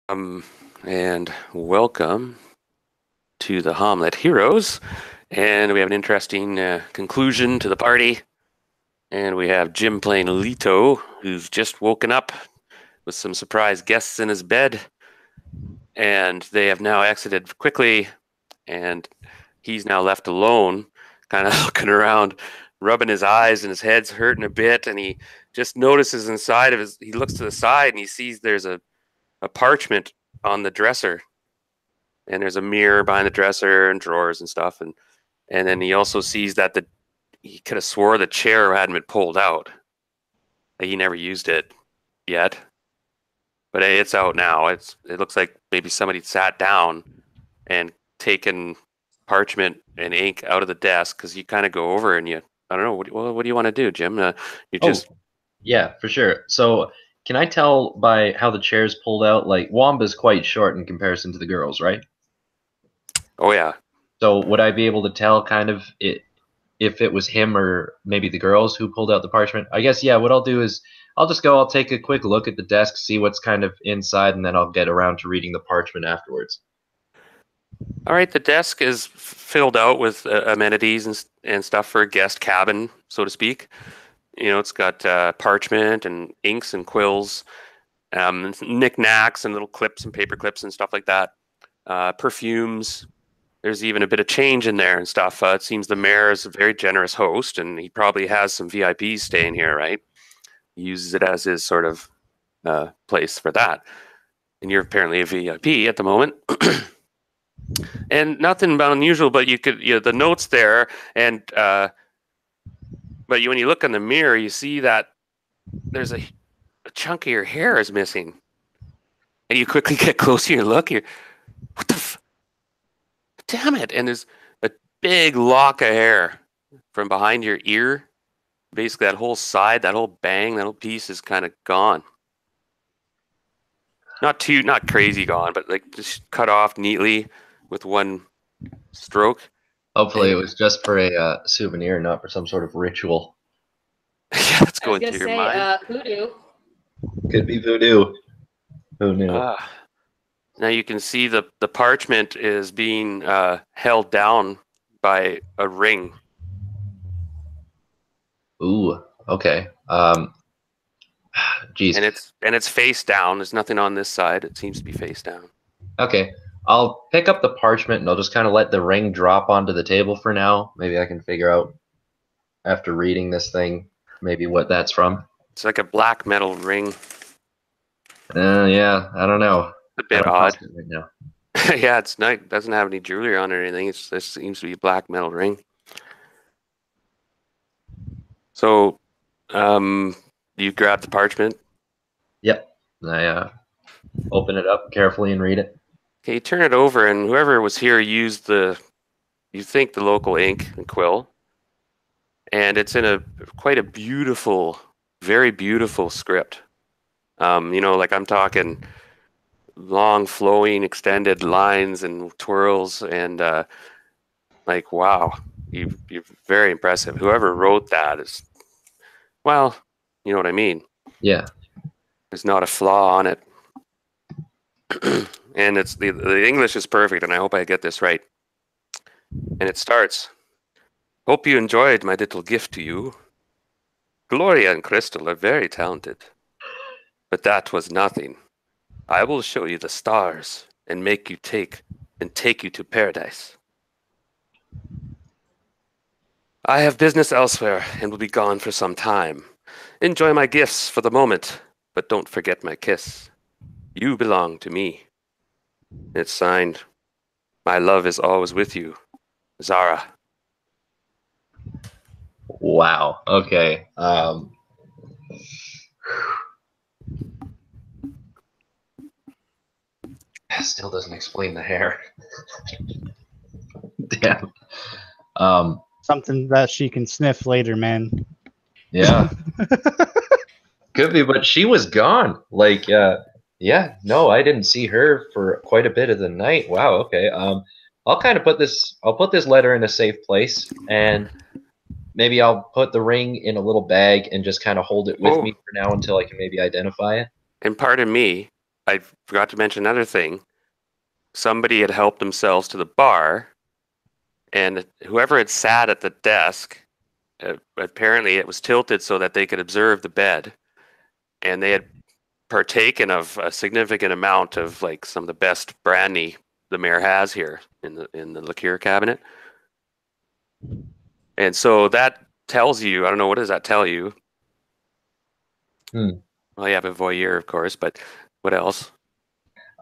Um, and welcome to the Hommlet Heroes. And we have an interesting conclusion to the party. And we have Jim playing Lito, who's just woken up with some surprise guests in his bed. And they have now exited quickly. And he's now left alone, kind of looking around, rubbing his eyes, and his head's hurting a bit. And he just notices inside of he looks to the side and he sees there's a parchment on the dresser, and there's a mirror behind the dresser and drawers and stuff, and then he also sees that he could have swore the chair hadn't been pulled out. He never used it yet, but hey, it's out now. It looks like maybe somebody sat down and taken parchment and ink out of the desk, because you kind of go over and I don't know, what do you want to do, Jim? Yeah, for sure. So can I tell by how the chair's pulled out? Like, Wamba's quite short in comparison to the girls, right? Oh yeah. So would I be able to tell kind of if it was him or maybe the girls who pulled out the parchment? I guess, yeah, what I'll do is I'll take a quick look at the desk, see what's kind of inside, and then I'll get around to reading the parchment afterwards. All right, the desk is filled out with amenities and stuff for a guest cabin, so to speak. It's got parchment and inks and quills, knickknacks and little clips and paper clips and stuff like that. Perfumes. There's even a bit of change in there and stuff. It seems the mayor is a very generous host, and he probably has some VIPs staying here, right? He uses it as his sort of place for that. And you're apparently a VIP at the moment. And nothing unusual, but the notes there, and but when you look in the mirror, you see that there's a chunk of your hair is missing, and you quickly get closer. You look, what the damn it! And there's a big lock of hair from behind your ear. Basically, that whole side, that whole bang, that whole piece is kind of gone. Not crazy gone, but like just cut off neatly with one stroke. Hopefully, it was just for a souvenir, not for some sort of ritual. Yeah, that's going through your mind. Voodoo. Could be voodoo. Who knew? Now you can see the parchment is being held down by a ring. Ooh, okay. Geez. And it's face down. There's nothing on this side. It seems to be face down. Okay. I'll pick up the parchment and I'll just kind of let the ring drop onto the table for now. Maybe I can figure out, after reading this thing, maybe what that's from. It's like a black metal ring. Yeah, I don't know. A bit odd. Right now. Yeah, it's not. It doesn't have any jewelry on it or anything. It seems to be a black metal ring. So, you grab the parchment? Yep. I open it up carefully and read it. Okay, you turn it over, and whoever was here used you think the local ink and quill, and it's in quite a beautiful, very beautiful script. Like I'm talking long, flowing, extended lines and twirls, and like, wow, you're very impressive. Whoever wrote that is, well, you know what I mean. Yeah. There's not a flaw on it. And it's the English is perfect, and I hope I get this right. And it starts, "Hope you enjoyed my little gift to you. Gloria and Crystal are very talented, but that was nothing. I will show you the stars and take you to paradise. I have business elsewhere and will be gone for some time. Enjoy my gifts for the moment, but don't forget my kiss. You belong to me." It's signed, "My love is always with you, Zara." Wow. Okay. Still doesn't explain the hair. Damn. Something that she can sniff later, man. Yeah. Could be, but she was gone. Like, yeah, no, I didn't see her for quite a bit of the night. Wow, okay. I'll kind of put this letter in a safe place, and maybe I'll put the ring in a little bag and just kind of hold it with me for now until I can maybe identify it. And pardon me, I forgot to mention another thing. Somebody had helped themselves to the bar, and whoever had sat at the desk, apparently it was tilted so that they could observe the bed, and they had partaken of a significant amount of like some of the best brandy the mayor has here in the liqueur cabinet. And so that tells you, I don't know, what does that tell you? Well, you have a voyeur, of course, but what else?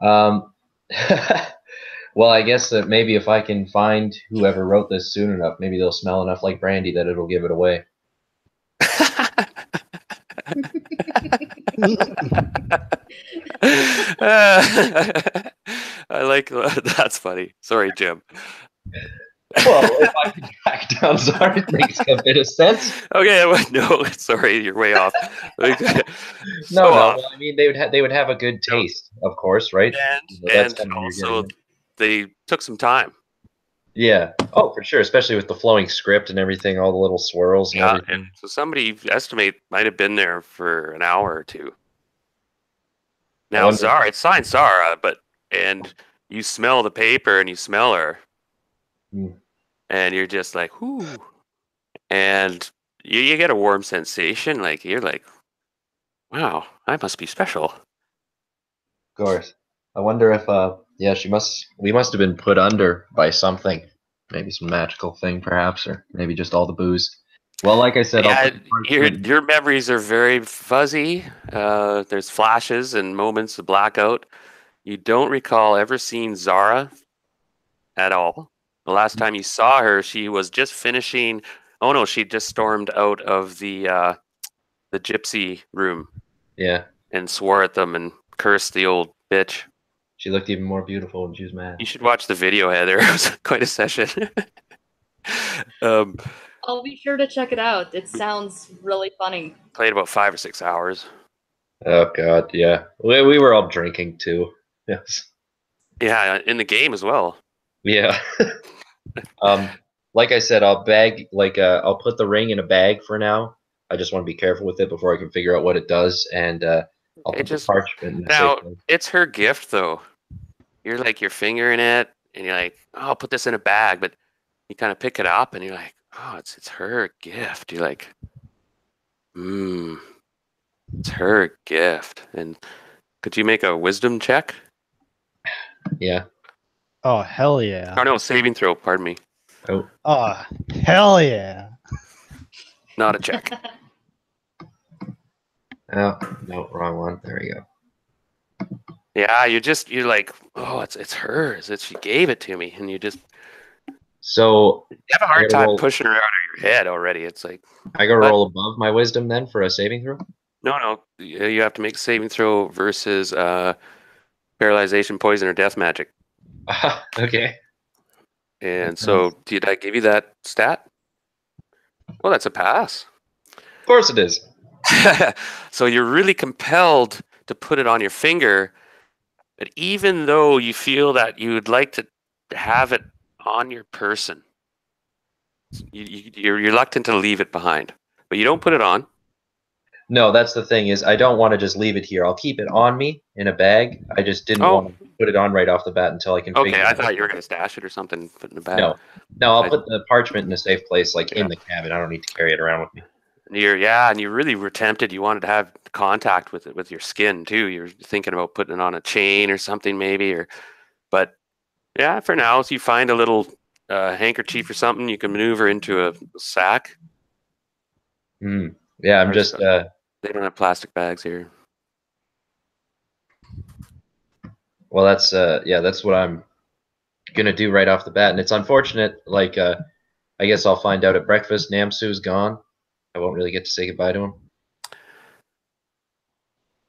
Well, I guess that maybe if I can find whoever wrote this soon enough, maybe they'll smell enough like brandy that it'll give it away. I like that's funny. Sorry, Jim. Well, if I can track down Zara, it makes a bit of sense. Okay, no, sorry, you're way off. No. Well, I mean, they would have a good taste, of course, right? And also they took some time. Yeah. Oh, for sure, especially with the flowing script and everything, all the little swirls and everything. And so somebody estimate might have been there for an hour or two. Now, Zara, it's signed Zara, and you smell the paper and you smell her, and you're just like, whoo, and you get a warm sensation, like you're like, wow, I must be special. Of course. I wonder if we must have been put under by something. Maybe some magical thing, perhaps, or maybe just all the booze. Well, like I said, your memories are very fuzzy. There's flashes and moments of blackout. You don't recall ever seeing Zara at all. The last time you saw her, she was just finishing. Oh no, she just stormed out of the gypsy room. Yeah. And swore at them and cursed the old bitch. She looked even more beautiful when she was mad. You should watch the video, Heather. It was quite a session. I'll be sure to check it out. It sounds really funny. Played about 5 or 6 hours. Oh God, yeah. We were all drinking too. Yes. Yeah, in the game as well. Yeah. Like I said, I'll put the ring in a bag for now. I just want to be careful with it before I can figure out what it does, and I'll put the parchment. Now it's her gift, though. You're like your finger in it, and you're like, "Oh, I'll put this in a bag," but you kind of pick it up, and you're like, "Oh, it's her gift." You're like, it's her gift. And could you make a wisdom check? Yeah. Oh hell yeah! Oh no, saving throw. Pardon me. Oh hell yeah! Not a check. Oh, no, wrong one. There we go. Yeah, you're like, oh, it's hers. She gave it to me, and you just you have a hard time pushing her out of your head already. It's like I gotta roll above my wisdom then for a saving throw. No, you have to make a saving throw versus paralyzation, poison, or death magic. Okay. And so, did I give you that stat? Well, that's a pass. Of course it is. So you're really compelled to put it on your finger, but even though you feel that you would like to have it on your person, you're reluctant to leave it behind, but you don't put it on. No, that's the thing is I don't want to just leave it here. I'll keep it on me in a bag. I just didn't want to put it on right off the bat until I can figure it out. Okay, I thought you were going to stash it or something, put it in a bag. No, I'll put the parchment in a safe place, like in the cabin. I don't need to carry it around with me. And you really were tempted. You wanted to have contact with it, with your skin too. You're thinking about putting it on a chain or something maybe, but yeah, for now, if you find a little handkerchief or something, you can maneuver into a sack. Yeah, I'm just. They don't have plastic bags here. Well, that's what I'm gonna do right off the bat, and it's unfortunate. Like, I guess I'll find out at breakfast. Namsu's gone. I won't really get to say goodbye to him.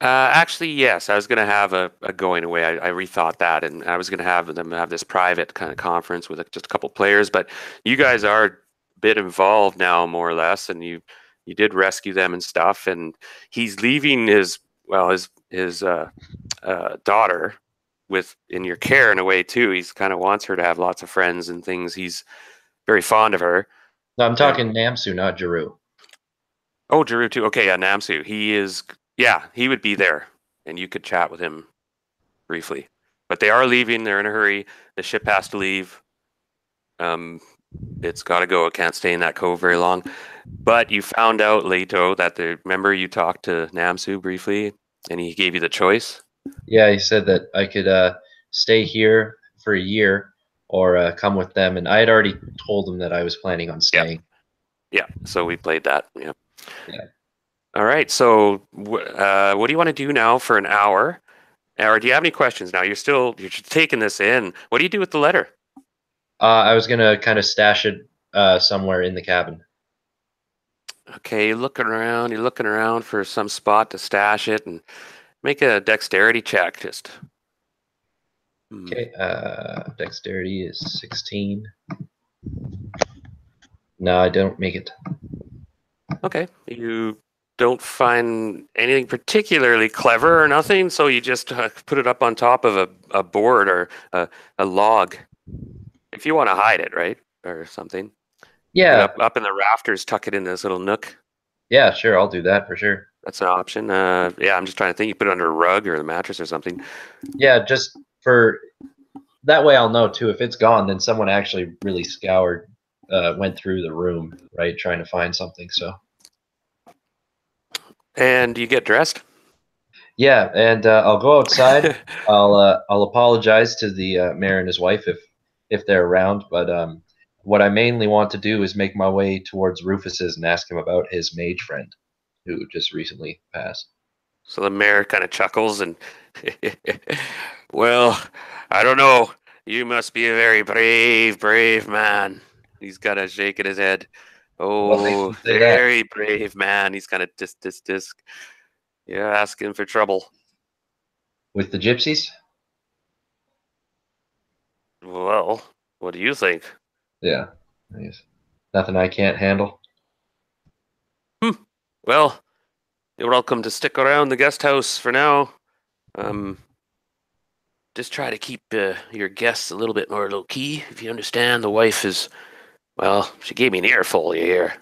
Actually, yes. I was going to have a going away. I rethought that, and I was going to have them have this private kind of conference with just a couple players. But you guys are a bit involved now, more or less, and you did rescue them and stuff. And he's leaving his daughter in your care in a way too. He's kind of wants her to have lots of friends and things. He's very fond of her. No, I'm talking Namsu, not Jeru. Oh, Jeru too. Okay, yeah, Namsu. He is. Yeah, he would be there, and you could chat with him briefly. But they are leaving. They're in a hurry. The ship has to leave. It's got to go. It can't stay in that cove very long. But you found out, Leto, that remember you talked to Namsu briefly, and he gave you the choice? Yeah, he said that I could stay here for a year or come with them, and I had already told him that I was planning on staying. Yeah, so we played that. Yeah. Yeah. All right, so what do you want to do now for an hour? Or do you have any questions now? You're taking this in. What do you do with the letter? I was going to kind of stash it somewhere in the cabin. Okay, you're looking around for some spot to stash it, and make a dexterity check. Just. Okay, dexterity is 16. No, I don't make it. Okay, you don't find anything particularly clever or nothing, so you just put it up on top of a board or a log. If you want to hide it, right? Or something. Yeah. Up in the rafters, tuck it in this little nook. Yeah, sure, I'll do that for sure. That's an option. Yeah, I'm just trying to think. You put it under a rug or the mattress or something. Yeah, just for that way I'll know too. If it's gone, then someone actually really scoured, went through the room, right, trying to find something. So. And you get dressed? Yeah, and I'll go outside. I'll apologize to the mayor and his wife if they're around. But what I mainly want to do is make my way towards Rufus's and ask him about his mage friend, who just recently passed. So the mayor kind of chuckles and, well, I don't know. You must be a very brave man. He's got a shake in his head. Oh, very brave man. He's kind of disc. Yeah, asking for trouble. With the gypsies? Well, what do you think? Yeah. Nothing I can't handle. Well, you're welcome to stick around the guest house for now. Just try to keep your guests a little bit more low key, if you understand. The wife is, well, she gave me an earful, you hear.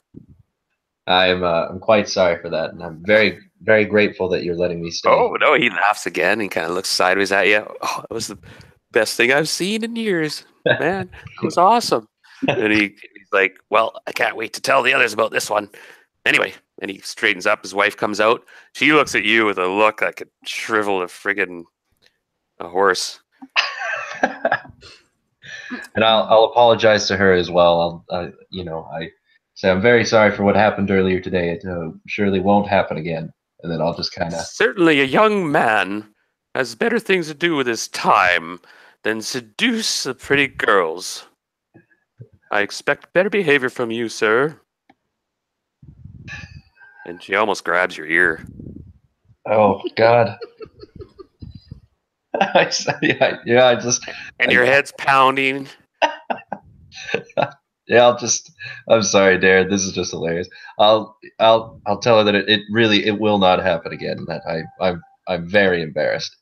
I'm quite sorry for that, and I'm very, very grateful that you're letting me stay. Oh, no, he laughs again. He kind of looks sideways at you. Oh, that was the best thing I've seen in years. Man, it was awesome. And he's like, well, I can't wait to tell the others about this one. Anyway, and he straightens up. His wife comes out. She looks at you with a look that could shrivel a friggin' a horse. And I'll apologize to her as well. I say I'm very sorry for what happened earlier today. It surely won't happen again. And then I'll just kind of... Certainly a young man has better things to do with his time than seduce the pretty girls. I expect better behavior from you, sir. And she almost grabs your ear. Oh, God. I just... And your head's pounding. Yeah, I'm sorry, Darren. This is just hilarious. I'll tell her that it will not happen again. That I'm very embarrassed.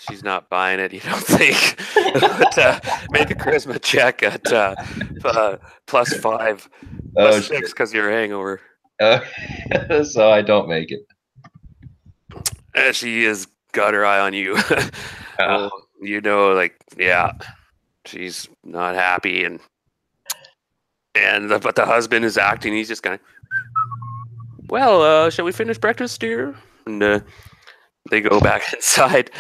She's not buying it, you don't think? But, make a charisma check at +5, +6 because you're a hangover. So I don't make it. She has got her eye on you. Well, yeah, she's not happy, but the husband is acting. He's just kind of, well, shall we finish breakfast, dear? And they go back inside.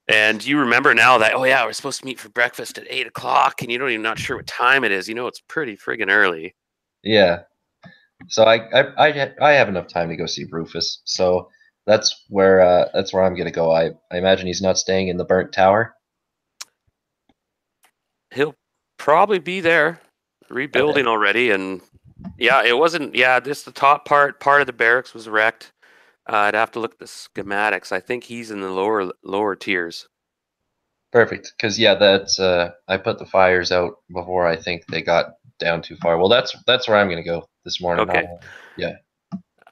And you remember now that, oh yeah, we're supposed to meet for breakfast at 8 o'clock, and you don't even not sure what time it is. You know, it's pretty friggin' early. Yeah. So I have enough time to go see Rufus. So that's where I'm gonna go. I imagine he's not staying in the burnt tower. He'll probably be there, rebuilding already. And yeah, it wasn't. Yeah, the top part of the barracks was wrecked. I'd have to look at the schematics. I think he's in the lower tiers. Perfect, because yeah, that's I put the fires out before I think they got down too far. Well, that's where I'm gonna go this morning. Okay. Yeah.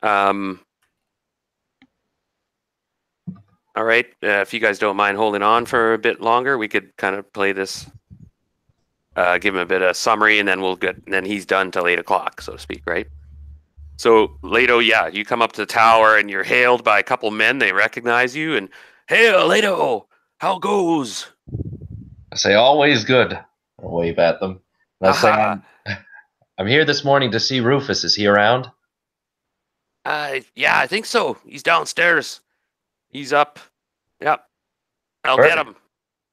All right. If you guys don't mind holding on for a bit longer, we could kind of play this. Give him a bit of summary, and then he's done till 8 o'clock, so to speak, right? So, Leto, yeah, you come up to the tower, and you're hailed by a couple men. They recognize you, and, hey, Leto, How goes? I say, always good. I wave at them. And I say, I'm here this morning to see Rufus. Is he around? Yeah, I think so. He's downstairs. He's up. Yep. I'll Perfect. get him.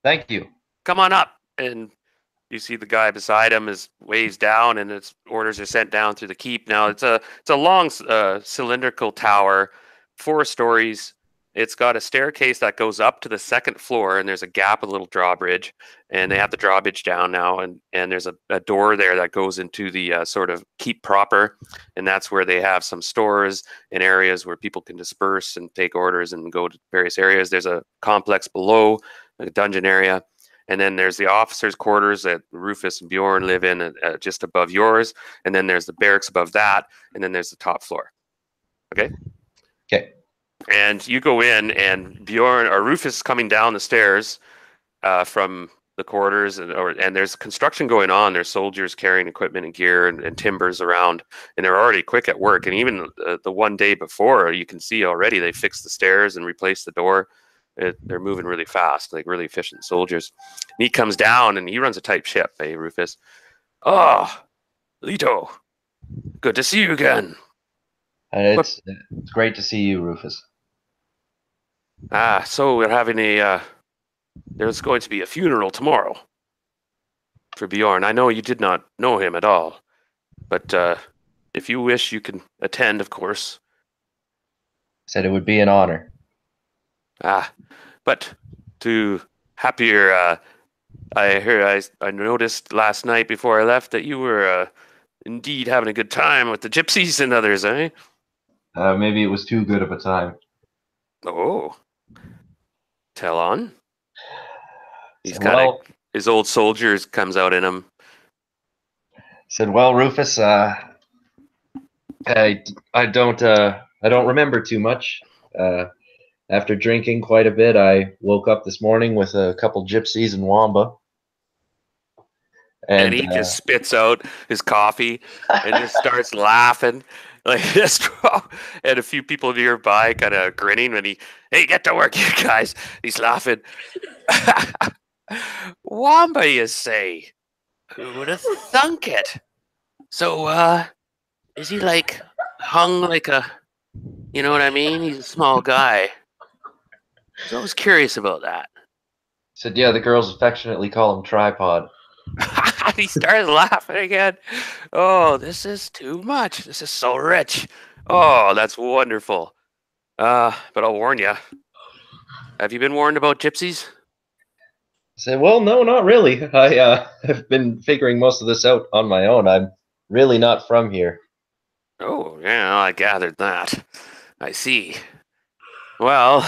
Thank you. Come on up. And you see the guy beside him is waves down, and its orders are sent down through the keep. Now it's a long cylindrical tower, 4 stories. It's got a staircase that goes up to the 2nd floor, and there's a gap, a little drawbridge, and they have the drawbridge down now, and there's a door there that goes into the sort of keep proper, and that's where they have some stores and areas where people can disperse and take orders and go to various areas. There's a complex below, like a dungeon area. And then there's the officers' quarters that Rufus and Bjorn live in just above yours. And then there's the barracks above that. And then there's the top floor. Okay? Okay. And you go in, and Bjorn or Rufus is coming down the stairs from the quarters, and there's construction going on. There's soldiers carrying equipment and gear and timbers around, and they're already quick at work. And even the one day before, you can see already they fixed the stairs and replaced the door. They're moving really fast, like really efficient soldiers. And he comes down, and he runs a tight ship, Rufus? Oh, Leto, good to see you again. It's great to see you, Rufus. So we're having there's going to be a funeral tomorrow for Bjorn. I know you did not know him at all, but if you wish, you can attend, of course. Said it would be an honor. But to happier, I noticed last night before I left that you were indeed having a good time with the Gypsies and others, eh? Maybe it was too good of a time. Oh. Tell on. He's his old soldiers comes out in him. Said, well, Rufus, I don't remember too much. After drinking quite a bit, I woke up this morning with a couple gypsies and Wamba. And he just spits out his coffee and just starts laughing like this. And a few people nearby kind of grinning when hey, get to work, you guys. He's laughing. Wamba, you say? Who would have thunk it? So, is he like hung like a, you know what I mean? He's a small guy. So I was curious about that. Said, yeah, the girls affectionately call him Tripod. He started laughing again. Oh, this is too much. This is so rich. Oh, that's wonderful. But I'll warn you. Have you been warned about gypsies? I said, well, no, not really. I have been figuring most of this out on my own. I'm really not from here. Oh, yeah, I gathered that. I see. Well,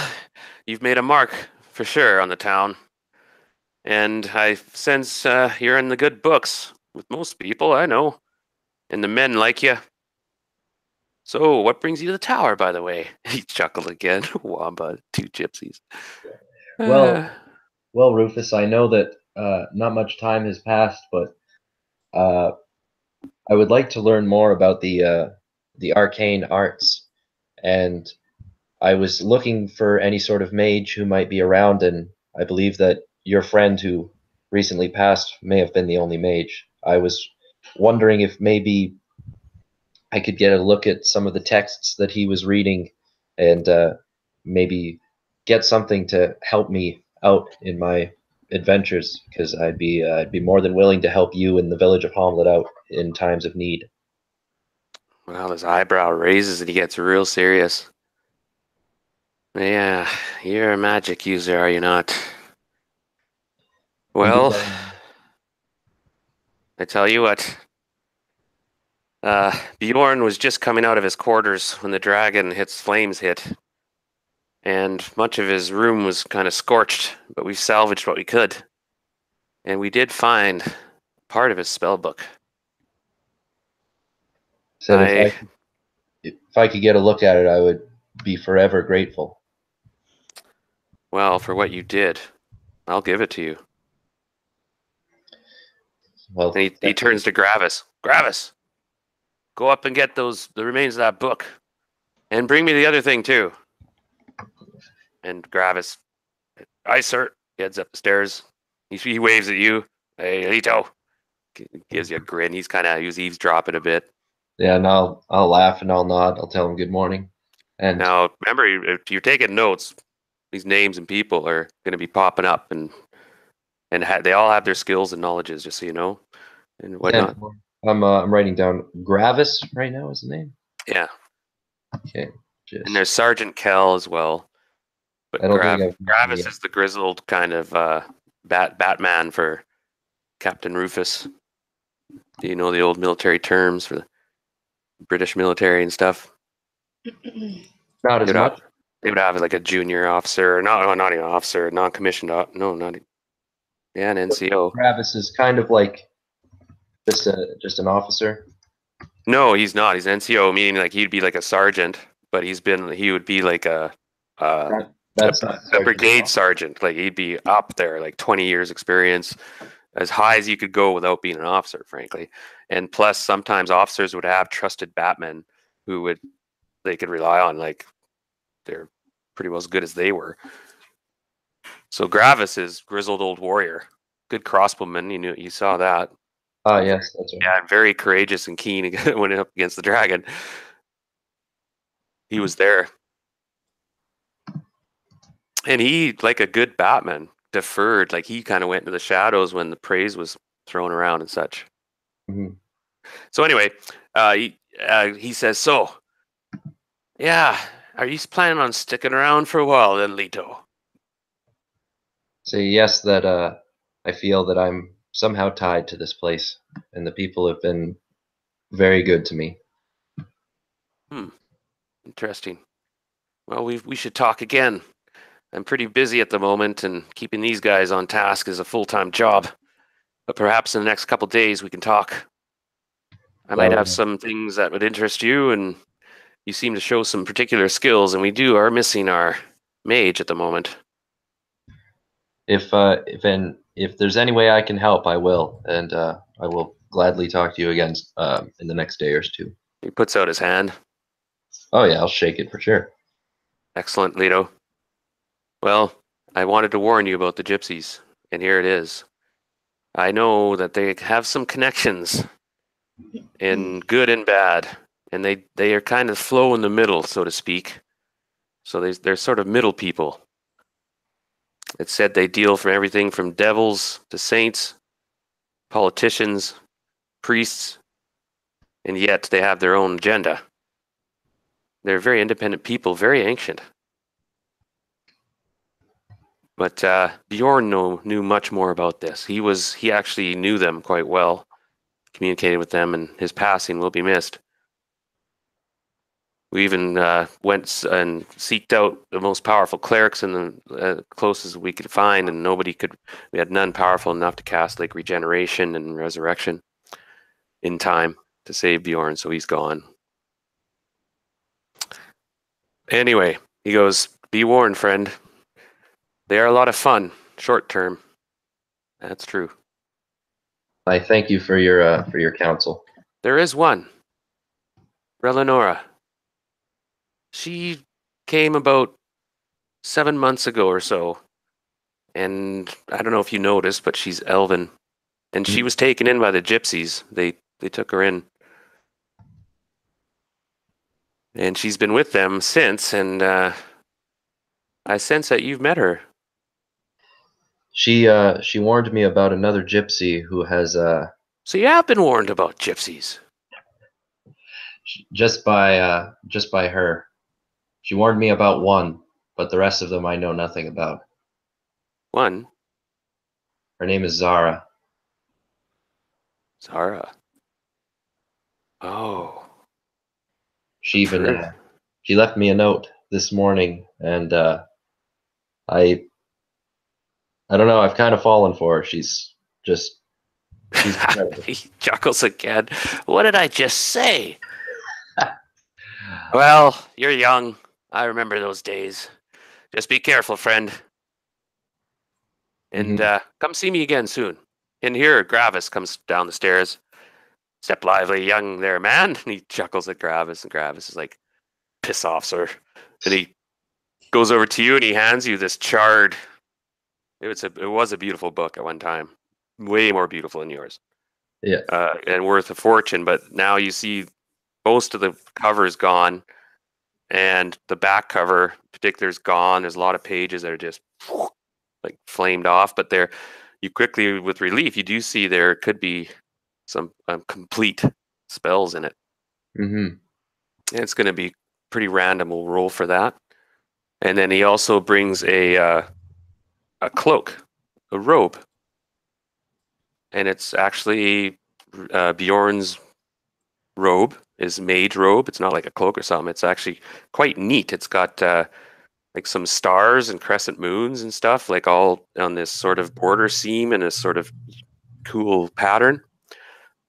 you've made a mark, for sure, on the town. And I sense you're in the good books with most people, I know. And the men like you. So, what brings you to the tower, by the way? He chuckled again. Wamba, 2 gypsies. Well, Rufus, I know that not much time has passed, but I would like to learn more about the arcane arts. And I was looking for any sort of mage who might be around, and I believe that your friend who recently passed may have been the only mage. I was wondering if maybe I could get a look at some of the texts that he was reading and maybe get something to help me out in my adventures, because I'd be more than willing to help you in the village of Hommlet out in times of need. Well, his eyebrow raises and he gets real serious. Yeah, you're a magic user, are you not? Well, I tell you what. Bjorn was just coming out of his quarters when the dragon flames hit. And much of his room was kind of scorched, but we salvaged what we could. And we did find part of his spell book. So if I could get a look at it, I would be forever grateful. Well, for what you did, I'll give it to you. Well, and he turns to Gravis. Gravis, go up and get the remains of that book. And bring me the other thing, too. And Gravis, aye, sir. He heads up the stairs. He waves at you. Hey, Lito. Gives you a grin. He was eavesdropping a bit. Yeah, and I'll laugh and I'll nod. I'll tell him good morning. And Now, remember, if you're taking notes, these names and people are going to be popping up, and they all have their skills and knowledges, just so you know, and whatnot. I'm writing down Gravis right now is the name. Yeah. Okay. And there's Sergeant Kell as well. But I don't think I've Gravis is the grizzled kind of Batman for Captain Rufus. Do you know the old military terms for the British military and stuff? not as much. They would have like a junior officer, not an officer, non-commissioned, no, not, yeah, an NCO. Gravis is kind of like just an officer. No, he's not. He's NCO, meaning like he'd be like a sergeant, but he would be like a brigade sergeant. Like he'd be up there, like 20 years experience, as high as you could go without being an officer, frankly. And plus, sometimes officers would have trusted batmen who they could rely on, like they're pretty well as good as they were. So Gravis is grizzled old warrior, good crossbowman. You saw that. Oh yes, that's right. Yeah, very courageous and keen when up against the dragon. He was there. And he, like a good Batman, deferred. Like he kind of went into the shadows when the praise was thrown around and such. Mm-hmm. So anyway, he says, so, yeah, are you planning on sticking around for a while then, Lito? Say yes, that I feel that I'm somehow tied to this place, and the people have been very good to me. Interesting. Well, we should talk again. I'm pretty busy at the moment, and keeping these guys on task is a full-time job. But perhaps in the next couple days we can talk. I might have some things that would interest you, and you seem to show some particular skills, and we are missing our mage at the moment. If there's any way I can help, I will, and I will gladly talk to you again in the next day or two. He puts out his hand. Oh yeah, I'll shake it for sure. Excellent, Lito. Well, I wanted to warn you about the Gypsies, and here it is. I know that they have some connections, in good and bad, and they are kind of flow in the middle, so to speak. So they're sort of middle people. It said they deal from everything from devils to saints, politicians, priests, and yet they have their own agenda. They're very independent people, very ancient. But Bjorn knew much more about this. He actually knew them quite well, communicated with them, and his passing will be missed. We even went and seeked out the most powerful clerics and the closest we could find, and we had none powerful enough to cast like regeneration and resurrection in time to save Bjorn, so he's gone. Anyway, he goes, be warned, friend. They are a lot of fun, short term. That's true. I thank you for your counsel. There is one. Relenora. She came about 7 months ago or so, and I don't know if you noticed, but she's elven, and she was taken in by the Gypsies. They took her in, and she's been with them since. And I sense that you've met her. She warned me about another gypsy who has So you have been warned about Gypsies. just by her. She warned me about one, but the rest of them I know nothing about. One? Her name is Zara. Zara. Oh. She left me a note this morning, and I don't know. I've kind of fallen for her. She's incredible. He chuckles again. What did I just say? Well, you're young. I remember those days. Just be careful, friend. And come see me again soon. And here, Gravis comes down the stairs. Step lively, young there, man. And he chuckles at Gravis, and Gravis is like, piss off, sir. And he goes over to you and he hands you this charred It was a beautiful book at one time, way more beautiful than yours, Yeah. and worth a fortune. But now you see most of the cover's gone, and the back cover in particular is gone. There's a lot of pages that are just like flamed off, but you quickly, with relief, you do see there could be some complete spells in it. Mm-hmm. And it's going to be pretty random. We'll roll for that. And then he also brings a cloak, a robe, and it's actually Bjorn's robe, his mage robe. It's not like a cloak or something. It's actually quite neat. It's got like some stars and crescent moons and stuff, like all on this sort of border seam and a sort of cool pattern.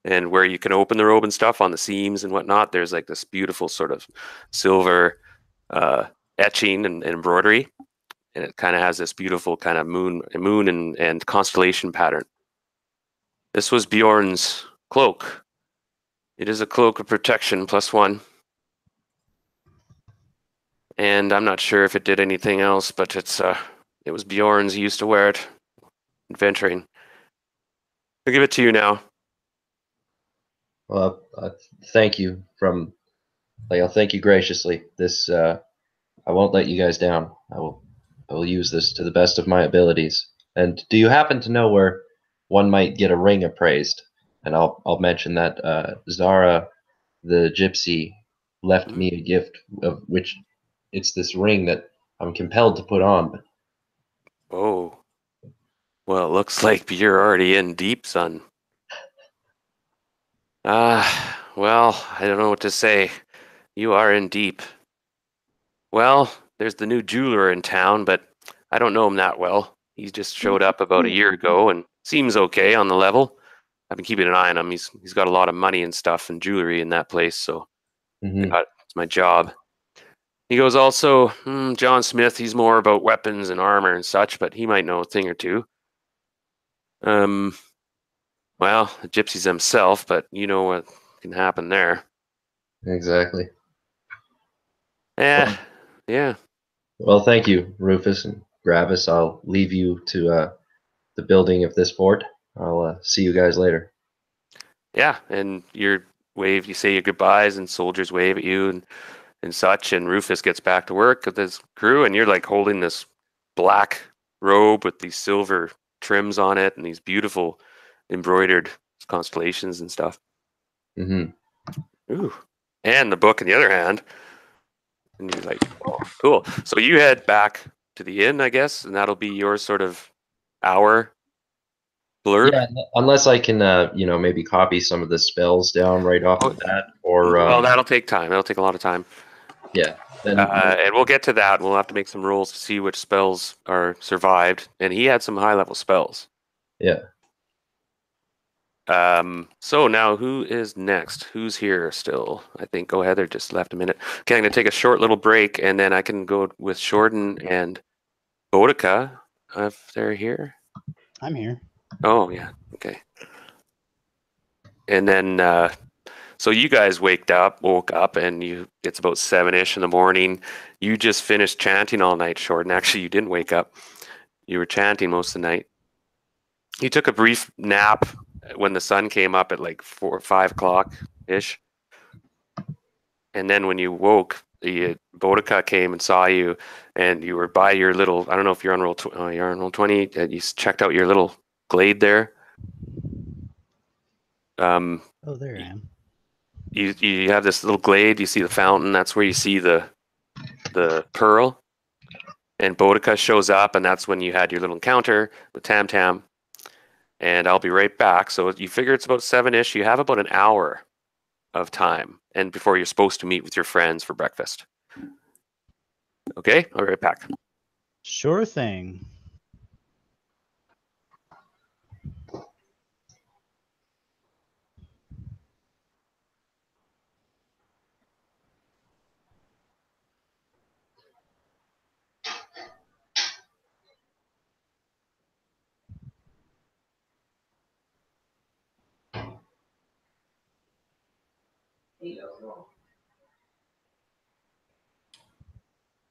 And where you can open the robe and stuff on the seams and whatnot, there's like this beautiful sort of silver etching and embroidery, and it kind of has this beautiful kind of moon and constellation pattern. This was Bjorn's cloak. It is a cloak of protection +1. And I'm not sure if it did anything else, but it was Bjorn's. He used to wear it adventuring. I'll give it to you now. Well, thank you I'll thank you graciously. This I won't let you guys down. I will use this to the best of my abilities. And do you happen to know where one might get a ring appraised? And I'll mention that Zara, the gypsy, left me a gift of which it's this ring that I'm compelled to put on. But Oh. Well, it looks like you're already in deep, son. Well, I don't know what to say. You are in deep. Well, there's the new jeweler in town, but I don't know him that well. He just showed up about a year ago and seems okay on the level. I've been keeping an eye on him. He's got a lot of money and stuff and jewelry in that place, so it's my job. He goes, also, John Smith, he's more about weapons and armor and such, but he might know a thing or two. Well, the gypsies himself, but you know what can happen there. exactly. Yeah, yeah. Well, thank you, Rufus and Gravis. I'll leave you to the building of this fort. I'll see you guys later. Yeah, and you say your goodbyes, and soldiers wave at you and such, and Rufus gets back to work with his crew, and you're like holding this black robe with these silver trims on it and these beautiful embroidered constellations and stuff. Mm-hmm. Ooh. And the book in the other hand. And you're like, oh, cool. So you head back to the inn, I guess, and that'll be your sort of hour blurb. Yeah, unless I can, maybe copy some of the spells down right off of that, or Well, that'll take time. That'll take a lot of time. yeah. Then, and we'll get to that. We'll have to make some rolls to see which spells are survived. And he had some high level spells. yeah. So now who is next? Who's here still? I think Heather just left a minute. Okay, I'm gonna take a short little break, and then I can go with Shorten and Bodica if they're here. I'm here. Oh yeah, okay. And then so you guys woke up, and it's about 7-ish in the morning. You just finished chanting all night, Shorten. Actually, you didn't wake up. You were chanting most of the night. You took a brief nap when the sun came up at like 4 or 5 o'clock ish. And then when you woke, the Bodica came and saw you, and you were by your little. I don't know if you're on roll. You're on roll 20. You checked out your little glade there. Oh, there I am. You have this little glade. You see the fountain. That's where you see the pearl. And Bodica shows up, and that's when you had your little encounter with Tam Tam. And I'll be right back. So you figure it's about 7-ish. You have about an hour of time, and before you're supposed to meet with your friends for breakfast. Okay, I'll be right back. Sure thing.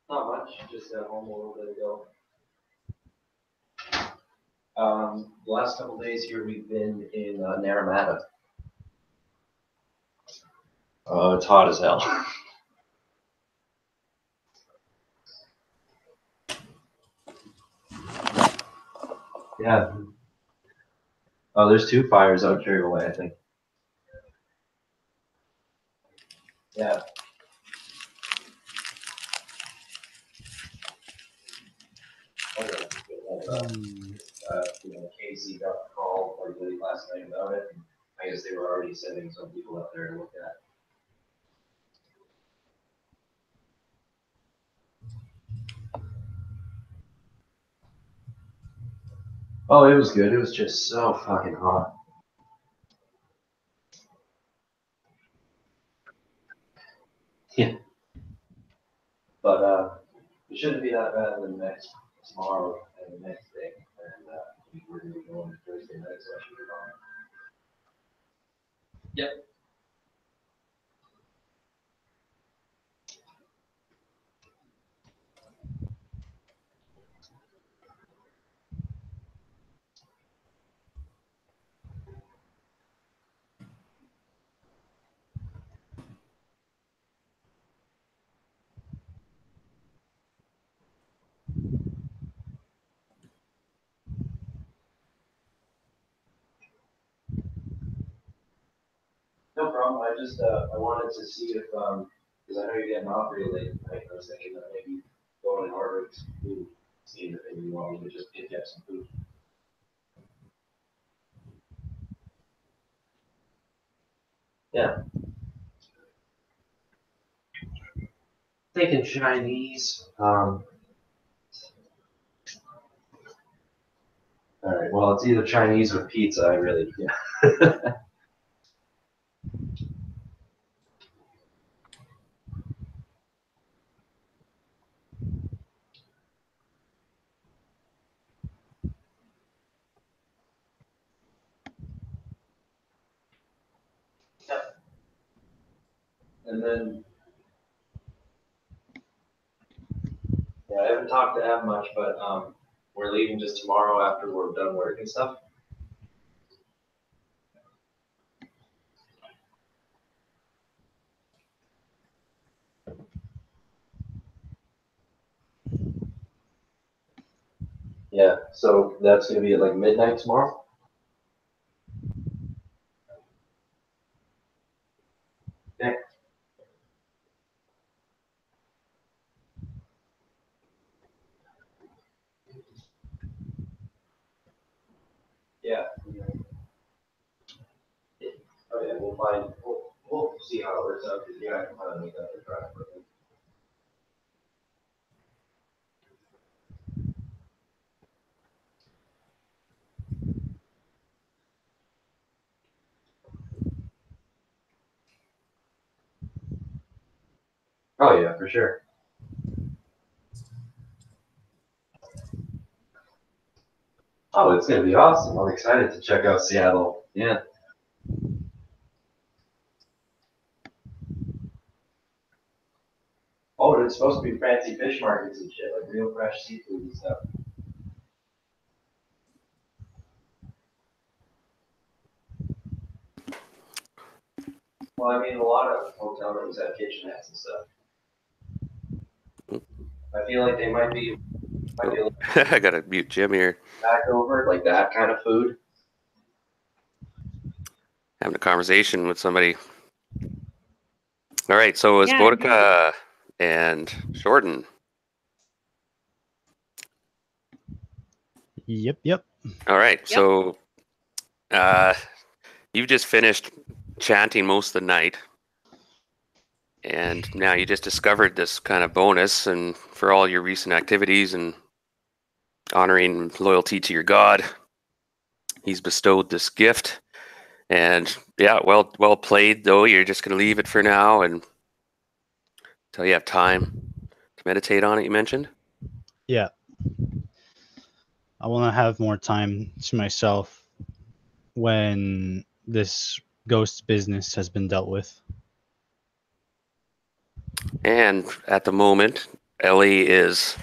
Not much. Just got home a little bit ago. The last couple days here, we've been in Naramata. Oh, it's hot as hell. Yeah. Oh, there's 2 fires out here away, I think. Yeah. Casey got the call like late last night about it. I guess they were already sending some people up there to look at. Oh, it was good. It was just so fucking hot. Yeah. But it shouldn't be that bad in the next tomorrow and the next day. And we're going to be going Thursday night, so I should be fine. Yep. No problem. I just I wanted to see if because I know you're getting off really late tonight. I was thinking that maybe going and ordering some food, seeing if maybe you want me to just pick up some food. Yeah. Thinking Chinese. All right. Well, it's either Chinese or pizza. I really. Yeah. And then, yeah, I haven't talked to Ab much, but we're leaving just tomorrow after we're done work and stuff. Yeah, so that's gonna be at like midnight tomorrow. Okay. Yeah. Oh yeah, we'll find. We'll see how it works out. Cause yeah, I can finally make that the drive. Oh yeah, for sure. Oh, it's gonna be awesome. I'm excited to check out Seattle. Yeah. Oh, and it's supposed to be fancy fish markets and shit, like real fresh seafood and stuff. Well, I mean, a lot of hotel rooms have kitchenettes and stuff. I feel like they might be I gotta mute Jim here. back over like that kind of food. Having a conversation with somebody. All right, so it's Yeah, Boudica and Shorten. Yep. All right, so you've just finished chanting most of the night, and now you just discovered this kind of bonus, and for all your recent activities and honoring loyalty to your god, he's bestowed this gift. And yeah, well played. Though you're just gonna leave it for now and until you have time to meditate on it. You mentioned. Yeah. I want to have more time to myself when this ghost business has been dealt with. And at the moment, Ellie is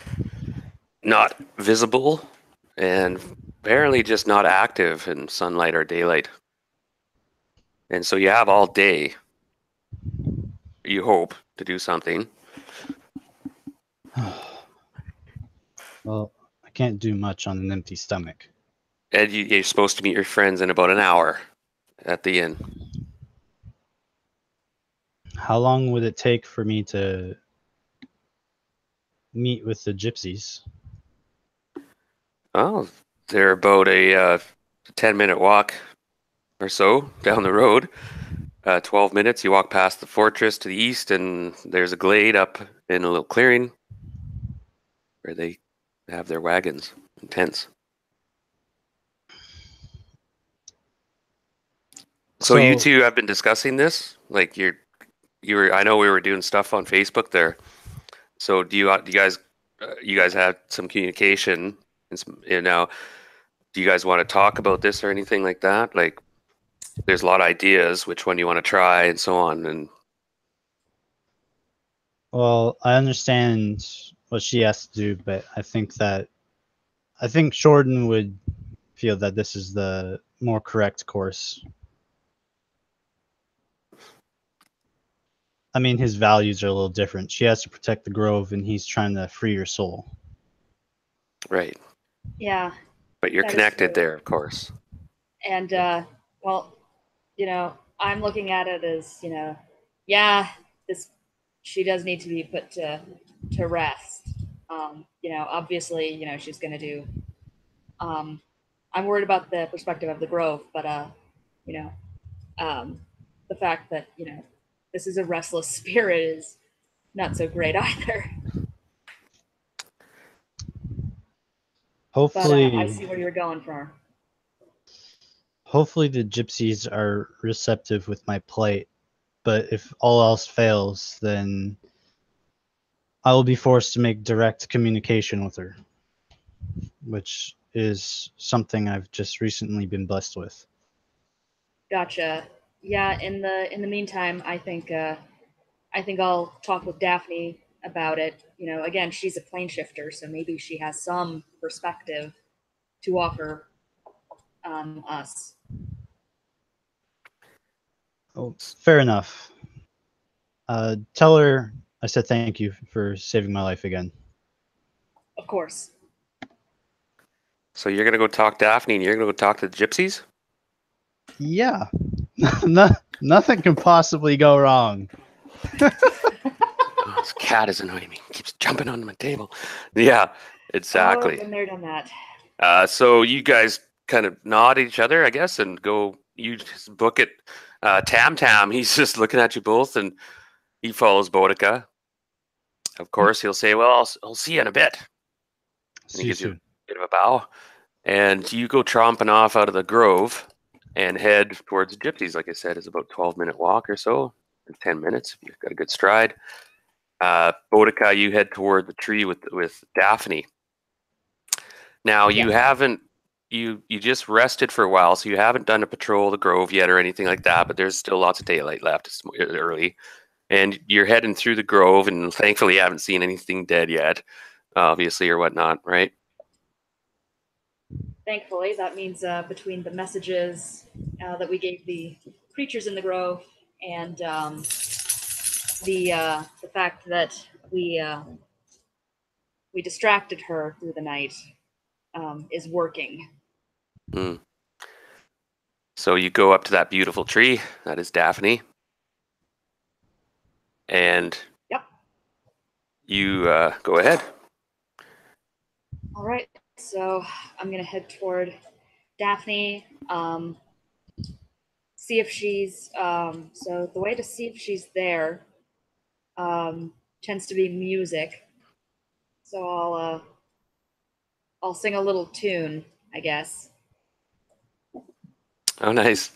not visible, and apparently just not active in sunlight or daylight. And so you have all day, you hope, to do something. Well, I can't do much on an empty stomach. And you're supposed to meet your friends in about an hour at the inn. How long would it take for me to meet with the gypsies? Oh, they're about a 10-minute walk or so down the road. 12 minutes, you walk past the fortress to the east, and there's a glade up in a little clearing where they have their wagons and tents. So you two have been discussing this? Like you were. I know we were doing stuff on Facebook there. So do you guys have some communication? And now, do you guys want to talk about this or anything like that? Like, there's a lot of ideas. Which one you want to try, and so on. And Well, I understand what she has to do, but I think Shorten would feel that this is the more correct course. I mean, his values are a little different. She has to protect the grove, and he's trying to free your soul. right, Yeah. but you're That is connected true. there, of course. And well, I'm looking at it as, yeah, she does need to be put to rest. Obviously, she's going to do. I'm worried about the perspective of the grove, but you know, the fact that this is a restless spirit is not so great either. But Hopefully, I see where you're going from. hopefully the gypsies are receptive with my plight. But if all else fails, then I will be forced to make direct communication with her, which is something I've just recently been blessed with. Gotcha. Yeah. In the meantime, I think I'll talk with Daphne about it. Again, she's a plane shifter, so maybe she has some perspective to offer us. Oh, fair enough. Tell her I said thank you for saving my life again. Of course. So you're gonna go talk to Daphne, and you're gonna go talk to the gypsies. Yeah. Nothing can possibly go wrong. Oh, this cat is annoying me. It keeps jumping on my table. Yeah, Oh, exactly. been there, done that. So you guys kind of nod at each other, I guess, and go. You just book it. Tam Tam, he's just looking at you both, and he follows Boudica. Of course, he'll say, "Well, I'll see you in a bit." And See he you gives you a soon. bit of a bow, and you go tromping off out of the grove and head towards the gypsies. Like I said, it's about 12-minute walk or so, in 10 minutes. You've got a good stride. Boudica, you head toward the tree with Daphne. Now you haven't you just rested for a while, so you haven't done a patrol of the grove yet or anything like that. But there's still lots of daylight left. It's early, and you're heading through the grove, and thankfully you haven't seen anything dead yet, obviously, or whatnot, right? Thankfully, that means between the messages that we gave the creatures in the grove and the fact that we distracted her through the night is working. Mm. So you go up to that beautiful tree. That is Daphne, and Yep. you go ahead. All right. So I'm gonna head toward Daphne. See if she's so the way to see if she's there tends to be music. So I'll sing a little tune, I guess. Oh, nice.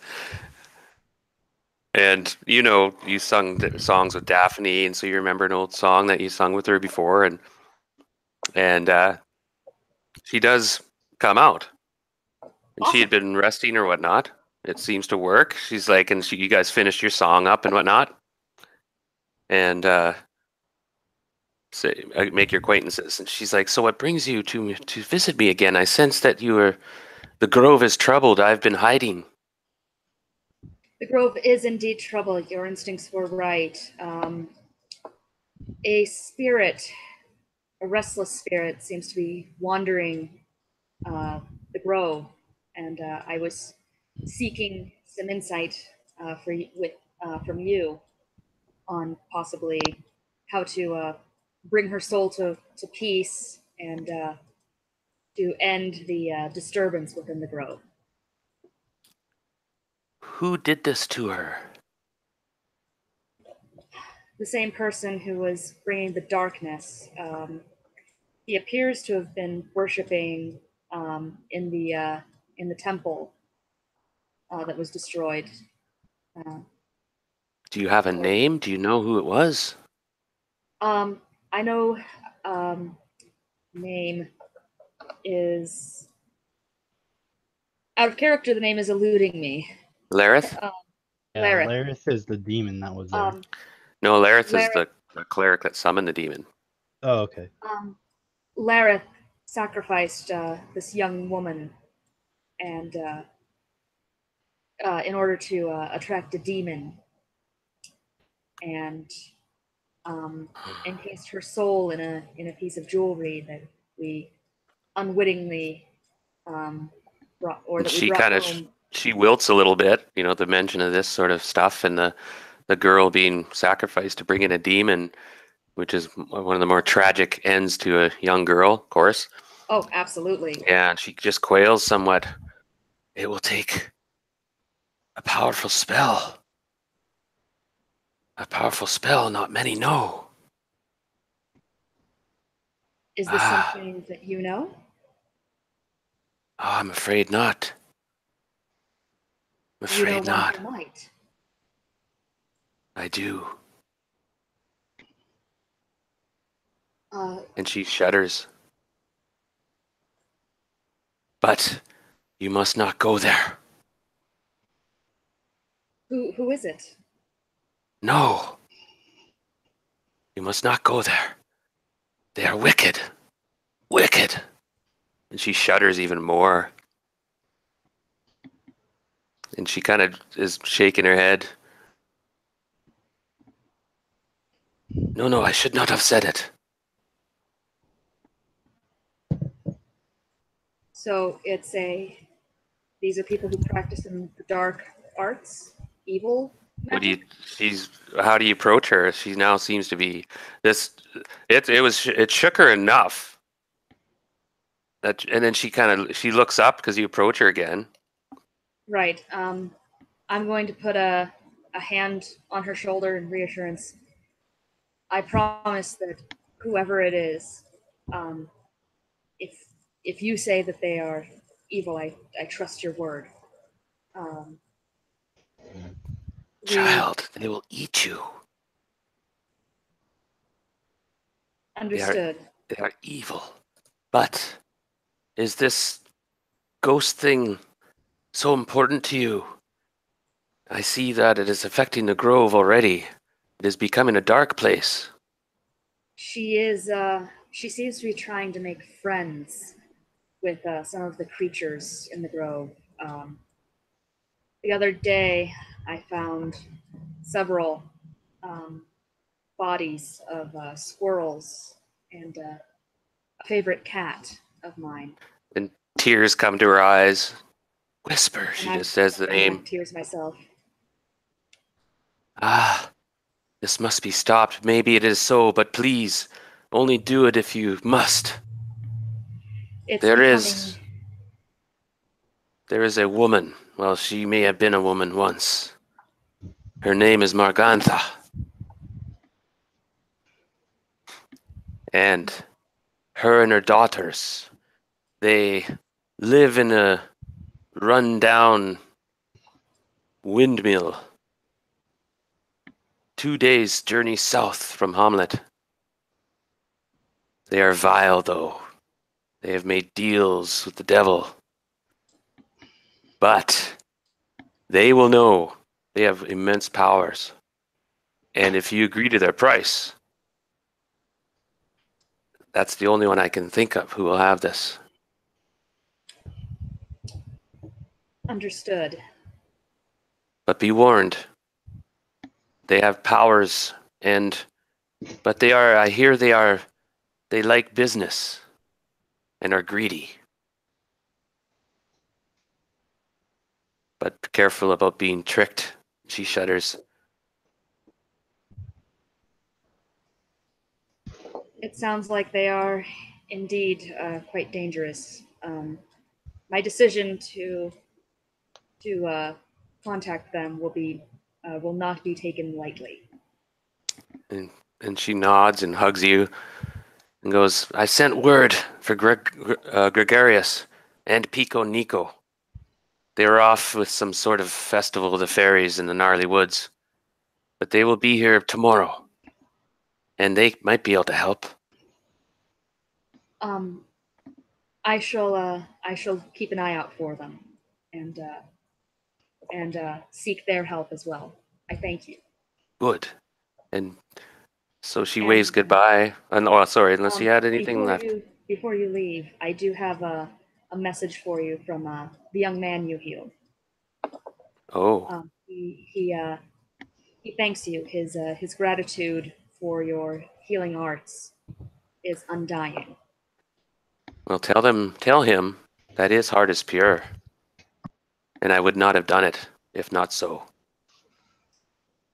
And you sung the songs with Daphne, and so you remember an old song that you sung with her before, and she does come out, and she had Awesome. been resting or whatnot. It seems to work. She's like, and you guys finished your song up and whatnot, and make your acquaintances. And she's like, so what brings you to visit me again? I sense that you were The grove is troubled. I've been hiding. The grove is indeed troubled. Your instincts were right. A spirit, a restless spirit, seems to be wandering the grove, and I was seeking some insight from you on possibly how to bring her soul to peace and to end the disturbance within the grove. Who did this to her? The same person who was bringing the darkness. He appears to have been worshiping in the temple that was destroyed. Do you have a name? Do you know who it was? I know name is out of character. The name is eluding me. Lareth? Yeah, Lareth. Lareth is the demon that was there. No, Lareth is Lareth. the cleric that summoned the demon. Oh, okay. Lareth sacrificed this young woman, and in order to attract a demon, and encased her soul in a piece of jewelry that we unwittingly brought, or And that we she brought kind of home. she wilts a little bit, the mention of this sort of stuff, and the girl being sacrificed to bring in a demon, which is one of the more tragic ends to a young girl, of course. Oh, absolutely. Yeah, and she just quails somewhat. It will take a powerful spell. A powerful spell not many know. Is this something that you know? Oh, I'm afraid not. I'm You know afraid one not. who might. I do. Uh, And she shudders. But you must not go there. who is it? No. You must not go there. They are wicked. Wicked. And she shudders even more. And she kind of is shaking her head. No, I should not have said it. So these are people who practice in the dark arts, evil magic? How do you approach her? She now seems to be this. It shook her enough that, and then she looks up because you approach her again. Right. I'm going to put a hand on her shoulder in reassurance. I promise that whoever it is, if you say that they are evil, I trust your word. Child, they will eat you. Understood. They are evil. But is this ghost thing so important to you? I see that it is affecting the grove already. It is becoming a dark place. She is. She seems to be trying to make friends with some of the creatures in the grove. The other day, I found several bodies of squirrels and a favorite cat of mine. And tears come to her eyes. Whisper, she just says the I have name. tears myself. This must be stopped. Maybe it is so, but please, only do it if you must. There is a woman. Well, she may have been a woman once. Her name is Margantha. And her and her daughters, they live in a run-down windmill 2 days' journey south from Hommlet. They are vile, though. They have made deals with the devil. But they will know they have immense powers. And if you agree to their price, that's the only one I can think of who will have this. Understood. But be warned, they have powers, but I hear they like business and are greedy. But be careful about being tricked. She shudders. It sounds like they are indeed quite dangerous. My decision to contact them will not be taken lightly. And she nods and hugs you and goes, I sent word for Gregarious and Pico Nico. They are off with some sort of festival of the fairies in the gnarly woods. But they will be here tomorrow. And they might be able to help. I shall keep an eye out for them and seek their help as well. I thank you. Good. And so she And, waves goodbye. And oh, sorry, unless you had anything before left. Before you leave, I do have a message for you from the young man you healed. Oh, He thanks you. His gratitude for your healing arts is undying. well, tell him that his heart is pure. And I would not have done it if not so.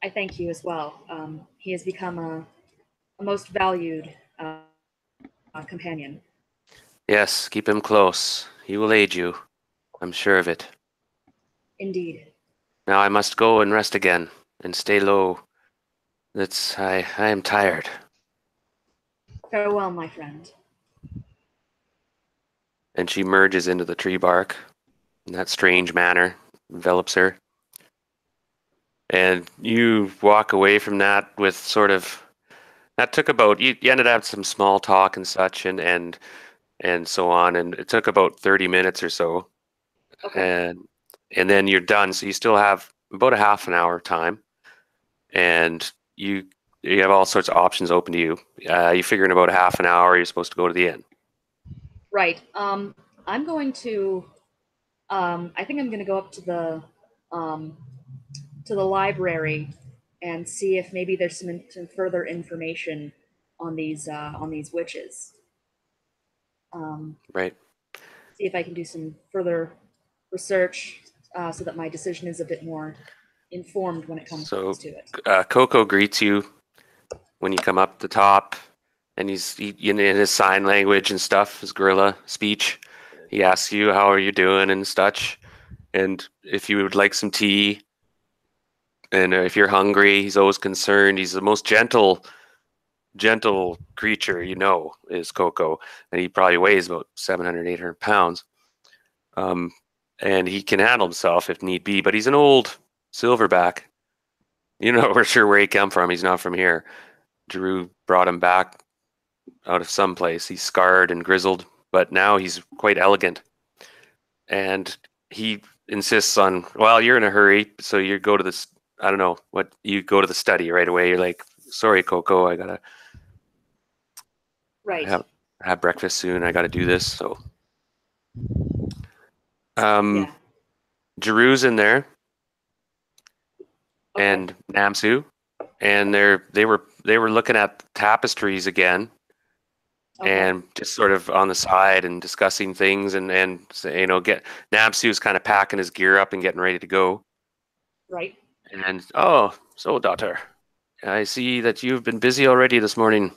I thank you as well. He has become a most valued companion. Yes, keep him close. He will aid you. I'm sure of it. Indeed. Now I must go and rest again and stay low. I am tired. Farewell, my friend. And she merges into the tree bark in that strange manner, envelops her. And you walk away from that with sort of that took about you ended up some small talk and such and so on, and it took about 30 minutes or so. Okay. And then you're done. So you still have about a half an hour time, and you have all sorts of options open to you. You figure in about a half an hour you're supposed to go to the inn. Right. I'm going to. I think I'm going to go up to the library and see if maybe there's some further information on these witches. Right. See if I can do some further research so that my decision is a bit more informed when it comes So to it. Coco greets you when you come up the top, and in his sign language and stuff, his gorilla speech. He asks you how are you doing and such, and if you would like some tea. And if you're hungry, he's always concerned. He's the most gentle creature is Coco, and he probably weighs about 700, 800 pounds. And he can handle himself if need be, but he's an old silverback. We're sure where he come from. He's not from here. Drew brought him back out of someplace. He's scarred and grizzled, but now he's quite elegant. And he insists on, well, you're in a hurry, so you go to this, I don't know, you go to the study right away. You're like, sorry, Coco, I gotta Right. have breakfast soon. I gotta do this. So, Yeah. Drew's in there, Okay. and Namsu, and they were looking at tapestries again, Okay. and just sort of on the side and discussing things, and get Namsu's kind of packing his gear up and getting ready to go. Right. And so daughter, I see that you've been busy already this morning.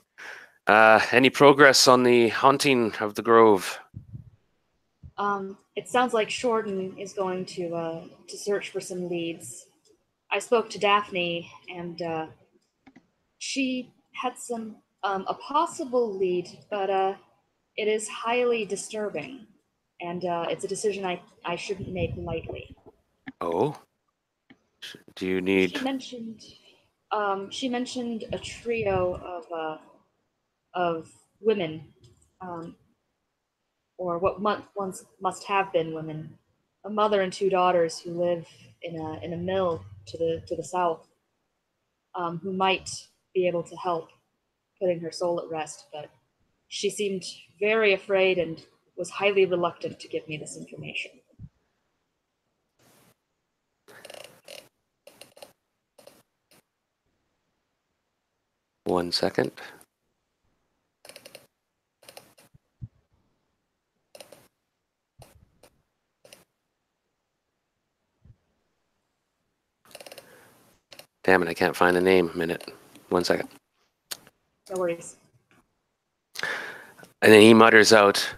Any progress on the haunting of the grove? It sounds like Shorten is going to search for some leads. I spoke to Daphne, and she had a possible lead, but it is highly disturbing, and it's a decision I shouldn't make lightly. Oh, do you need? She mentioned a trio of women, or what once must have been women, a mother and two daughters who live in a mill to the south, who might be able to help putting her soul at rest, but she seemed very afraid and was highly reluctant to give me this information. 1 second. Damn it, I can't find the name. Minute. 1 second. No worries. And then he mutters out,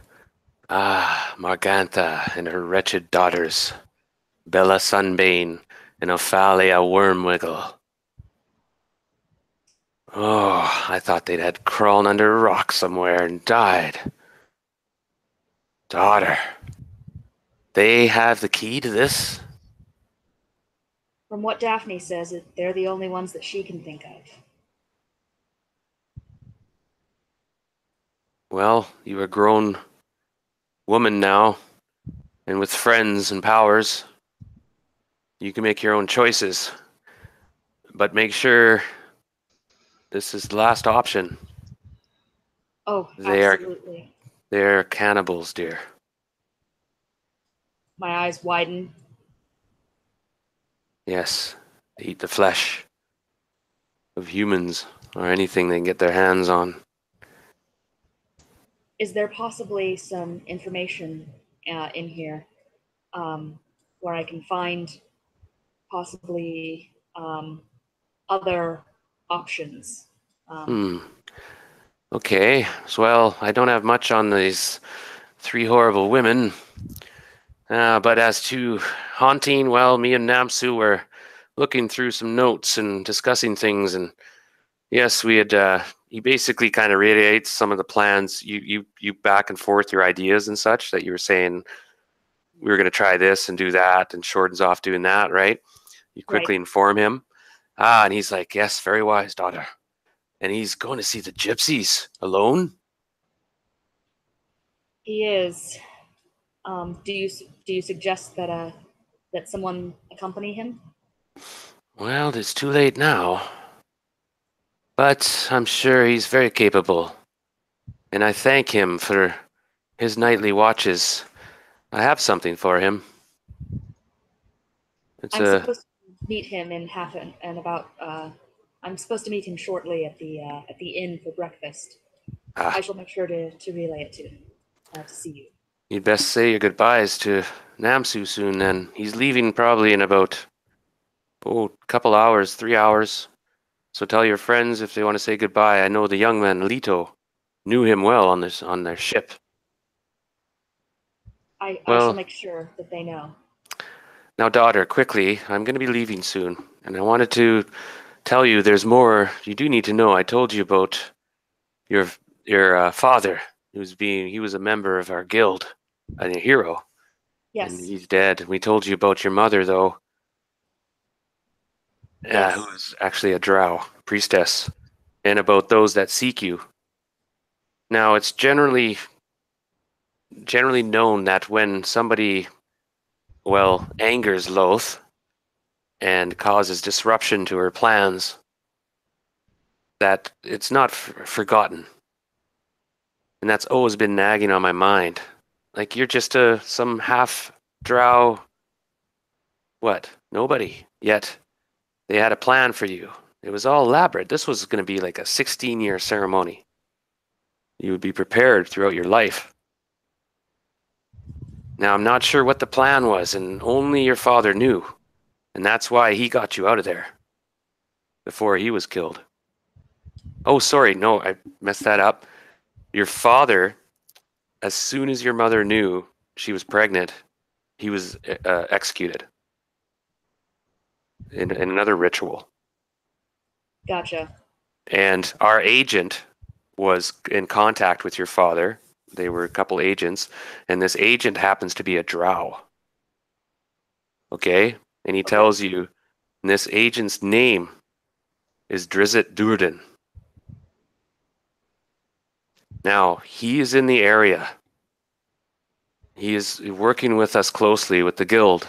Margantha and her wretched daughters, Bella Sunbane and Ophalia Wormwiggle. Oh, I thought they'd had crawled under a rock somewhere and died. Daughter, they have the key to this? From what Daphne says, they're the only ones that she can think of. Well, you're a grown woman now, and with friends and powers, you can make your own choices. But make sure this is the last option. Oh, They absolutely. They're cannibals, dear. My eyes widen. Yes, they eat the flesh of humans or anything they can get their hands on. Is there possibly some information in here where I can find possibly other options? Okay, so, well, I don't have much on these 3 horrible women. But as to haunting, well, me and Namsu were looking through some notes and discussing things, and yes, we had. He basically kind of reiterates some of the plans. You back and forth your ideas and such that you were saying we were going to try this and do that, and Shorten's off doing that, right? You quickly inform him. And he's like, yes, very wise, daughter. And he's going to see the Gypsies alone. He is. Do you suggest that that someone accompany him? Well, it's too late now. But I'm sure he's very capable. And I thank him for his nightly watches. I have something for him. I'm supposed to meet him in I'm supposed to meet him shortly at the inn for breakfast. I shall make sure to relay it to see you. You'd best say your goodbyes to Namsu soon then. He's leaving probably in about, a couple hours, 3 hours. So tell your friends if they want to say goodbye. I know the young man, Leto, knew him well on their ship. I shall make sure that they know. Now, daughter, quickly, I'm going to be leaving soon. And I wanted to tell you there's more you do need to know. I told you about your father. He was a member of our guild, a hero. Yes. And he's dead. We told you about your mother, though. Yes. Who is actually a drow priestess, and about those that seek you. Now, it's generally known that when somebody, angers Loth and causes disruption to her plans, that it's not forgotten. And that's always been nagging on my mind. Like, you're just some half drow. What? Nobody. Yet they had a plan for you. It was all elaborate. This was going to be like a 16-year ceremony. You would be prepared throughout your life. Now, I'm not sure what the plan was, and only your father knew. And that's why he got you out of there before he was killed. Oh, sorry. No, I messed that up. Your father, as soon as your mother knew she was pregnant, he was executed in another ritual. Gotcha. And our agent was in contact with your father. They were a couple agents, and this agent happens to be a drow. Okay? And he tells you, and this agent's name is Drizzt Do'Urden. Now, he is in the area. He is working with us closely with the guild,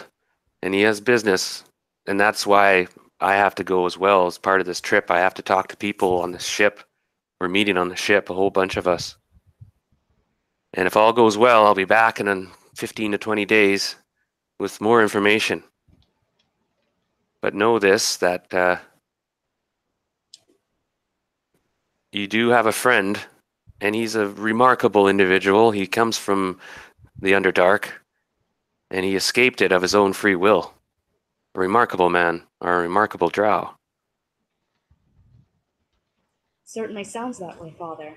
and he has business, and that's why I have to go as well as part of this trip. I have to talk to people on the ship. We're meeting on the ship, a whole bunch of us. And if all goes well, I'll be back in 15 to 20 days with more information. But know this, that you do have a friend, and he's a remarkable individual. He comes from the Underdark, and he escaped it of his own free will. A remarkable man, or a remarkable drow. Certainly sounds that way, Father.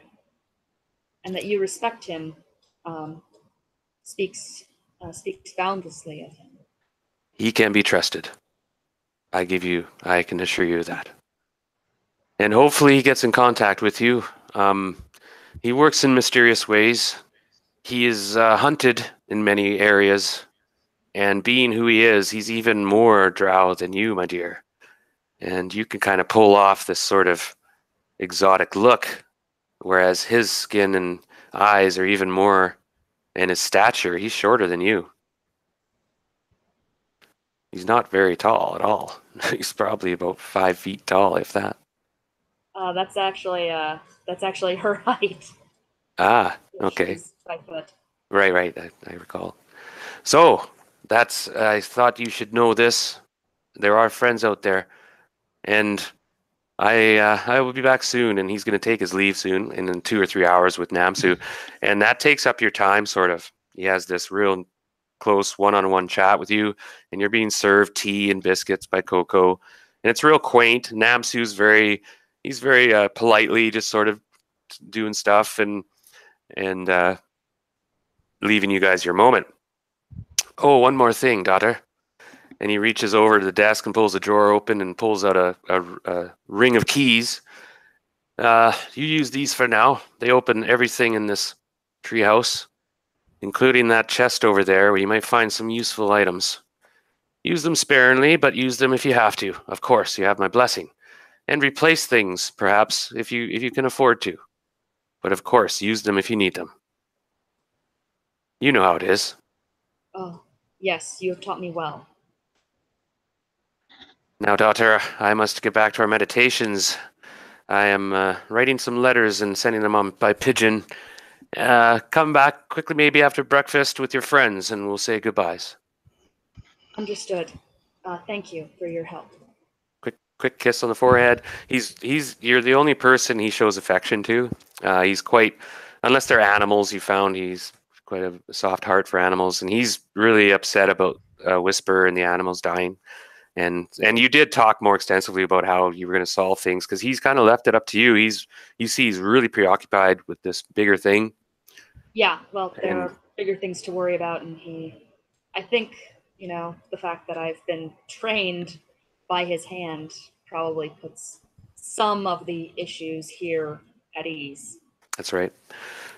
And that you respect him speaks boundlessly of him. He can be trusted. I can assure you that. And hopefully he gets in contact with you. He works in mysterious ways. He is hunted in many areas. And being who he is, he's even more drow than you, my dear. And you can kind of pull off this sort of exotic look, whereas his skin and eyes are even more, and his stature, he's shorter than you. He's not very tall at all. He's probably about 5 feet tall, if that. That's actually her height. Ah, okay. She's 5 foot. Right. I recall. So, I thought you should know this. There are friends out there. And I will be back soon, and he's going to take his leave soon, in 2 or 3 hours with Namsu. And that takes up your time, sort of. He has this real close one-on-one chat with you, and you're being served tea and biscuits by Coco. And it's real quaint. Namsu's very politely just sort of doing stuff and leaving you guys your moment. Oh, one more thing, daughter. And he reaches over to the desk and pulls the drawer open and pulls out a ring of keys. You use these for now. They open everything in this treehouse, including that chest over there where you might find some useful items. Use them sparingly, but use them if you have to. Of course, you have my blessing. And replace things, perhaps, if you can afford to. But of course, use them if you need them. You know how it is. Oh, yes, you have taught me well. Now, daughter, I must get back to our meditations. I am writing some letters and sending them on by pigeon. Come back quickly, maybe after breakfast with your friends, and we'll say goodbyes. Understood. Thank you for your help. Quick kiss on the forehead. You're the only person he shows affection to. He's quite, unless they're animals, you found he's quite a soft heart for animals, and he's really upset about Whisper and the animals dying. And you did talk more extensively about how you were going to solve things, because he's kind of left it up to you. He's really preoccupied with this bigger thing. Yeah, well, there are bigger things to worry about, and I think, the fact that I've been trained by his hand probably puts some of the issues here at ease. That's right.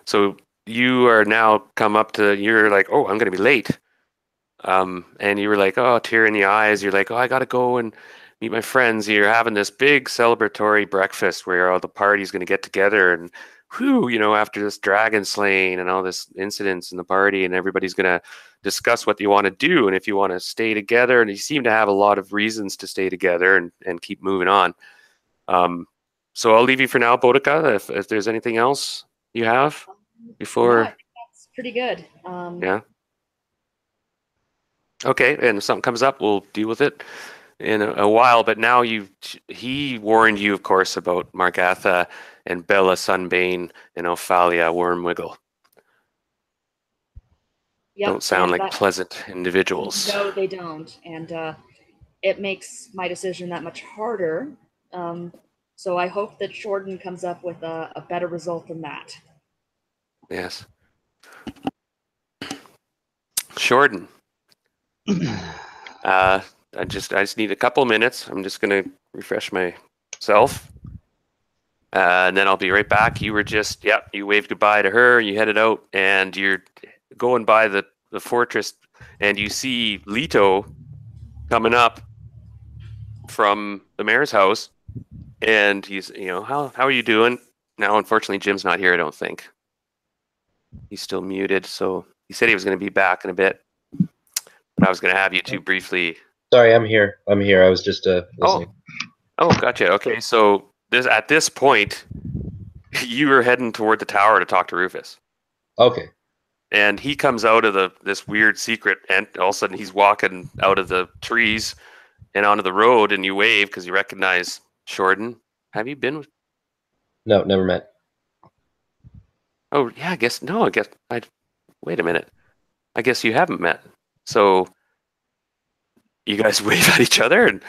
So you are now you're like, oh, I'm going to be late. And you were like, oh, tear in the eyes. You're like, oh, I got to go and meet my friends. You're having this big celebratory breakfast where all the party's going to get together and after this dragon slaying and all this incidents in the party, and everybody's going to discuss what you want to do and if you want to stay together. And you seem to have a lot of reasons to stay together and keep moving on. So I'll leave you for now, Boudica, if there's anything else you have before. No, I think that's pretty good. Yeah. Okay, and if something comes up, we'll deal with it in a while. But now he warned you, of course, about Margatha and Bella Sunbane and Ophalia Wormwiggle. Yep, don't sound like pleasant individuals. No, they don't. And it makes my decision that much harder. So I hope that Jordan comes up with a better result than that. Yes. Jordan. I just need a couple minutes. I'm just going to refresh myself. And then I'll be right back. You were you waved goodbye to her. You headed out, and you're going by the fortress, and you see Leto coming up from the mayor's house, and he's, how are you doing? Now, unfortunately, Jim's not here, I don't think. He's still muted, so he said he was going to be back in a bit. But I was going to have you two briefly. Sorry, I'm here. I was just listening. Oh, gotcha. Okay, so at this point, you were heading toward the tower to talk to Rufus. Okay. And he comes out of this weird secret, and all of a sudden he's walking out of the trees and onto the road, and you wave because you recognize Jordan. Have you been No, never met. Oh, yeah, I guess no. I guess I. Wait a minute. I guess you haven't met. So you guys wave at each other, and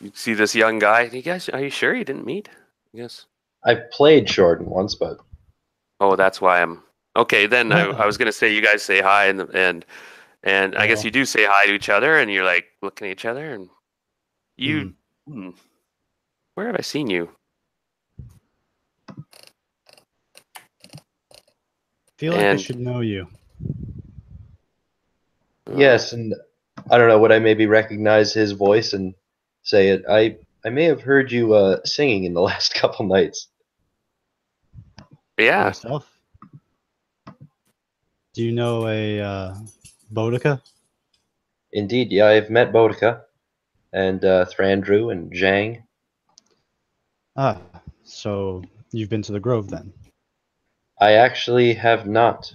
you see this young guy. You guys, are you sure you didn't meet? Yes. I played Jordan once, but Oh, that's why I'm. Okay, then I was gonna say you guys say hi, and I guess Oh. you do say hi to each other, and you're like looking at each other, and you. Where have I seen you? Feel like I And should know you. yes, and I don't know, would I maybe recognize his voice and say it? I may have heard you singing in the last couple nights. yeah. Myself. Do you know a Boudica? Indeed, yeah, I've met Boudica and Thrandrew and Zhang. Ah, so you've been to the Grove then? I actually have not.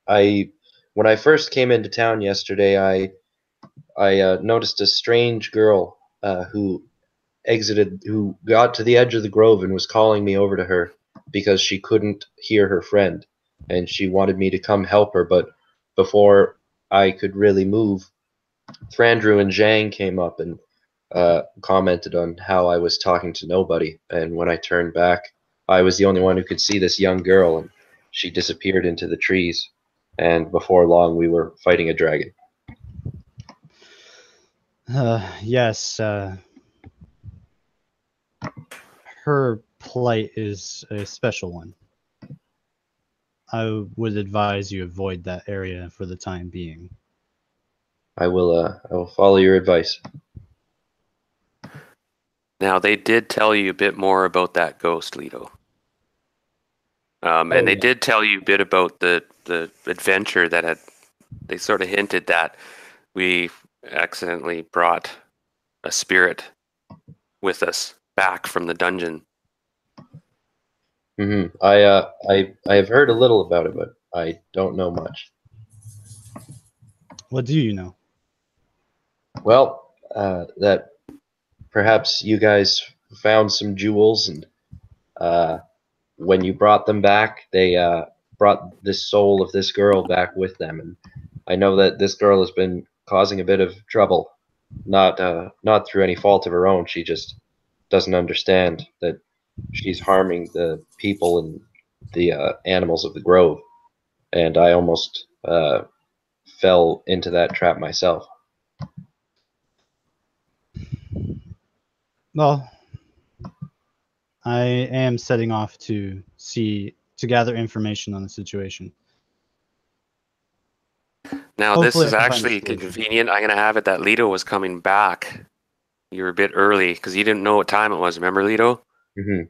I when I first came into town yesterday, I noticed a strange girl who got to the edge of the grove and was calling me over to her because she couldn't hear her friend, and she wanted me to come help her. But before I could really move, Thrandrew and Zhang came up and commented on how I was talking to nobody. And when I turned back, I was the only one who could see this young girl, and she disappeared into the trees. And before long, we were fighting a dragon. Yes. Her plight is a special one. I would advise you avoid that area for the time being. I will follow your advice. Now they did tell you a bit more about that ghost, Leto. And they yeah. did tell you a bit about the adventure that had. They sort of hinted that we accidentally brought a spirit with us back from the dungeon. I have heard a little about it, but I don't know much. What do you know? Well, that perhaps you guys found some jewels, and when you brought them back, they brought the soul of this girl back with them. And I know that this girl has been causing a bit of trouble, not through any fault of her own. She just doesn't understand that she's harming the people and the animals of the grove. And I almost fell into that trap myself. Well, I am setting off to gather information on the situation. Now Hopefully this is I can find a actually solution. convenient. I'm gonna have it that Leto was coming back. You were a bit early because you didn't know what time it was. Remember, Leto? Hmm.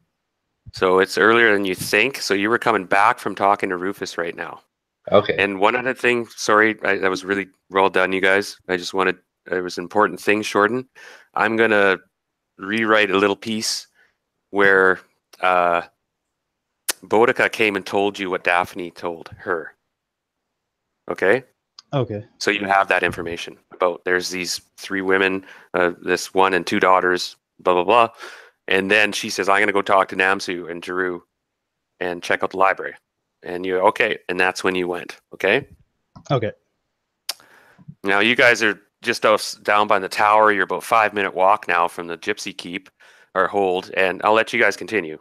So it's earlier than you think. So you were coming back from talking to Rufus right now. Okay. And one other thing, sorry, that was really well done, you guys. I just wanted, it was an important thing, Shorten. I'm going to rewrite a little piece where Boudica came and told you what Daphne told her. Okay? Okay. So you have that information about there's these three women, this one and two daughters, blah, blah, blah. And then she says, I'm going to go talk to Namsu and Jeru and check out the library. And you, okay. And that's when you went. Okay? Okay. Now you guys are just down by the tower. You're about 5-minute walk now from the Gypsy Keep or hold, and I'll let you guys continue.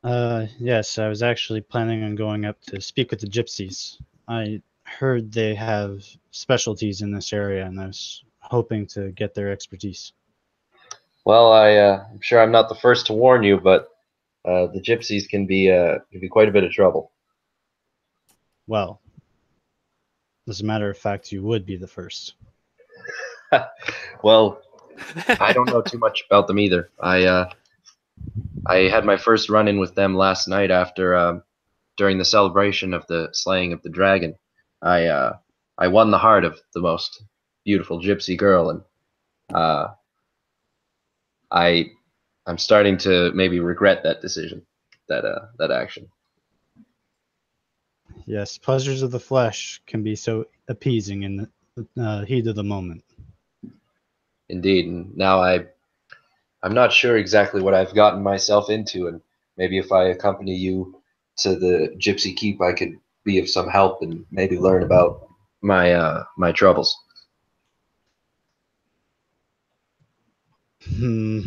Yes, I was actually planning on going up to speak with the Gypsies. I heard they have specialties in this area, and I was hoping to get their expertise. Well, I'm sure I'm not the first to warn you, but the gypsies can be quite a bit of trouble. Well, as a matter of fact, you would be the first. Well, I don't know too much about them either. I had my first run-in with them last night after during the celebration of the slaying of the dragon. I won the heart of the most beautiful gypsy girl, and uh, I'm starting to maybe regret that decision, that action. Yes, pleasures of the flesh can be so appeasing in the heat of the moment. Indeed, and now I'm not sure exactly what I've gotten myself into, and maybe if I accompany you to the Gypsy Keep, I could be of some help and maybe learn about my troubles. Hmm.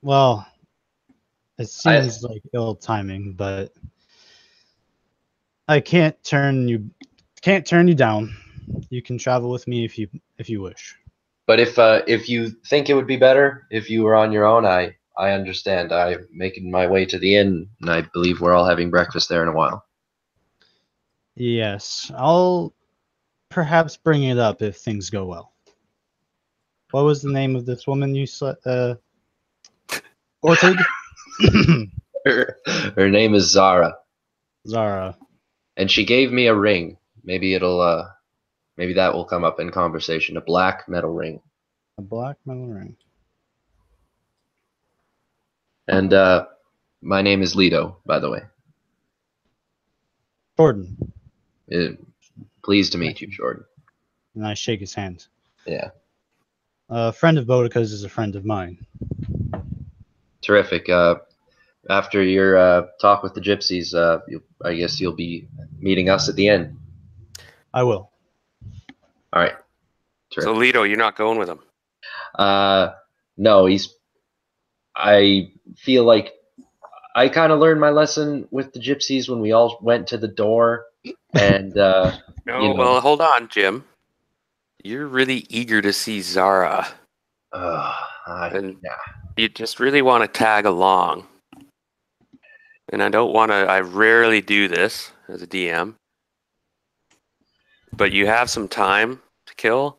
Well, it I seems like ill timing, but I can't turn you down. You can travel with me if you wish. But if you think it would be better if you were on your own, I understand. I'm making my way to the inn, and I believe we're all having breakfast there in a while. Yes, I'll perhaps bring it up if things go well. What was the name of this woman you courted? Her name is Zara, Zara. and she gave me a ring. Maybe that will come up in conversation. A black metal ring. A black metal ring. And my name is Lido, by the way. Jordan. Uh, Pleased to meet you, Jordan. And I shake his hand. Yeah, A friend of Bodica's is a friend of mine. terrific. After your talk with the Gypsies, I guess you'll be meeting us at the end. I will. All right, So terrific. Lido, you're not going with him. No, I feel like I kind of learned my lesson with the Gypsies when we all went to the door, and No, well, hold on, Jim. You're really eager to see Zara, and yeah. you just really want to tag along. And I don't want to. I rarely do this as a DM, but you have some time to kill,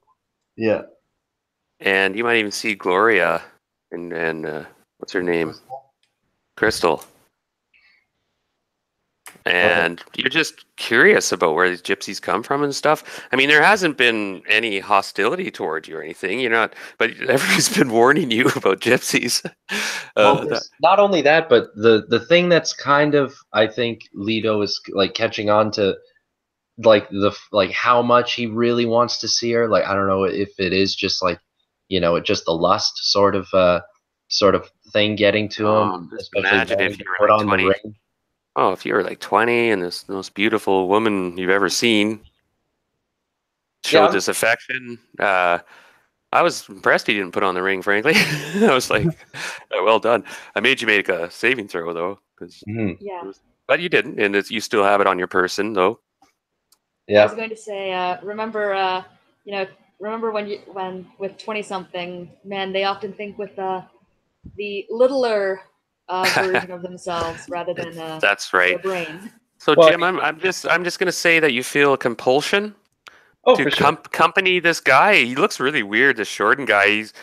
Yeah. and you might even see Gloria and what's her name, Crystal. And you're just curious about where these gypsies come from and stuff. I mean, there hasn't been any hostility towards you or anything. You're not, but everybody's been warning you about gypsies. Well, not only that, but the thing that's kind of, I think Lido is like catching on to, like how much he really wants to see her. Like I don't know if it is just like, just the lust sort of thing getting to him, Just especially imagine wanting if to you were put like on the 20. ring. Oh, if you were like 20 and this most beautiful woman you've ever seen showed this affection, I was impressed he didn't put on the ring, frankly. I was like, well done. I made you make a saving throw, though. Mhm. Yeah. But you didn't, and you still have it on your person, though. I was Yeah. going to say, remember when with 20-something men, they often think with the littler version of themselves rather than That's their right. brain. So, Well, Jim, I'm just going to say that you feel a compulsion Oh, to for sure. accompany this guy. He looks really weird, this Shorten guy. He's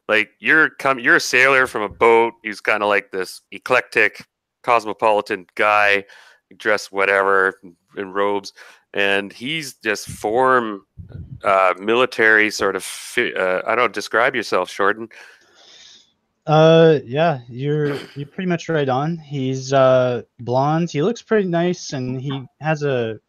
like you're a sailor from a boat. He's kind of like this eclectic, cosmopolitan guy, dressed whatever in robes, and he's just military sort of. I don't describe yourself, Shorten. Yeah, you're pretty much right on. He's blonde. He looks pretty nice, and he has a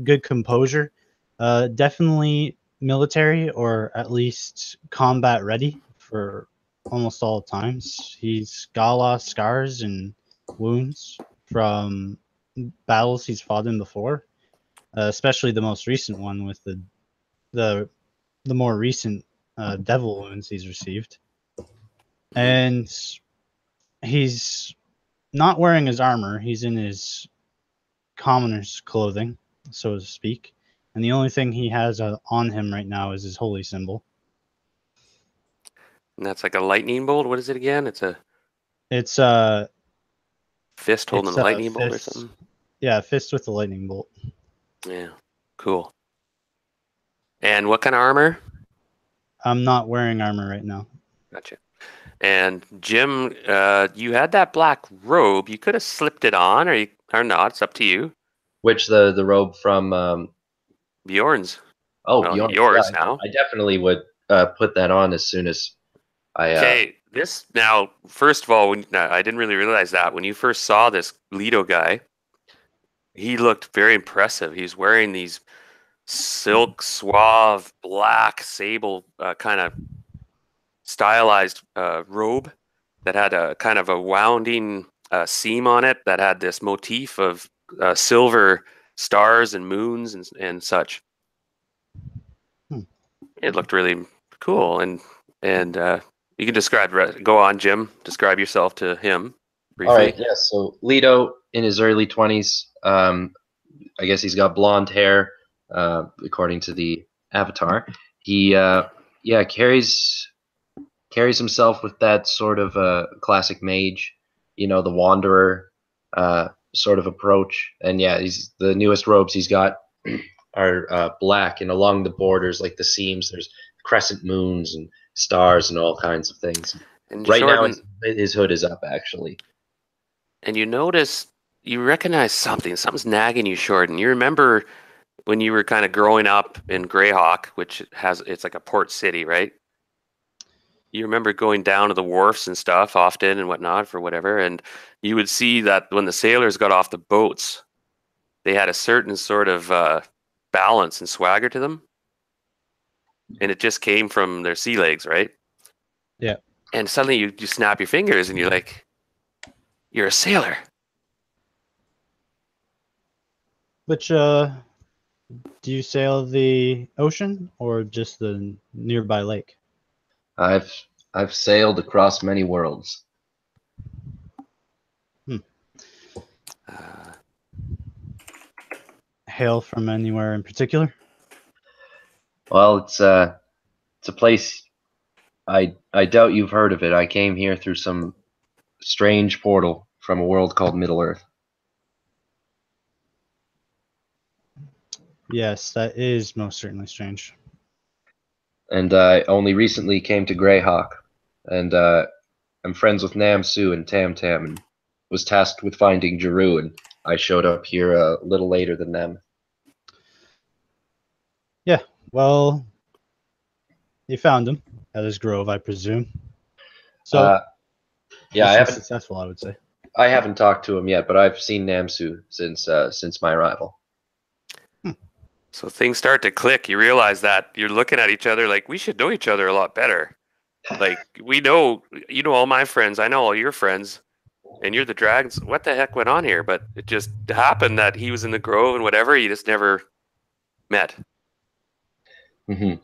good composure. Definitely military, or at least combat ready for almost all times. He's got a lot of scars and wounds from battles he's fought in before, especially the most recent one with the more recent devil wounds he's received. And he's not wearing his armor. He's in his commoner's clothing, so to speak. And the only thing he has on him right now is his holy symbol. And that's like a lightning bolt. What is it again? It's a It's a fist holding a lightning bolt or fist. something. Yeah, fist with a lightning bolt. Yeah, cool. And what kind of armor? I'm not wearing armor right now. Gotcha. And Jim, you had that black robe. You could have slipped it on, or not. It's up to you. Which the robe from Bjorn's. oh, Well, Bjorn. yours Yeah, now. I definitely would put that on as soon as I Okay, this now. First of all, I didn't really realize that when you first saw this Lido guy, he looked very impressive. He's wearing these silk, suave, black sable kind of stylized robe, that had a kind of a wounding seam on it that had this motif of silver stars and moons and such. It looked really cool, and you can describe. Go on, Jim. Describe yourself to him briefly. All right, yes. So Leto in his early 20s. I guess he's got blonde hair, according to the avatar. He carries himself with that sort of classic mage, the wanderer sort of approach. And yeah, he's the newest robes he's got are black, and along the borders, like the seams, there's crescent moons and stars and all kinds of things. And Right now, Jordan, his hood is up, actually. and you recognize something's nagging you, Jordan. You remember when you were kind of growing up in Greyhawk, which it's like a port city, right? You remember going down to the wharfs and stuff often and whatnot for whatever, and you would see that when the sailors got off the boats, they had a certain sort of balance and swagger to them, and it just came from their sea legs, right? Yeah. And suddenly you snap your fingers and you're like, you're a sailor. Which do you sail the ocean or just the nearby lake? I've sailed across many worlds. Hail from anywhere in particular? Well, it's a place I doubt you've heard of it. I came here through some strange portal from a world called Middle Earth. Yes, that is most certainly strange. And I only recently came to Greyhawk, and I'm friends with Nam Su and Tam Tam, and was tasked with finding Jeru, and I showed up here a little later than them. Yeah, well, you found him at his grove, I presume. So, yeah, mission successful, I would say. I haven't talked to him yet, but I've seen Nam Su since my arrival. So things start to click. You realize that you're looking at each other like, we should know each other a lot better. Like, you know all my friends, I know all your friends, and you're the dragons. What the heck went on here? But it just happened that he was in the grove and whatever, you just never met. Mm-hmm.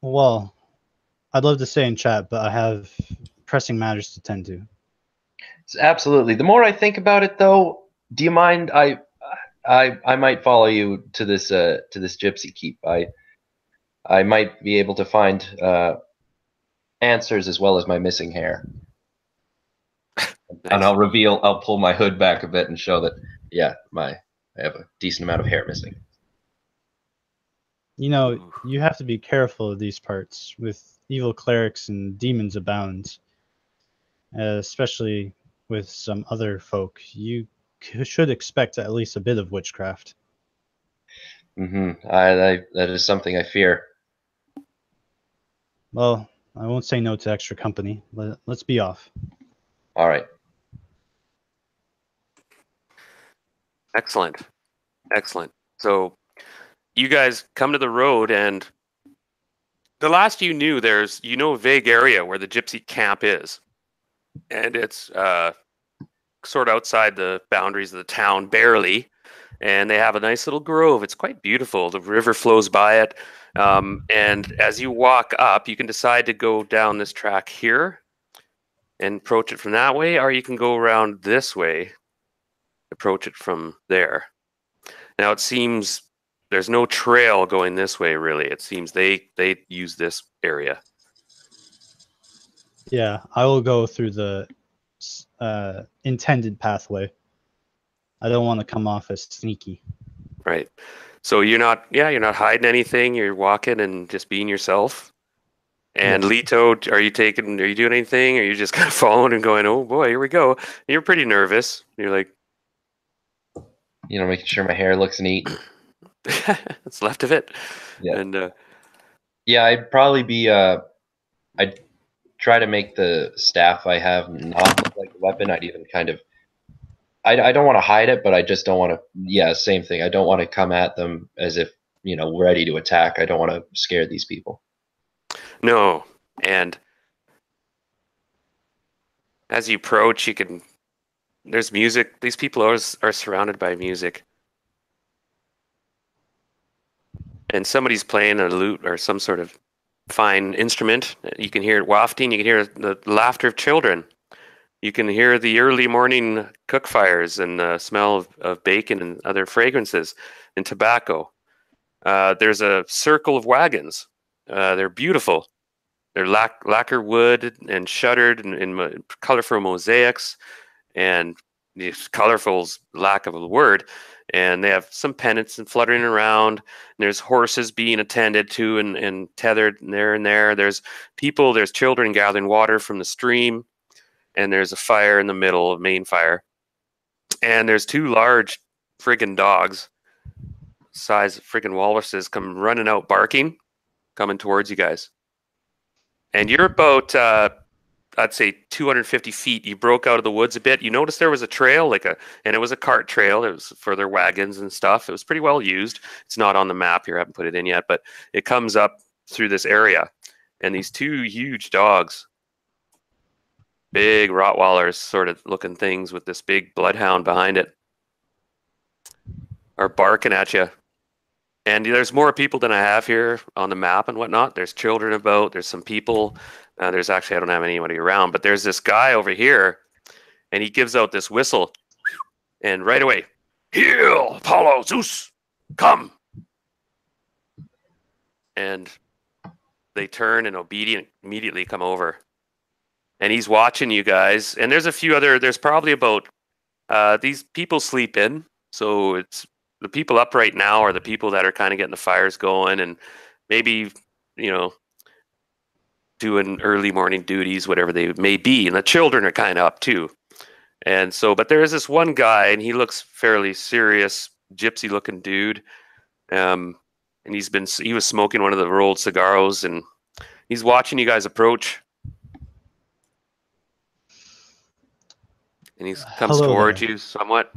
Well, I'd love to stay in chat, but I have pressing matters to tend to. Absolutely. The more I think about it, though, do you mind? I might follow you to this gypsy keep. I might be able to find answers as well as my missing hair. Nice. And I'll pull my hood back a bit and show that, yeah, I have a decent amount of hair missing. You know, you have to be careful of these parts. With evil clerics and demons abound, especially with some other folk. You should expect at least a bit of witchcraft. Mm-hmm. That is something I fear. Well, I won't say no to extra company. Let's be off. All right. Excellent. So you guys come to the road, and the last you knew, there's a vague area where the gypsy camp is, and it's sort of outside the boundaries of the town, barely. And they have a nice little grove. It's quite beautiful. The river flows by it, and as you walk up, you can decide to go down this track here and approach it from that way, or you can go around this way, approach it from there. Now it seems there's no trail going this way, really. It seems they use this area. Yeah, I will go through the intended pathway. I don't want to come off as sneaky. Right. So you're not hiding anything. You're walking and just being yourself. And Yeah. Leto, are you doing anything? Or are you just kind of following and going, oh boy, here we go? And you're pretty nervous. You're like, Making sure my hair looks neat. that's left of it. Yeah. And Yeah, I'd probably be. I'd try to make the staff I have not look like a weapon. I'd even kind of. I don't want to hide it, but I just don't want to. Yeah, same thing. I don't want to come at them as if ready to attack. I don't want to scare these people. no. And As you approach, there's music. These people are surrounded by music. And somebody's playing a lute or some sort of fine instrument. You can hear it wafting. You can hear the laughter of children. You can hear the early morning cook fires and the smell of bacon and other fragrances and tobacco. There's a circle of wagons. They're beautiful. They're lacquer wood and shuttered in colorful mosaics, and colorful's lack of a word. And they have some pennants and fluttering around. And there's horses being attended to and tethered there and there. There's people, there's children gathering water from the stream. And there's a fire in the middle, a main fire. And there's two large friggin' dogs, size of friggin' walruses, come running out barking, coming towards you guys. And you're about, I'd say 250 feet. You broke out of the woods a bit. You noticed there was a trail, and it was a cart trail. It was for their wagons and stuff. It was pretty well used. It's not on the map here. I haven't put it in yet, but it comes up through this area. And these two huge dogs, big Rottweilers sort of looking things with this big bloodhound behind it, are barking at you. And there's more people than I have here on the map and whatnot. There's children about. There's some people. There's actually, I don't have anybody around, but there's this guy over here, and he gives out this whistle. And right away, "Heal, Apollo, Zeus, come!" And they turn and immediately come over. And he's watching you guys. And there's a few other, there's probably about, these people sleep in. So it's the people up right now are the people that are kind of getting the fires going and maybe, doing early morning duties, whatever they may be. And the children are kind of up too. And so, but there is this one guy, and he looks fairly serious, gypsy looking dude. And he was smoking one of the rolled cigars, and he's watching you guys approach. And he comes Hello towards there. you somewhat.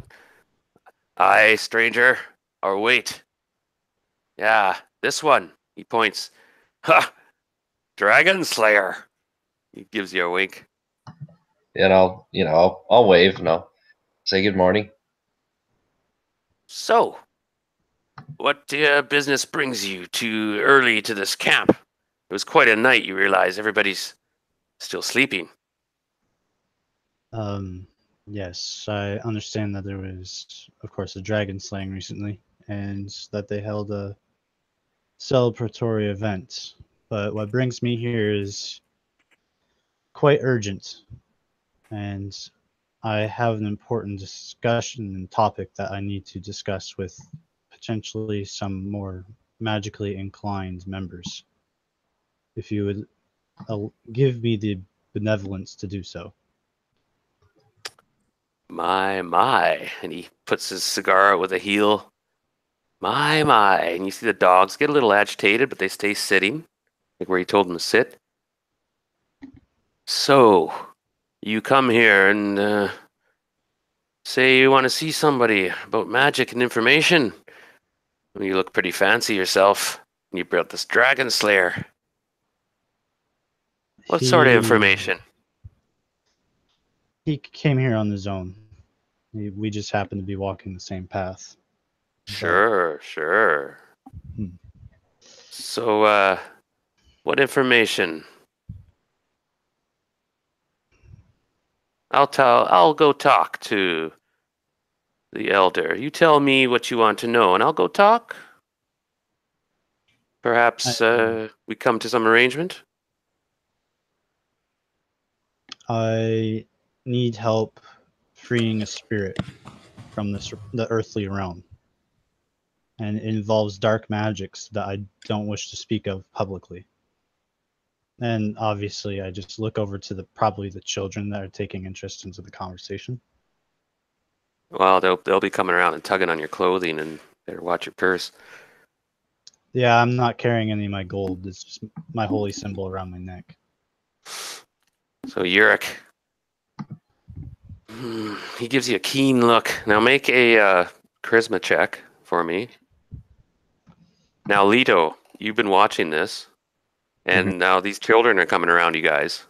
"Aye, stranger. Or wait. Yeah, this one." He points. "Ha! Dragon Slayer." He gives you a wink. And I'll wave and I'll say good morning. "So, what business brings you too early to this camp? It was quite a night, you realize. Everybody's still sleeping." Yes, I understand that there was, of course, a dragon slaying recently, and that they held a celebratory event. But what brings me here is quite urgent, and I have an important discussion and topic that I need to discuss with potentially some more magically inclined members. If you would give me the benevolence to do so. My. And he puts his cigar out with a heel. My. And you see the dogs get a little agitated, but they stay sitting, like where he told them to sit. "So, you come here and say you want to see somebody about magic and information. You look pretty fancy yourself. And you brought this dragon slayer. What sort of information?" He came here on his own. We just happened to be walking the same path. Sure. Hmm. So, what information? I'll go talk to the elder. You tell me what you want to know, and I'll go talk. Perhaps we come to some arrangement. I need help freeing a spirit from the earthly realm. And it involves dark magics that I don't wish to speak of publicly. And obviously, I just look over to probably the children that are taking interest into the conversation. Well, they'll be coming around and tugging on your clothing, and better watch your purse. Yeah, I'm not carrying any of my gold. It's just my holy symbol around my neck. So Yurik, he gives you a keen look. Now make a charisma check for me. Now, Leto, you've been watching this, and now these children are coming around you guys.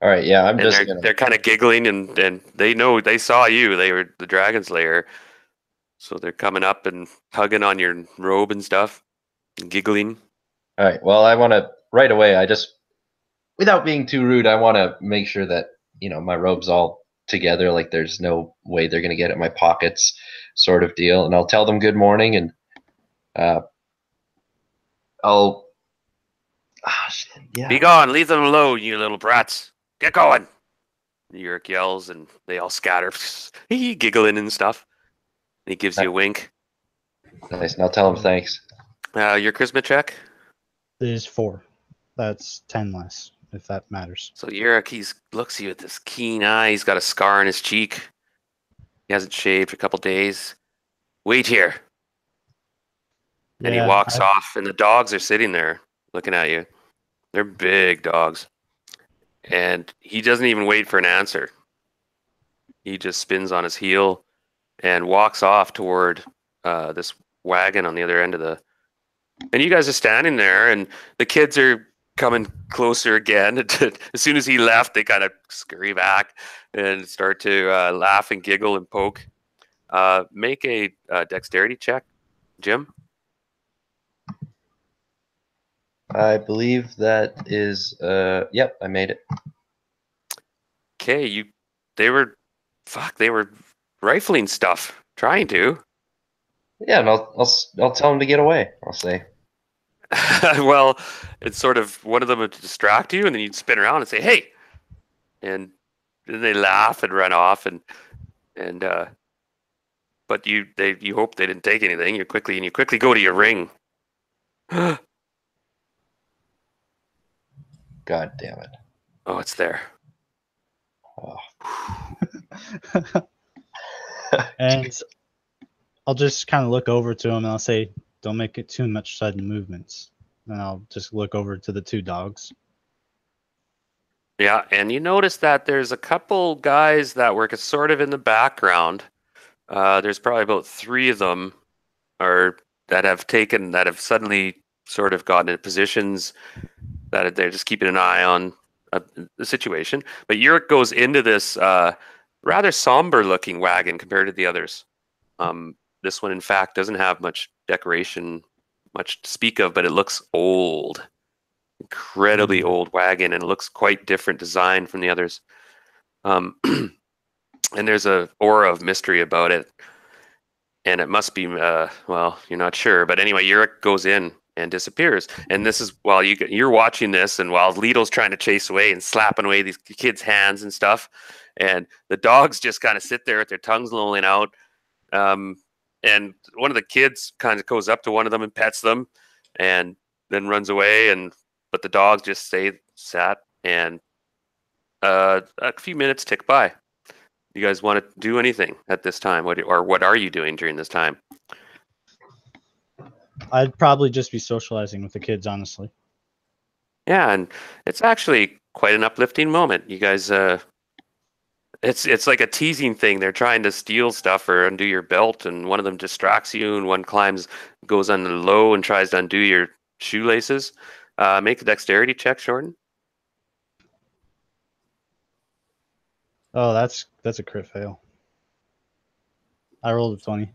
All right, yeah, I'm And just they're kind of giggling, and they saw you. They were the Dragon Slayer, so they're coming up and tugging on your robe and stuff, and giggling. All right. Well, I want to right away. Without being too rude, I want to make sure that my robe's all together. Like there's no way they're gonna get at my pockets, sort of deal. And I'll tell them good morning, and uh, I'll. Ah, shit, yeah. Be gone! Leave them alone, you little brats! Get going! Yurik yells, and they all scatter, giggling and stuff. And he gives you a wink. Nice. And I'll tell them thanks. Your charisma check. It is 4. That's 10 less, if that matters. So Yurik, he looks at you with this keen eye. He's got a scar on his cheek. He hasn't shaved for a couple days. Wait here. And he walks off, and the dogs are sitting there looking at you. They're big dogs. And he doesn't even wait for an answer. He just spins on his heel and walks off toward this wagon on the other end of the... And you guys are standing there, and the kids are coming closer again. As soon as he left, they kind of scurry back and start to laugh and giggle and poke. Make a dexterity check, Jim. I believe that is. Yep, I made it. Okay, they were rifling stuff, trying to. Yeah, and I'll tell them to get away. I'll say. Well, it's sort of one of them would distract you, and then you'd spin around and say, "Hey!" And then they laugh and run off, and but you hope they didn't take anything. You quickly go to your ring. God damn it! Oh, it's there. Oh. And I'll just kind of look over to him and I'll say, "Don't make it too much sudden movements." And I'll just look over to the 2 dogs. Yeah, and you notice that there's a couple guys that work sort of in the background. There's probably about 3 of them, that have suddenly sort of gotten into positions that they're just keeping an eye on the situation. But Yurik goes into this rather somber-looking wagon compared to the others. This one, in fact, doesn't have much decoration, much to speak of, but it looks old. Incredibly old wagon, and it looks quite different design from the others. And there's a aura of mystery about it. And it must be, well, you're not sure. But anyway, Yurik goes in and disappears. And this is while you're watching this, and while Lido's trying to chase away and slapping away these kids' hands and stuff. And the dogs just kind of sit there with their tongues lolling out. And one of the kids kind of goes up to one of them and pets them and then runs away. But the dogs just sat, and a few minutes tick by. You guys want to do anything at this time? What are you doing during this time? I'd probably just be socializing with the kids, honestly. Yeah, and it's actually quite an uplifting moment. You guys, it's like a teasing thing. They're trying to steal stuff or undo your belt, and one of them distracts you, and one goes on the low and tries to undo your shoelaces. Make a dexterity check, Jordan. Oh, that's a crit fail. I rolled a 20.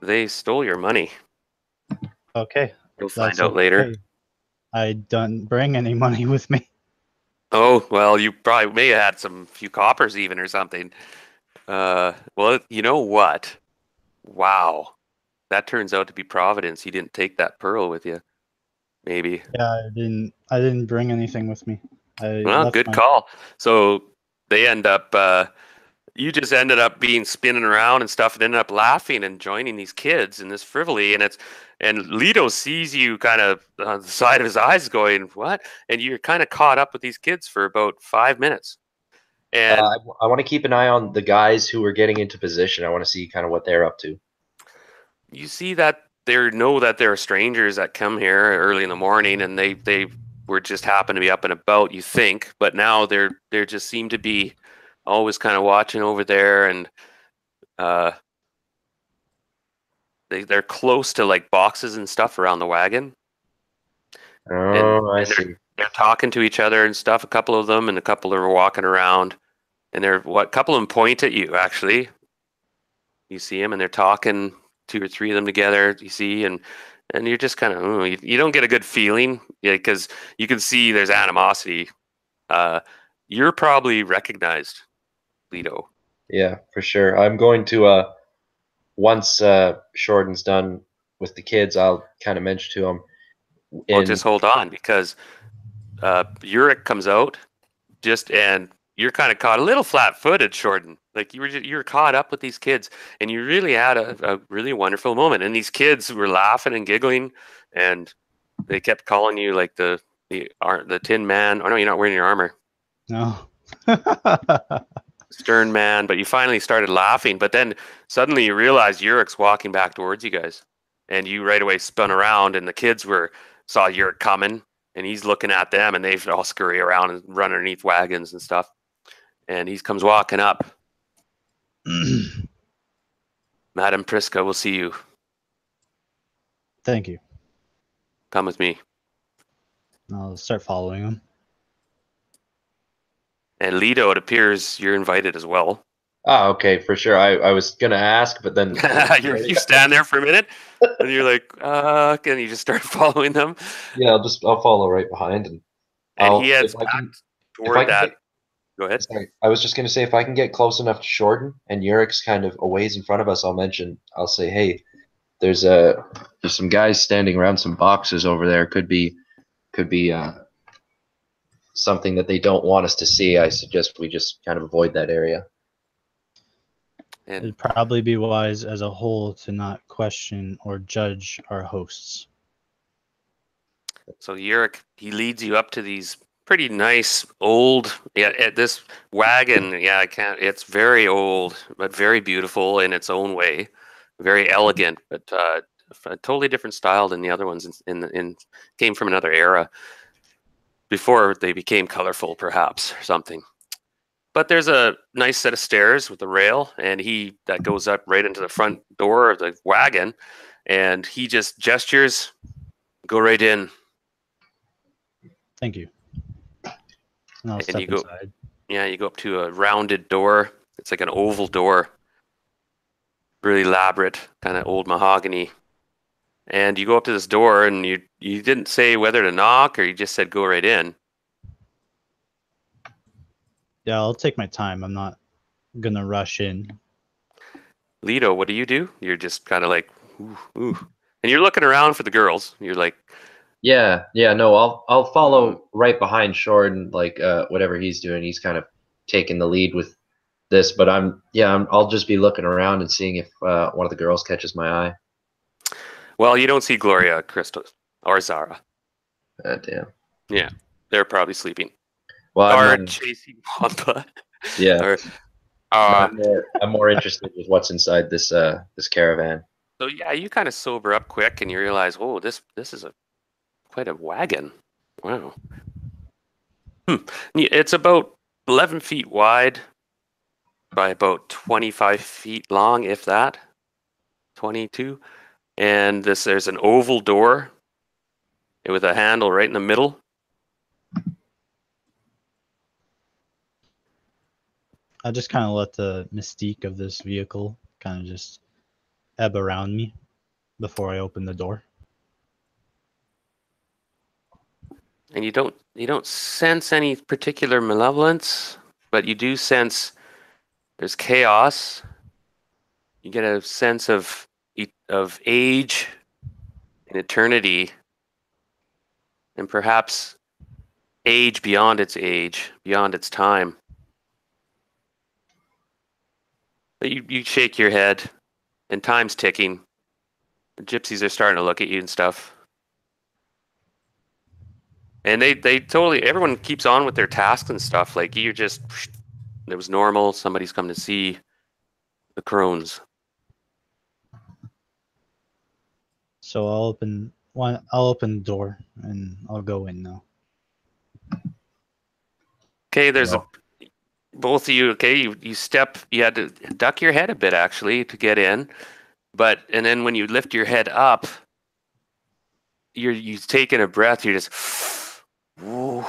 They stole your money. Okay. You'll find out later. I don't bring any money with me. Oh, well, you probably may have had few coppers even or something. Well, you know what? Wow. That turns out to be Providence. You didn't take that pearl with you. Maybe. Yeah, I didn't bring anything with me. Well, good call. So they end up you just ended up being spinning around and stuff, and ended up laughing and joining these kids in this frivolity. And Lido sees you kind of on the side of his eyes going, "What?" And you're kind of caught up with these kids for about 5 minutes. And I want to keep an eye on the guys who are getting into position. I want to see kind of what they're up to. you see that that there are strangers that come here early in the morning, and they were just happen to be up and about, you think, but now they're just seem to be always kind of watching over there, and they're close to like boxes and stuff around the wagon. Oh, I and see. they're talking to each other and stuff. A couple of them, and a couple are walking around, and a couple of them point at you. Actually, you see them, and they're talking. 2 or 3 of them together. You see, and you're just kind of you don't get a good feeling, because you can see there's animosity. You're probably recognized, Leto. Yeah, for sure. I'm going to once Shorten's done with the kids, I'll kind of mention to him. Well, just hold on, because Uric comes out, and you're kind of caught a little flat-footed, Shorten. Like you were caught up with these kids, and you really had a really wonderful moment. And these kids were laughing and giggling, and they kept calling you like the Tin Man. Oh no, you're not wearing your armor. No. Stern Man. But you finally started laughing. But then suddenly you realized Uric's walking back towards you guys, and you right away spun around, and the kids saw Uric coming. And he's looking at them, and they all scurry around and run underneath wagons and stuff. And he comes walking up. Madam Priska will see you. Thank you. Come with me. I'll start following him. And Leto, it appears you're invited as well. Oh, okay, for sure. I was gonna ask, but then you stand there for a minute, and you're like, and you just start following them. Yeah, I'll follow right behind, and he heads back toward that. Go ahead. Sorry, I was just gonna say, if I can get close enough to Shorten and Uric's kind of a ways in front of us, I'll say, hey, there's some guys standing around some boxes over there. Could be something that they don't want us to see. I suggest we just kind of avoid that area. And it'd probably be wise as a whole to not question or judge our hosts. So Uric, he leads you up to these pretty nice old, this wagon. Yeah, it's very old, but very beautiful in its own way. Very elegant, but a totally different style than the other ones. Came from another era before they became colorful, perhaps, or something. But there's a nice set of stairs with a rail, and that goes up right into the front door of the wagon, and he just gestures, "Go right in." Thank you. And I'll step inside. Yeah, you go up to a rounded door. It's like an oval door. Really elaborate, kind of old mahogany. And you go up to this door, and you didn't say whether to knock, or you just said go right in. Yeah, I'll take my time. I'm not gonna rush in. Leto, what do? You're just kind of like, ooh, ooh. And you're looking around for the girls. You're like, yeah, no, I'll follow right behind Shorten, like whatever he's doing. He's kind of taking the lead with this, but I'll just be looking around and seeing if one of the girls catches my eye. Well, you don't see Gloria, Crystal, or Zara. Damn. Yeah, they're probably sleeping. Well, or chasing Wampa. Yeah. I'm more interested with what's inside this caravan. So yeah, you kind of sober up quick, and you realize, oh, this is quite a wagon. Wow. It's about 11 feet wide by about 25 feet long, if that. 22. And there's an oval door with a handle right in the middle. I just kind of let the mystique of this vehicle kind of just ebb around me before I open the door. And you don't sense any particular malevolence, but you do sense there's chaos. You get a sense of age and eternity, and perhaps age beyond its age, beyond its time. But you shake your head, and time's ticking. The gypsies are starting to look at you and stuff. And they totally, everyone keeps on with their tasks and stuff. Like, it was normal. Somebody's come to see the crones. So I'll open the door and I'll go in now. Okay, both of you, okay, you had to duck your head a bit actually to get in. And then when you lift your head up, you're taking a breath, you're just Ooh,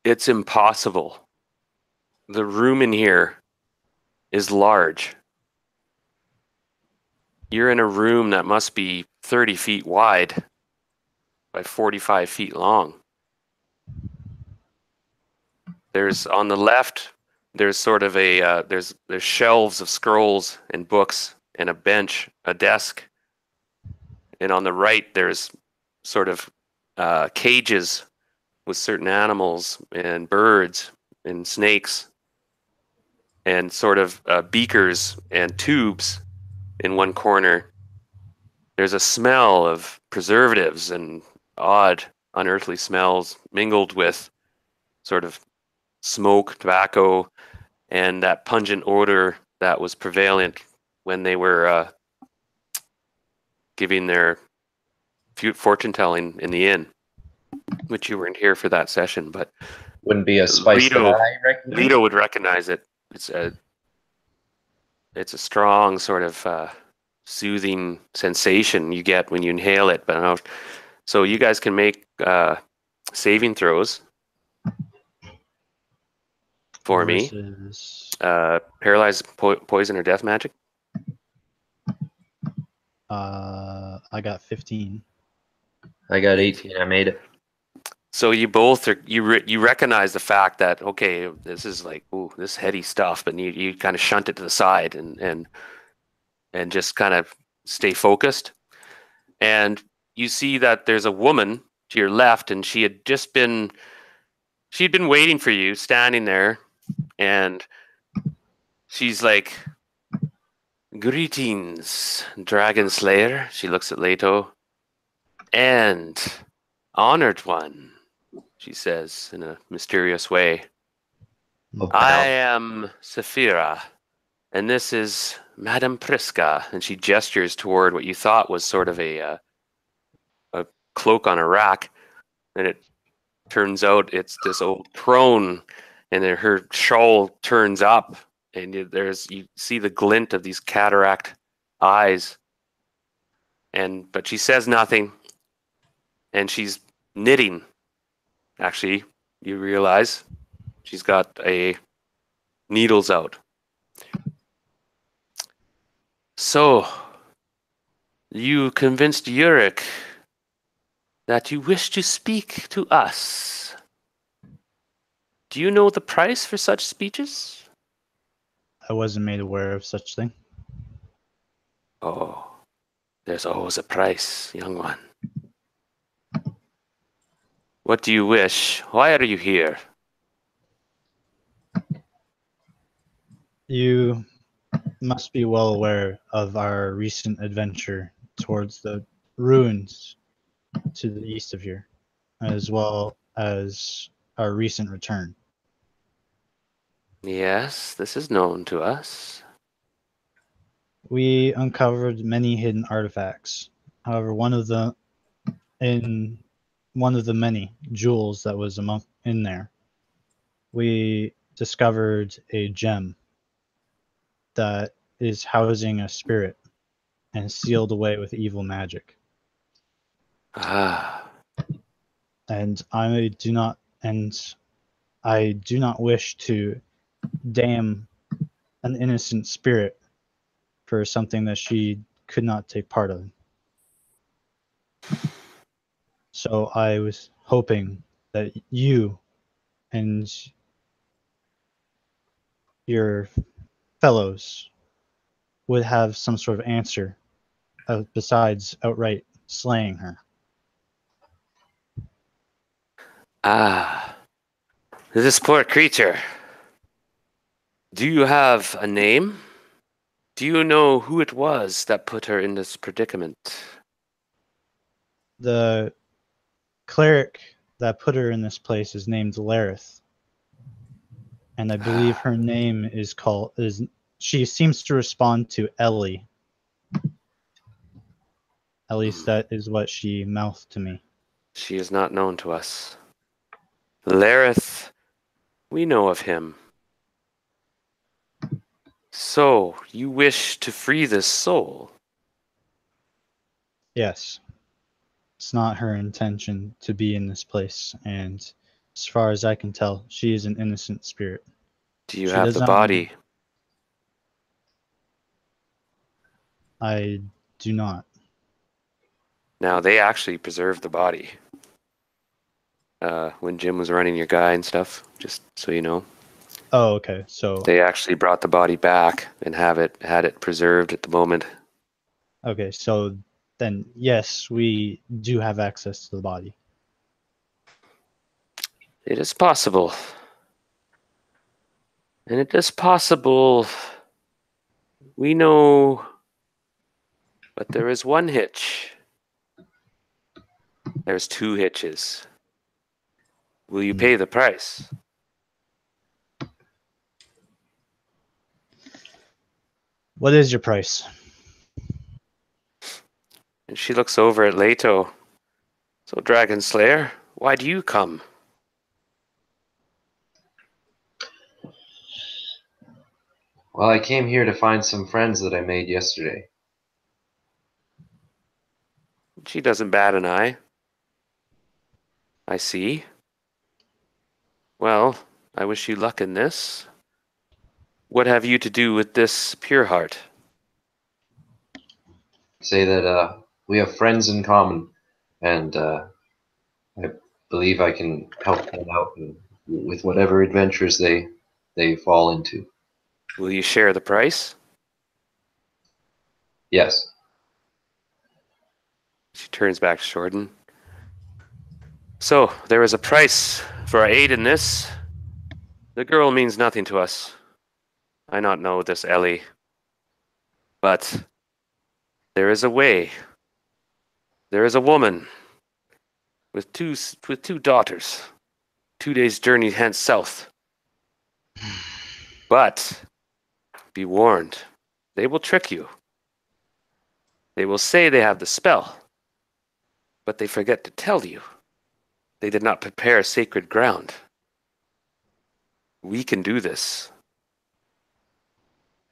it's impossible. The room in here is large. You're in a room that must be 30 feet wide by 45 feet long. There's on the left, there's sort of a there's shelves of scrolls and books and a bench, a desk, and on the right there's sort of cages with certain animals and birds and snakes and sort of beakers and tubes in one corner. There's a smell of preservatives and odd, unearthly smells mingled with sort of smoke, tobacco, and that pungent odor that was prevalent when they were giving their fortune telling in the inn, which you weren't here for that session, but Wouldn't be a spice that I recognize. Lito would recognize it. It's a strong sort of soothing sensation you get when you inhale it. But so you guys can make saving throws for me. Paralyzed, poison, or death magic. I got 15. I got 18. I made it. So you both are you recognize the fact that okay, this is like this heady stuff, but you kind of shunt it to the side and just kind of stay focused. And you see that there's a woman to your left, and she'd been waiting for you, standing there, and she's like, "Greetings, Dragon Slayer." She looks at Leto. "And honored one," she says in a mysterious way. "I am Saphira, and this is Madame Priska." And she gestures toward what you thought was sort of a cloak on a rack, and it turns out it's this old crone, and then her shawl turns up, and you see the glint of these cataract eyes, but she says nothing, and she's knitting. Actually, you realize she's got needles out. "So, you convinced Yurik that you wish to speak to us. Do you know the price for such speeches?" I wasn't made aware of such thing. "Oh, there's always a price, young one. What do you wish? Why are you here?" You must be well aware of our recent adventure towards the ruins to the east of here, as well as our recent return. "Yes, this is known to us." We uncovered many hidden artifacts. However, one of the many jewels that was in there, we discovered a gem that is housing a spirit and sealed away with evil magic. Ah, And I do not wish to damn an innocent spirit for something that she could not take part of. So I was hoping that you and your fellows would have some sort of answer besides outright slaying her. This poor creature. Do you have a name? Do you know who it was that put her in this predicament? The cleric that put her in this place is named Lareth. And I believe her name she seems to respond to Ellie. At least that is what she mouthed to me. She is not known to us. Lareth, we know of him. So, you wish to free this soul? Yes. It's not her intention to be in this place, and As far as I can tell, she is an innocent spirit. Do you She have does the not- body? I do not. Now, they actually preserved the body. When Jim was running your guy and stuff, just so you know. Oh, okay. So, They actually brought the body back and had it preserved at the moment. okay. So then, yes, we do have access to the body. It is possible. And it is possible we know, but there is one hitch. There's two hitches. Will you pay the price? What is your price? And she looks over at Leto. So, Dragon Slayer, why do you come? Well, I came here to find some friends that I made yesterday. She doesn't bat an eye. I see. Well, I wish you luck in this. What have you to do with this pure heart? Say that we have friends in common, and I believe I can help them out with whatever adventures they fall into. Will you share the price? Yes. She turns back to Jordan. So, there is a price for our aid in this. The girl means nothing to us. I not know this Ellie. But there is a way. There is a woman with two daughters. 2 days' journey hence south. But be warned, they will trick you. They will say they have the spell, but they forget to tell you. They did not prepare sacred ground. We can do this.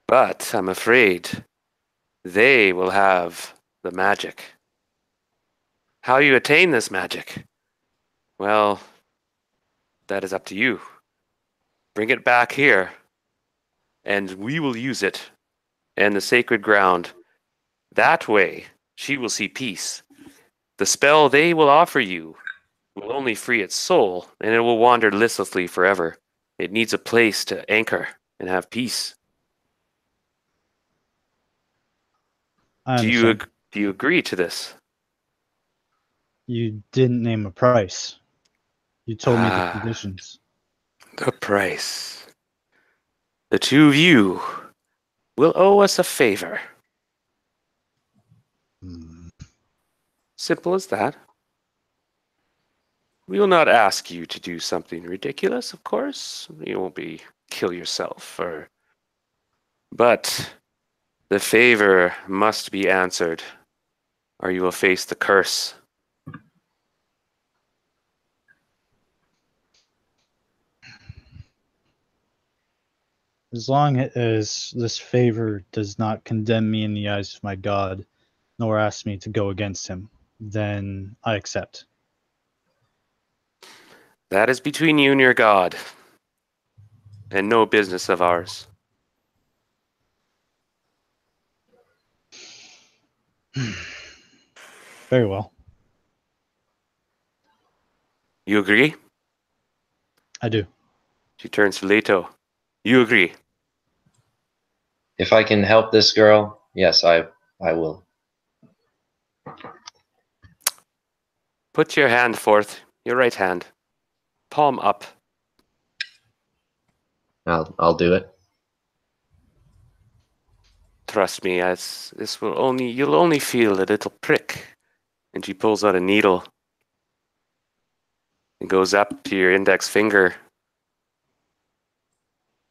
But I'm afraid they will have the magic. How you attain this magic? Well, that is up to you. Bring it back here, and we will use it and the sacred ground. That way, she will see peace. The spell they will offer you will only free its soul, and it will wander listlessly forever. It needs a place to anchor and have peace. I Do understand. you agree to this? You didn't name a price. You told me the Ah. conditions. The price. The two of you will owe us a favor. Simple as that. We will not ask you to do something ridiculous, of course. You won't be kill yourself but the favor must be answered, or you will face the curse. As long as this favor does not condemn me in the eyes of my God, nor ask me to go against him, then I accept. That is between you and your God, and no business of ours. Very well. You agree? I do. She turns to Leto. You agree? If I can help this girl, yes, I will. Put your hand forth, your right hand, palm up. I'll do it. Trust me, as this will you'll only feel a little prick. And she pulls out a needle and goes up to your index finger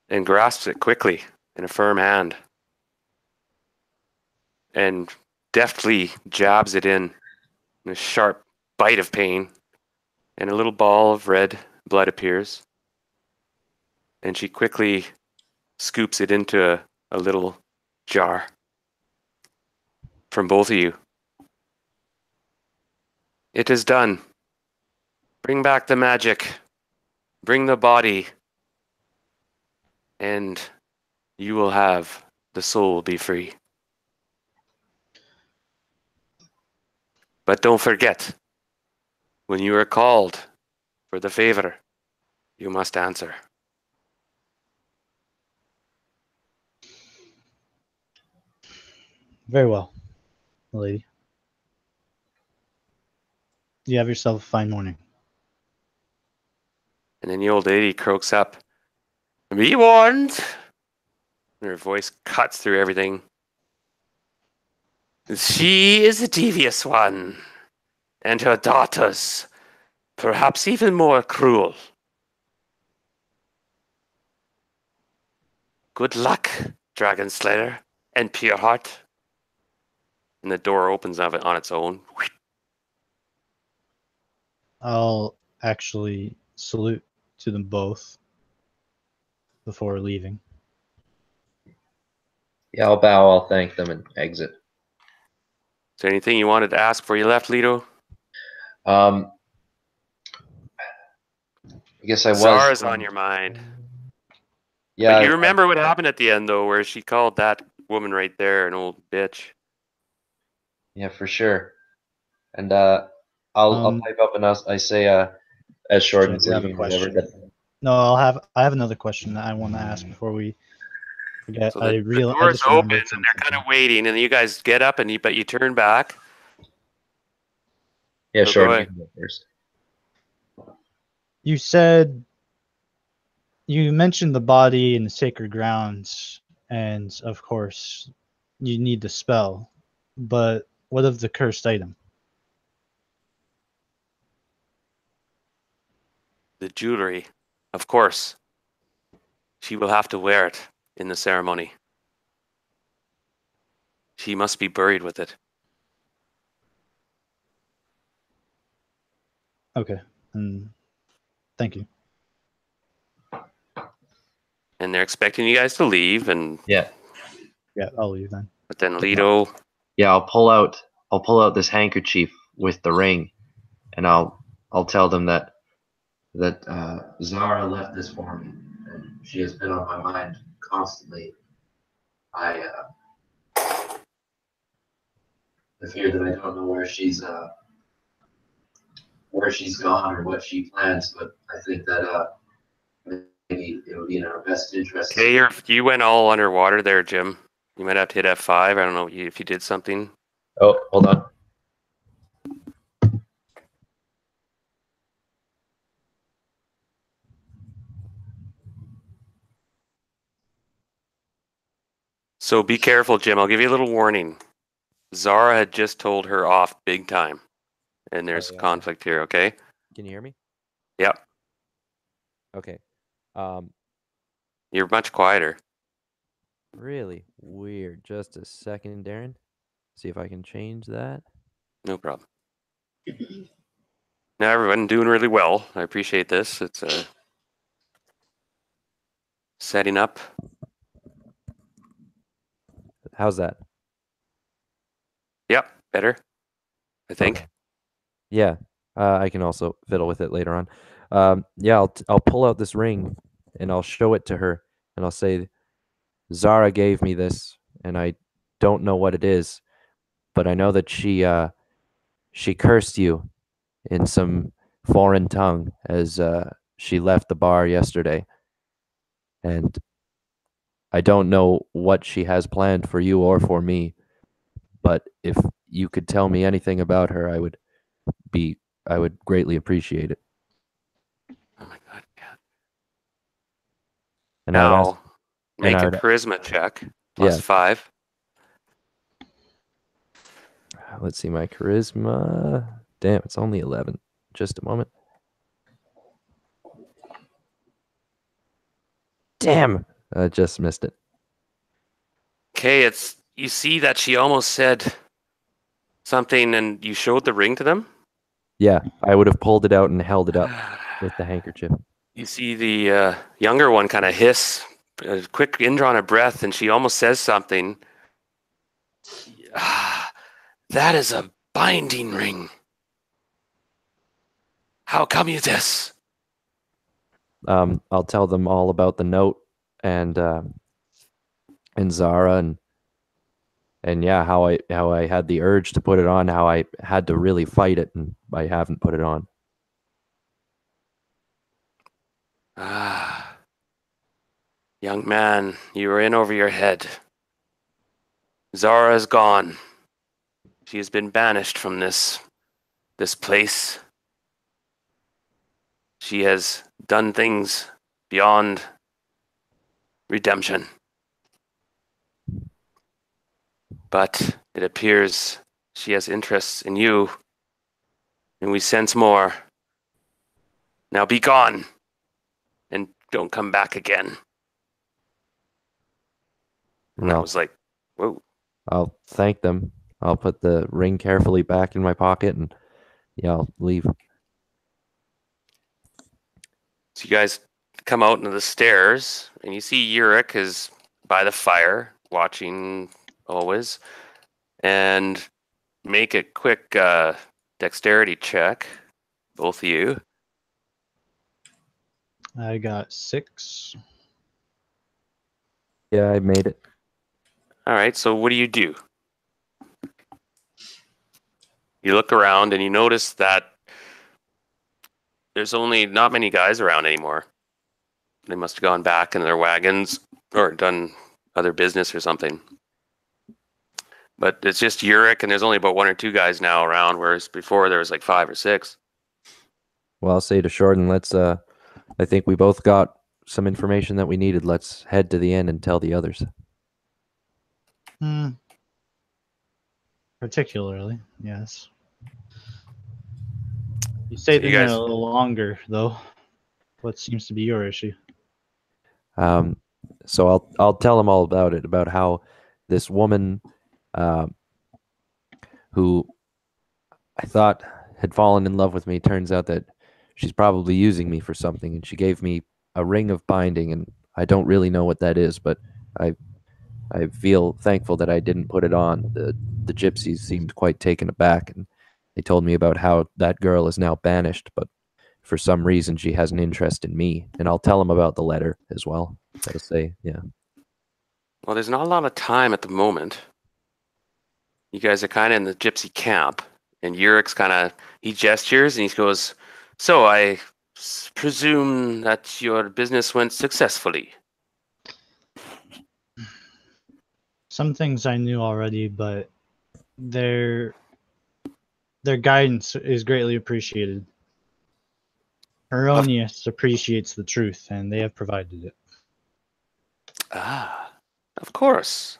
and grasps it quickly in a firm hand and deftly jabs it in a sharp bite of pain, and a little ball of red blood appears, and she quickly scoops it into a little jar from both of you. It is done. Bring back the magic. Bring the body, and you will have the soul be free. But don't forget, when you are called for the favor, you must answer. Very well, lady. You have yourself a fine morning. And then the old lady croaks up, "Be warned!" And her voice cuts through everything. "She is a devious one, and her daughters, perhaps even more cruel. Good luck, Dragon Slayer and Pureheart." And the door opens of it on its own. I'll actually salute to them both before leaving. Yeah, I'll bow, I'll thank them, and exit. Is there anything you wanted to ask before you left, Leto? I guess I was. Zara's on your mind. Yeah, But you remember what happened at the end, though, where she called that woman right there an old bitch. yeah, for sure. And I'll pipe up and I say, as Shorten's Jay, I have a leaving, whatever. question. No, I have another question that I want to ask before we forget. So I the I door's just open, remembered and something. they're kind of waiting, and you guys get up, but you turn back. Yeah, So Shorten, go you ahead. can go first. You said you mentioned the body and the sacred grounds, and of course, you need the spell. But what of the cursed item? The jewelry, of course. She will have to wear it in the ceremony. She must be buried with it. Okay, and thank you. And they're expecting you guys to leave, and Yeah. Yeah, I'll leave then. but then Leto, Yeah, I'll pull out this handkerchief with the ring, and I'll tell them that Zara left this for me, and she has been on my mind constantly. I fear that I don't know where she's gone or what she plans, but I think that maybe it would be in our best interest. okay, you went all underwater there, Jim. You might have to hit F5. I don't know if you did something. Oh, hold on. So be careful, Jim. I'll give you a little warning. Zara had just told her off big time, and there's conflict here. Okay. Can you hear me? Yep. Okay. You're much quieter. Really weird. Just a second, Darren. See if I can change that. No problem. Now everyone doing really well. I appreciate this. It's setting up. How's that? Yep, better. I think. Okay. Yeah. I can also fiddle with it later on. Yeah, I'll pull out this ring and I'll show it to her and I'll say, Zara gave me this and I don't know what it is, but I know that she cursed you in some foreign tongue as she left the bar yesterday. And I don't know what she has planned for you or for me, but if you could tell me anything about her, I would greatly appreciate it. Oh my god. Yeah. And I would ask, Now make I a would- charisma check. Yeah. +5. let's see my charisma. Damn, it's only 11. Just a moment. Damn, I just missed it. Okay, you see that she almost said something, and you showed the ring to them. Yeah, I would have pulled it out and held it up with the handkerchief. You see the younger one kind of hiss, a quick indrawn of breath, and she almost says something. Ah, that is a binding ring. How come you this? I'll tell them all about the note and Zara and yeah, how I had the urge to put it on, how I had to really fight it, and I haven't put it on. Ah, young man, you were in over your head. Zara is gone. She has been banished from this place. She has done things beyond redemption. But it appears she has interests in you, and we sense more. Now be gone, and don't come back again. And I Well, was like, whoa. I'll thank them. I'll put the ring carefully back in my pocket, and yeah, I'll leave. So you guys come out into the stairs, and you see Yurik is by the fire, watching always, and make a quick dexterity check, both of you. I got 6. Yeah, I made it. All right, so what do? You look around and you notice that there's only not many guys around anymore. They must have gone back in their wagons or done other business or something. But it's just Yurik, and there's only about 1 or 2 guys now around, whereas before there was like 5 or 6. Well, I'll say to Shorten, let's I think we both got some information that we needed. Let's head to the inn and tell the others. Particularly, yes. You stayed So you in there guys- a little longer, though. What seems to be your issue? So I'll tell them all about it, about how this woman, who I thought had fallen in love with me, turns out that she's probably using me for something, and she gave me a ring of binding, and I don't really know what that is, but I feel thankful that I didn't put it on. The gypsies seemed quite taken aback, and they told me about how that girl is now banished, but for some reason she has an interest in me, and I'll tell them about the letter as well. That'll say, yeah. Well, there's not a lot of time at the moment. You guys are kind of in the gypsy camp, and Yurik's he gestures and he goes, so I presume that your business went successfully. Some things I knew already, but their guidance is greatly appreciated. Erroneous appreciates the truth, and they have provided it. Ah, of course.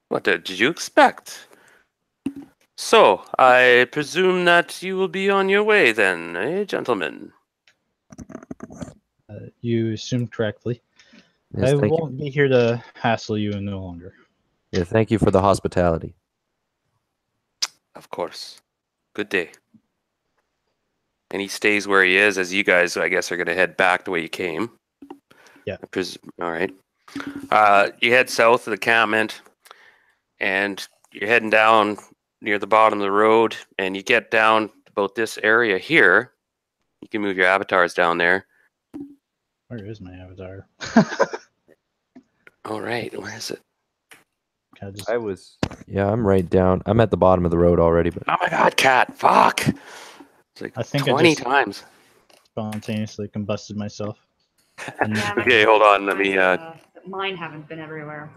What did you expect? So, I presume that you will be on your way then, eh, gentlemen? You assumed correctly. Yes, I thank you. won't be here to hassle you no longer. Yeah, thank you for the hospitality. Of course. Good day. And he stays where he is as you guys, I guess, are going to head back the way you came. Yeah. All right. You head south of the encampment, and you're heading down near the bottom of the road, and you get down about this area here. You can move your avatars down there. Where is my avatar? All right. Where is it? Can I just... I'm right down. I'm at the bottom of the road already, but Oh my God, cat! Fuck! It's like I think 20 I just times. spontaneously combusted myself. Yeah, Okay, hold on. Let me. Mine haven't been everywhere.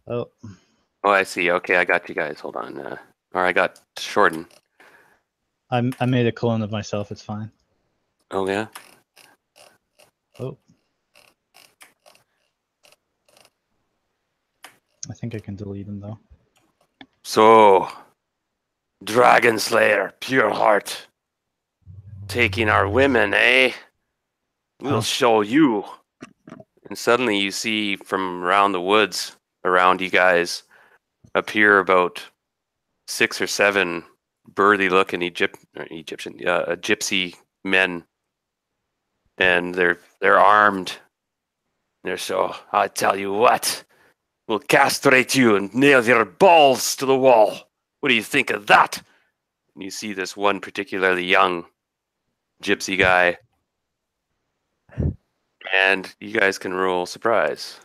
Oh, Oh, I see. Okay, I got you guys. Hold on. Or I got Shorten. I made a clone of myself. It's fine. Oh yeah. Oh, I think I can delete him though. So, Dragon Slayer, pure heart, taking our women, eh? We'll Oh. show you. And suddenly you see from around the woods around you guys appear about 6 or 7 burly-looking gypsy men, and they're armed. They're so. I tell you what, we'll castrate you and nail your balls to the wall. What do you think of that? And you see this one particularly young gypsy guy And you guys can roll surprise.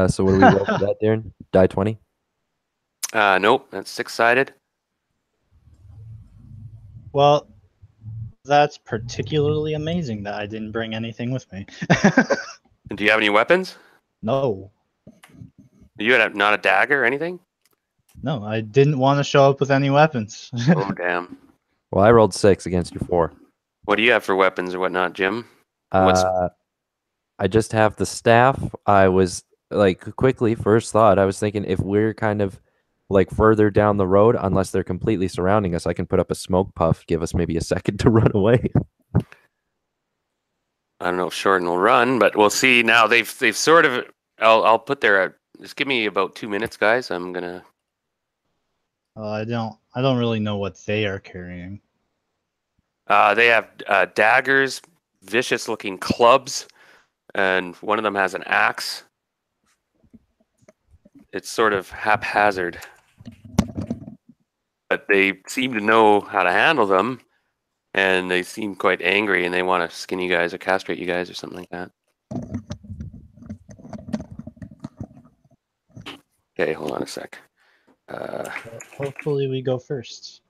So what do we roll for that, Darren? Die 20? Nope, that's 6-sided. Well, that's particularly amazing that I didn't bring anything with me. And do you have any weapons? No, You had not a dagger or anything? no, I didn't want to show up with any weapons. Oh, damn. Well, I rolled 6 against your 4. What do you have for weapons or whatnot, Jim? What's I just have the staff. I was like, quickly, first thought, I was thinking if we're kind of like further down the road, unless they're completely surrounding us, I can put up a smoke puff, give us maybe a second to run away. I don't know if Shorten will run, but we'll see. Now they've sort of. I'll put their. Just give me about 2 minutes, guys. I'm gonna. I don't really know what they are carrying. They have daggers, vicious-looking clubs, and one of them has an axe. It's sort of haphazard, but they seem to know how to handle them, and they seem quite angry, and they want to skin you guys or castrate you guys or something like that. Okay, hold on a sec. Hopefully we go first.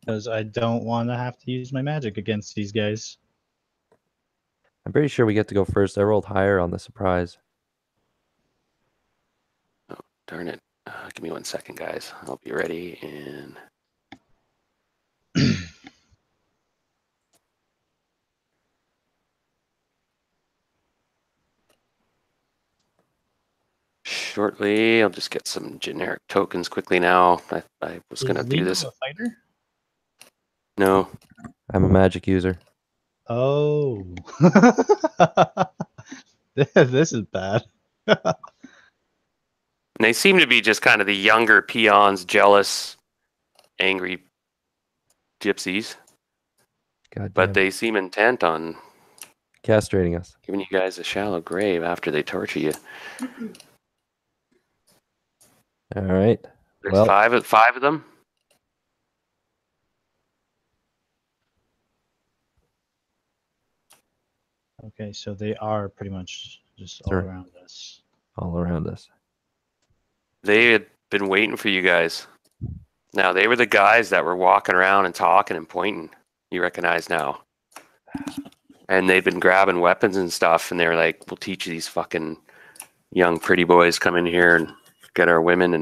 Because I don't want to have to use my magic against these guys. I'm pretty sure we get to go first. I rolled higher on the surprise. Oh, darn it. Give me 1 second, guys. I'll be ready in... shortly. I'll just get some generic tokens quickly now. I was going to Is do Lino this. a fighter? No. I'm a magic user. Oh. This is bad. And they seem to be just kind of the younger peons, jealous, angry gypsies. God But damn. they seem intent on Castrating us. giving you guys a shallow grave after they torture you. All right. There's Well, five of them. Okay, so they are pretty much just all Sure. around us. all around us. They had been waiting for you guys. Now, they were the guys that were walking around and talking and pointing. You recognize now. And they'd been grabbing weapons and stuff, and they were like, we'll teach you these fucking young pretty boys come in here and get our women.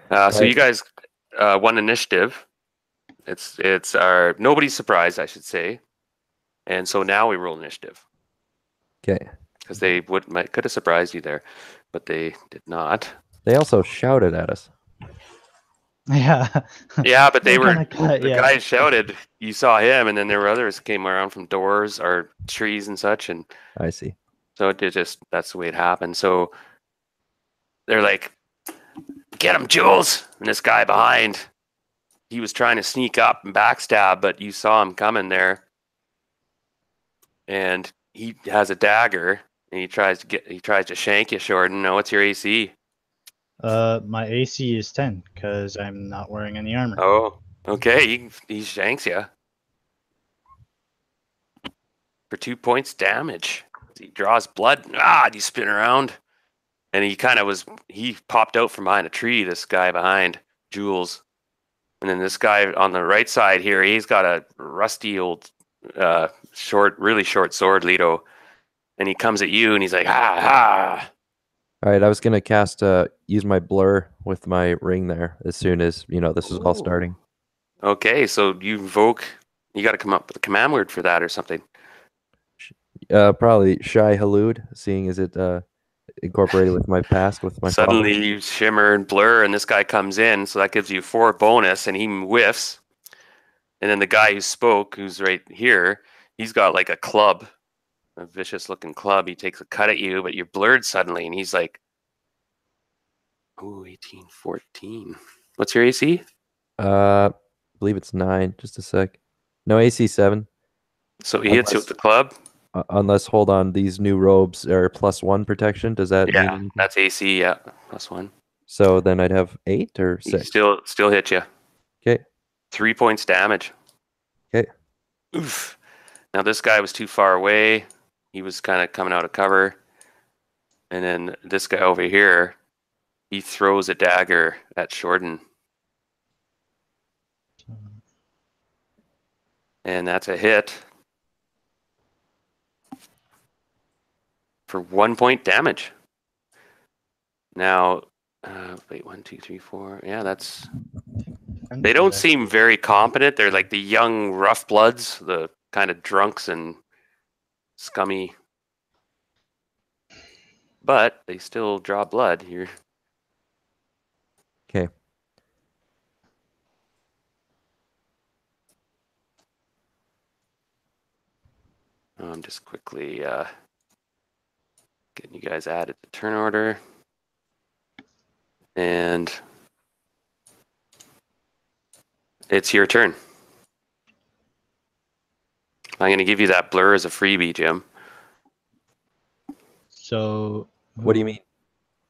And so you guys won initiative. It's our nobody's surprised, I should say. And so now we roll initiative. Okay. Because they could have surprised you there, but they did not. They also shouted at us. Yeah. Yeah, but they We're were gonna the guy shouted. You saw him, and then there were others came around from doors or trees and such, and I see. so it just that's the way it happened. So they're like, "Get him, Jules!" And this guy behind, he was trying to sneak up and backstab, but you saw him coming there, and he has a dagger, and he tries to shank you, Shorten. Now, what's your AC? My AC is 10 because I'm not wearing any armor. Oh, okay. He shanks you for 2 points damage. He draws blood. You spin around, and he popped out from behind a tree. This guy behind Jules, and then this guy on the right side here. He's got a rusty old, really short sword, Leto, and he comes at you, and he's like, ha ha. All right, I was gonna cast use my blur with my ring there as soon as this is all starting. Okay, so you invoke. You got to come up with a command word for that or something. Probably Shy Halud, seeing as it incorporated with my past with my Suddenly father. you shimmer and blur, and this guy comes in, so that gives you 4 bonus, and he whiffs. And then the guy who spoke, who's right here, he's got like a club, a vicious-looking club. He takes a cut at you, but you're blurred suddenly, and he's like, "Ooh, 18, 14. What's your AC?" I believe it's 9. Just a sec. No, AC 7. So he hits you with the club. Unless, hold on, these new robes are +1 protection. Does that mean Yeah, anything? that's AC. Yeah, +1. So then I'd have 8 or He 6. still hit you. Okay. 3 points damage. Okay. Oof. Now this guy was too far away. He was kind of coming out of cover. And then this guy over here, he throws a dagger at Shorten. And that's a hit for 1 point damage. Now, wait, 1, 2, 3, 4. Yeah, that's. They don't seem very competent. They're like the young rough bloods, the kind of drunks and scummy. But they still draw blood here. Okay. I'm just quickly getting you guys added to turn order. And it's your turn. I'm going to give you that blur as a freebie, Jim. So What do you mean?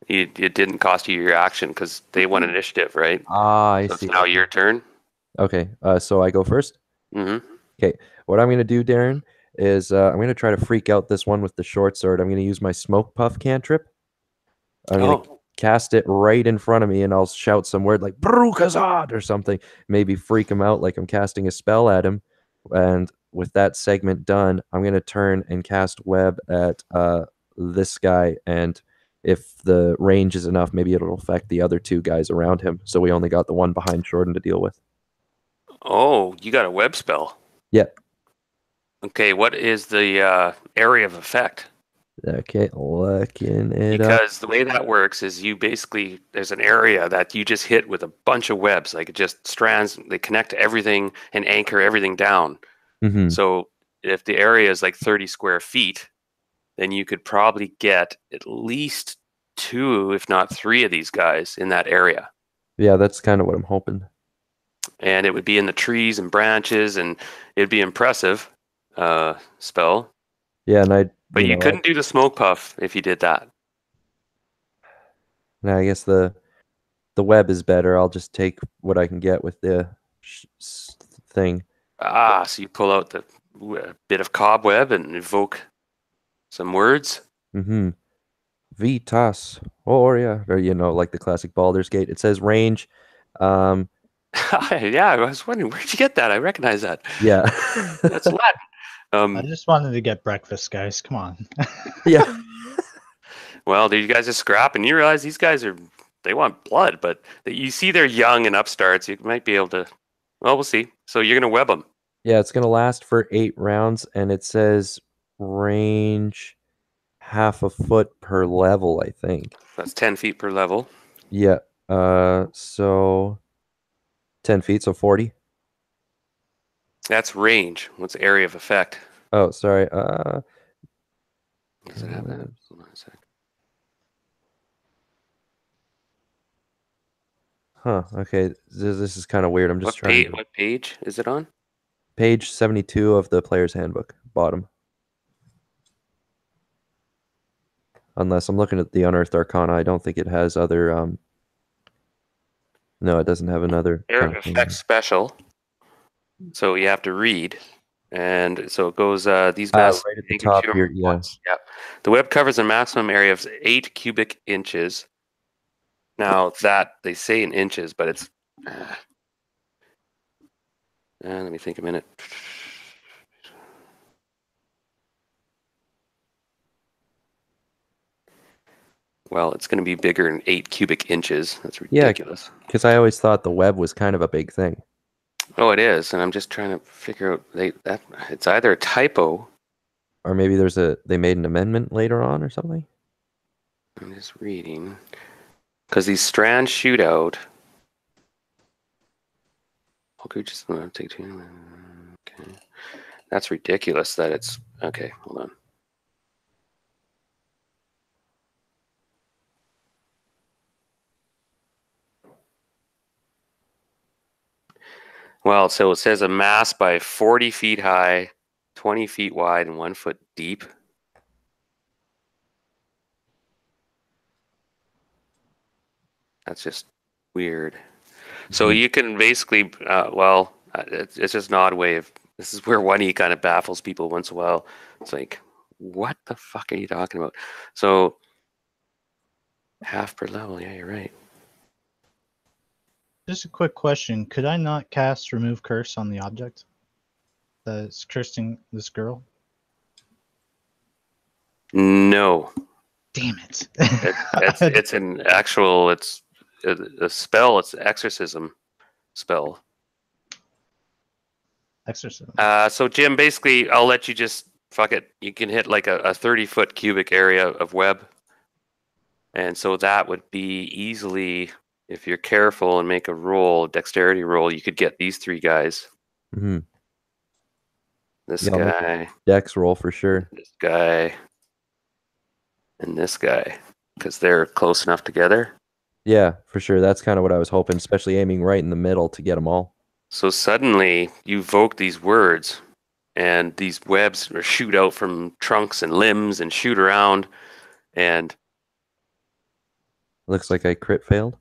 It didn't cost you your action because they won initiative, right? Ah, I So it's see. now your turn. Okay. So I go first. Mm-hmm. Okay. What I'm gonna do, Darren, is I'm gonna try to freak out this one with the short sword. I'm gonna use my smoke puff cantrip. I'm gonna cast it right in front of me, and I'll shout some word like "Brukazad" or something. Maybe freak him out like I'm casting a spell at him. And with that segment done, I'm gonna turn and cast web at this guy. And if the range is enough, maybe it'll affect the other two guys around him. So we only got the one behind Shorten to deal with. Oh, you got a web spell. Yeah. Okay, what is the area of effect? Okay, looking it up. Because the way that works is you basically, there's an area that you just hit with a bunch of webs. Like it just strands, they connect to everything and anchor everything down. Mm-hmm. So if the area is like 30 square feet, then you could probably get at least 2, if not 3 of these guys in that area. Yeah, that's kind of what I'm hoping. And it would be in the trees and branches, and it'd be impressive spell. Yeah, and But you couldn't do the smoke puff if you did that. I guess the web is better. I'll just take what I can get with the thing. Ah, so you pull out the bit of cobweb and evoke some words. Mm-hmm. Vitas. Or yeah, or like the classic Baldur's Gate. It says range. Yeah, I was wondering, where'd you get that? I recognize that. Yeah. That's Latin. I just wanted to get breakfast, guys. Come on. Yeah. Well, you guys are scrapping. You realize these guys they want blood, but you see they're young and upstarts. You might be able to, well, we'll see. So you're going to web them. Yeah, it's going to last for 8 rounds, and it says range half a foot per level, I think. That's 10 feet per level. Yeah. So 10 feet, so 40. That's range. What's area of effect? Oh, sorry. Does it have that? Hold on a sec. Huh. Okay. This is kind of weird. I'm just trying. What page is it on? Page 72 of the player's handbook, bottom. Unless I'm looking at the Unearthed Arcana, I don't think it has other. No, it doesn't have another. Area of effect special. So you have to read. And so it goes, these masks right at the top here, yeah. Yeah. The web covers a maximum area of 8 cubic inches. Now that they say in inches, but it's. Let me think a minute. Well, it's going to be bigger than 8 cubic inches. That's ridiculous. Because I always thought the web was kind of a big thing. Oh, it is, and I'm just trying to figure out that it's either a typo, or maybe they made an amendment later on or something. I'm just reading because these strands shoot out. Okay, just take 2. Okay, that's ridiculous. That it's okay. Hold on. Well, so it says a mass by 40 feet high, 20 feet wide, and 1 foot deep. That's just weird. So Mhm. you can basically, it's just an odd way of. This is where 1E kind of baffles people once in a while. It's like, what the fuck are you talking about? So half per level. Yeah, you're right. Just a quick question. Could I not cast Remove Curse on the object that's cursing this girl? No, Damn it. it's an actual. It's a spell. It's an exorcism spell. Exorcism. So Jim, basically, I'll let you just fuck it. You can hit like a 30-foot cubic area of web, and so that would be easily, if you're careful and make a roll, dexterity roll, you could get these 3 guys. Mhm. This Yeah, I'll make guy, Dex roll for sure. this guy, and this guy, because they're close enough together. Yeah, for sure. That's kind of what I was hoping, especially aiming right in the middle to get them all. So suddenly you evoke these words, and these webs shoot out from trunks and limbs and shoot around, and Looks like I crit failed.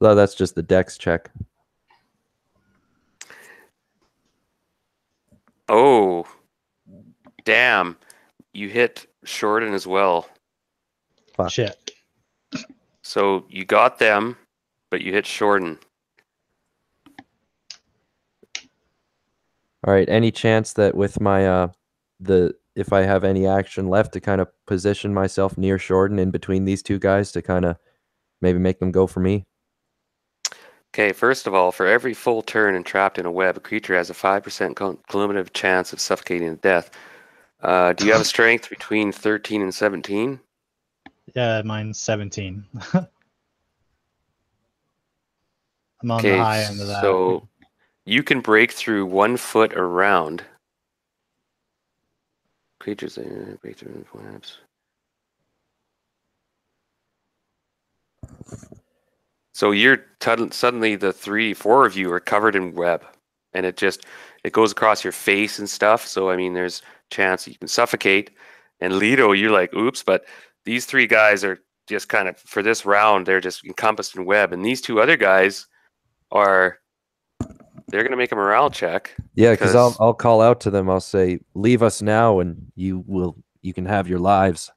No, that's just the Dex check. oh, damn, you hit Shorten as well. Fuck. Shit. So you got them, but you hit Shorten. All right. Any chance that with my if I have any action left to kind of position myself near Shorten in between these 2 guys to kind of maybe make them go for me? Okay, first of all, for every full turn and trapped in a web, a creature has a 5% cumulative chance of suffocating to death. Do you have a strength between 13 and 17? Yeah, mine's 17. I'm on the Okay, high end of that. so you can break through 1 foot around. Creatures break through webs. So you're suddenly the 4 of you are covered in web, and it goes across your face and stuff. So I mean, there's chance you can suffocate. And Lido, you're like, oops, but these 3 guys are just kind of for this round, they're just encompassed in web, and these 2 other guys they're gonna make a morale check. Yeah, because I'll call out to them. I'll say, "Leave us now, and you can have your lives."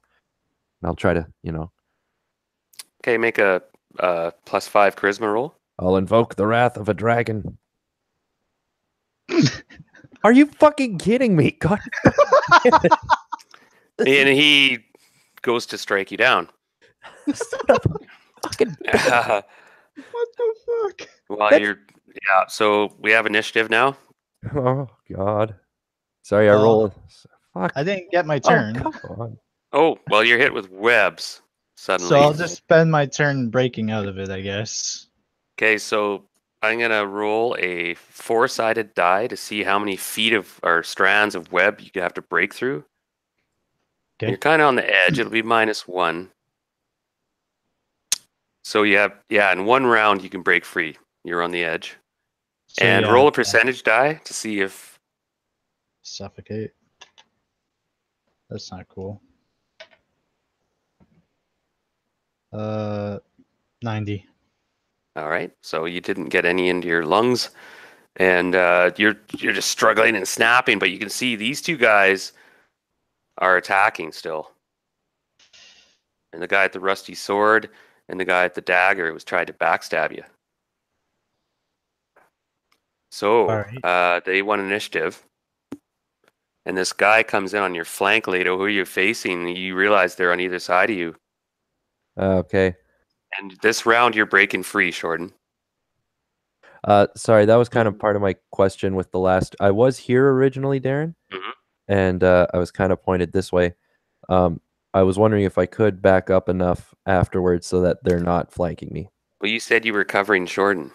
And I'll try to, Okay, make a +5 charisma roll. I'll invoke the wrath of a dragon. Are you fucking kidding me? God. And he goes to strike you down. Fucking What the fuck? So we have initiative now. Oh God. Sorry, I Oh. rolled. Fuck. I didn't get my turn. Oh, come on. Oh, well, you're hit with webs suddenly. So I'll just spend my turn breaking out of it, I guess. Okay, so I'm gonna roll a 4-sided die to see how many feet of or strands of web you have to break through. Okay. You're kind of on the edge. It'll be -1. So you have in 1 round you can break free. You're on the edge. So, And yeah, roll a percentage die to see if. Suffocate. That's not cool. 90. All right, so you didn't get any into your lungs, and you're just struggling and snapping. But you can see these 2 guys are attacking still, and the guy at the rusty sword and the guy at the dagger was trying to backstab you. So Alright. they won initiative, and this guy comes in on your flank, Leto. Who are you facing? You realize they're on either side of you, Okay. and this round you're breaking free, Shorten. Sorry, that was kind of part of my question with the last. I was here originally, Darren, and I was kind of pointed this way. I was wondering if I could back up enough afterwards so that they're not flanking me. Well, you said you were covering Shorten.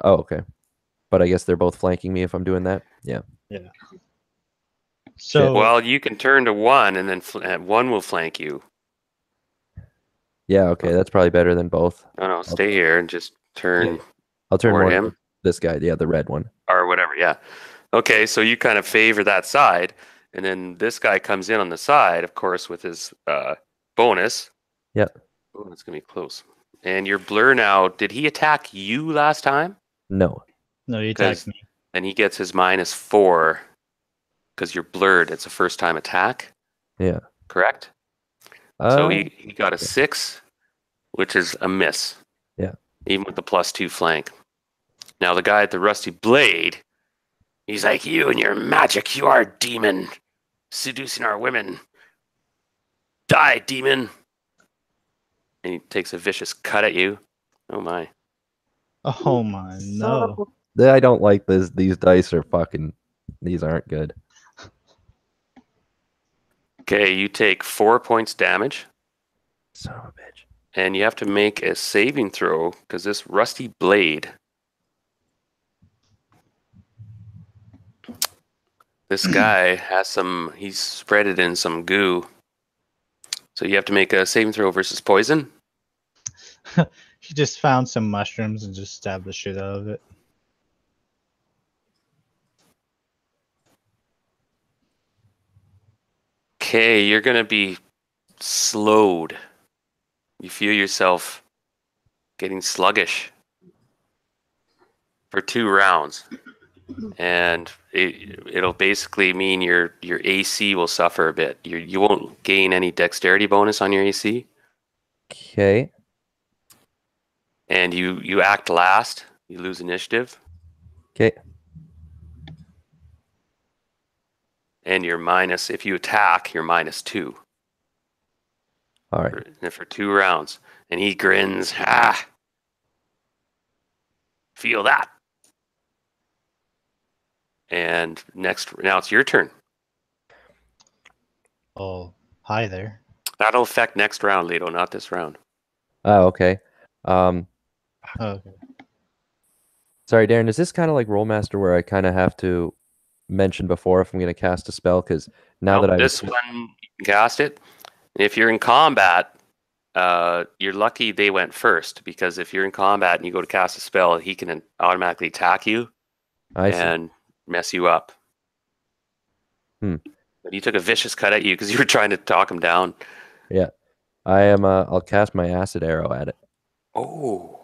Oh, okay. But I guess they're both flanking me if I'm doing that. Yeah. Yeah. So Well, you can turn to one, and then one will flank you. Yeah. Okay, that's probably better than both. No, stay here and just turn. Yeah. I'll turn toward one him. to this guy. Yeah, the red one. Or whatever. Yeah. Okay, so you kind of favor that side, and then this guy comes in on the side, of course, with his bonus. Yep. Oh, that's gonna be close. And your blur now, did he attack you last time? No. No, he 'Cause- attacked me. Then he gets his -4 because you're blurred. It's a first time attack, Yeah. correct? So he got a 6, which is a miss. Yeah. Even with the +2 flank. Now the guy at the rusty blade, he's like, you and your magic, you are a demon. Seducing our women. Die, demon. And he takes a vicious cut at you. Oh my. Oh my no. I don't like this. These dice are fucking. These aren't good. Okay, you take 4 points damage. Son of a bitch. And you have to make a saving throw because this rusty blade. This guy has some. He's spread it in some goo. So you have to make a saving throw versus poison. He just found some mushrooms and just stabbed the shit out of it. Okay, you're gonna be slowed. You feel yourself getting sluggish for 2 rounds, and it'll basically mean your AC will suffer a bit. You won't gain any dexterity bonus on your AC, Okay. and you act last. You lose initiative, Okay. and you're minus. If you attack, you're -2 All right. for 2 rounds. And he grins. Ah, feel that. And now it's your turn. Oh, hi there. That'll affect next round, Leto, not this round. Oh, okay. Oh, okay. Sorry, Darren. Is this kind of like Rollmaster where I kind of have to mention before if I'm going to cast a spell? Because now that I this one, you can cast it. If you're in combat, you're lucky they went first, because if you're in combat and you go to cast a spell, he can automatically attack you I see. and mess you up. But he took a vicious cut at you because you were trying to talk him down. Yeah, I am. I'll cast my acid arrow at it. Oh.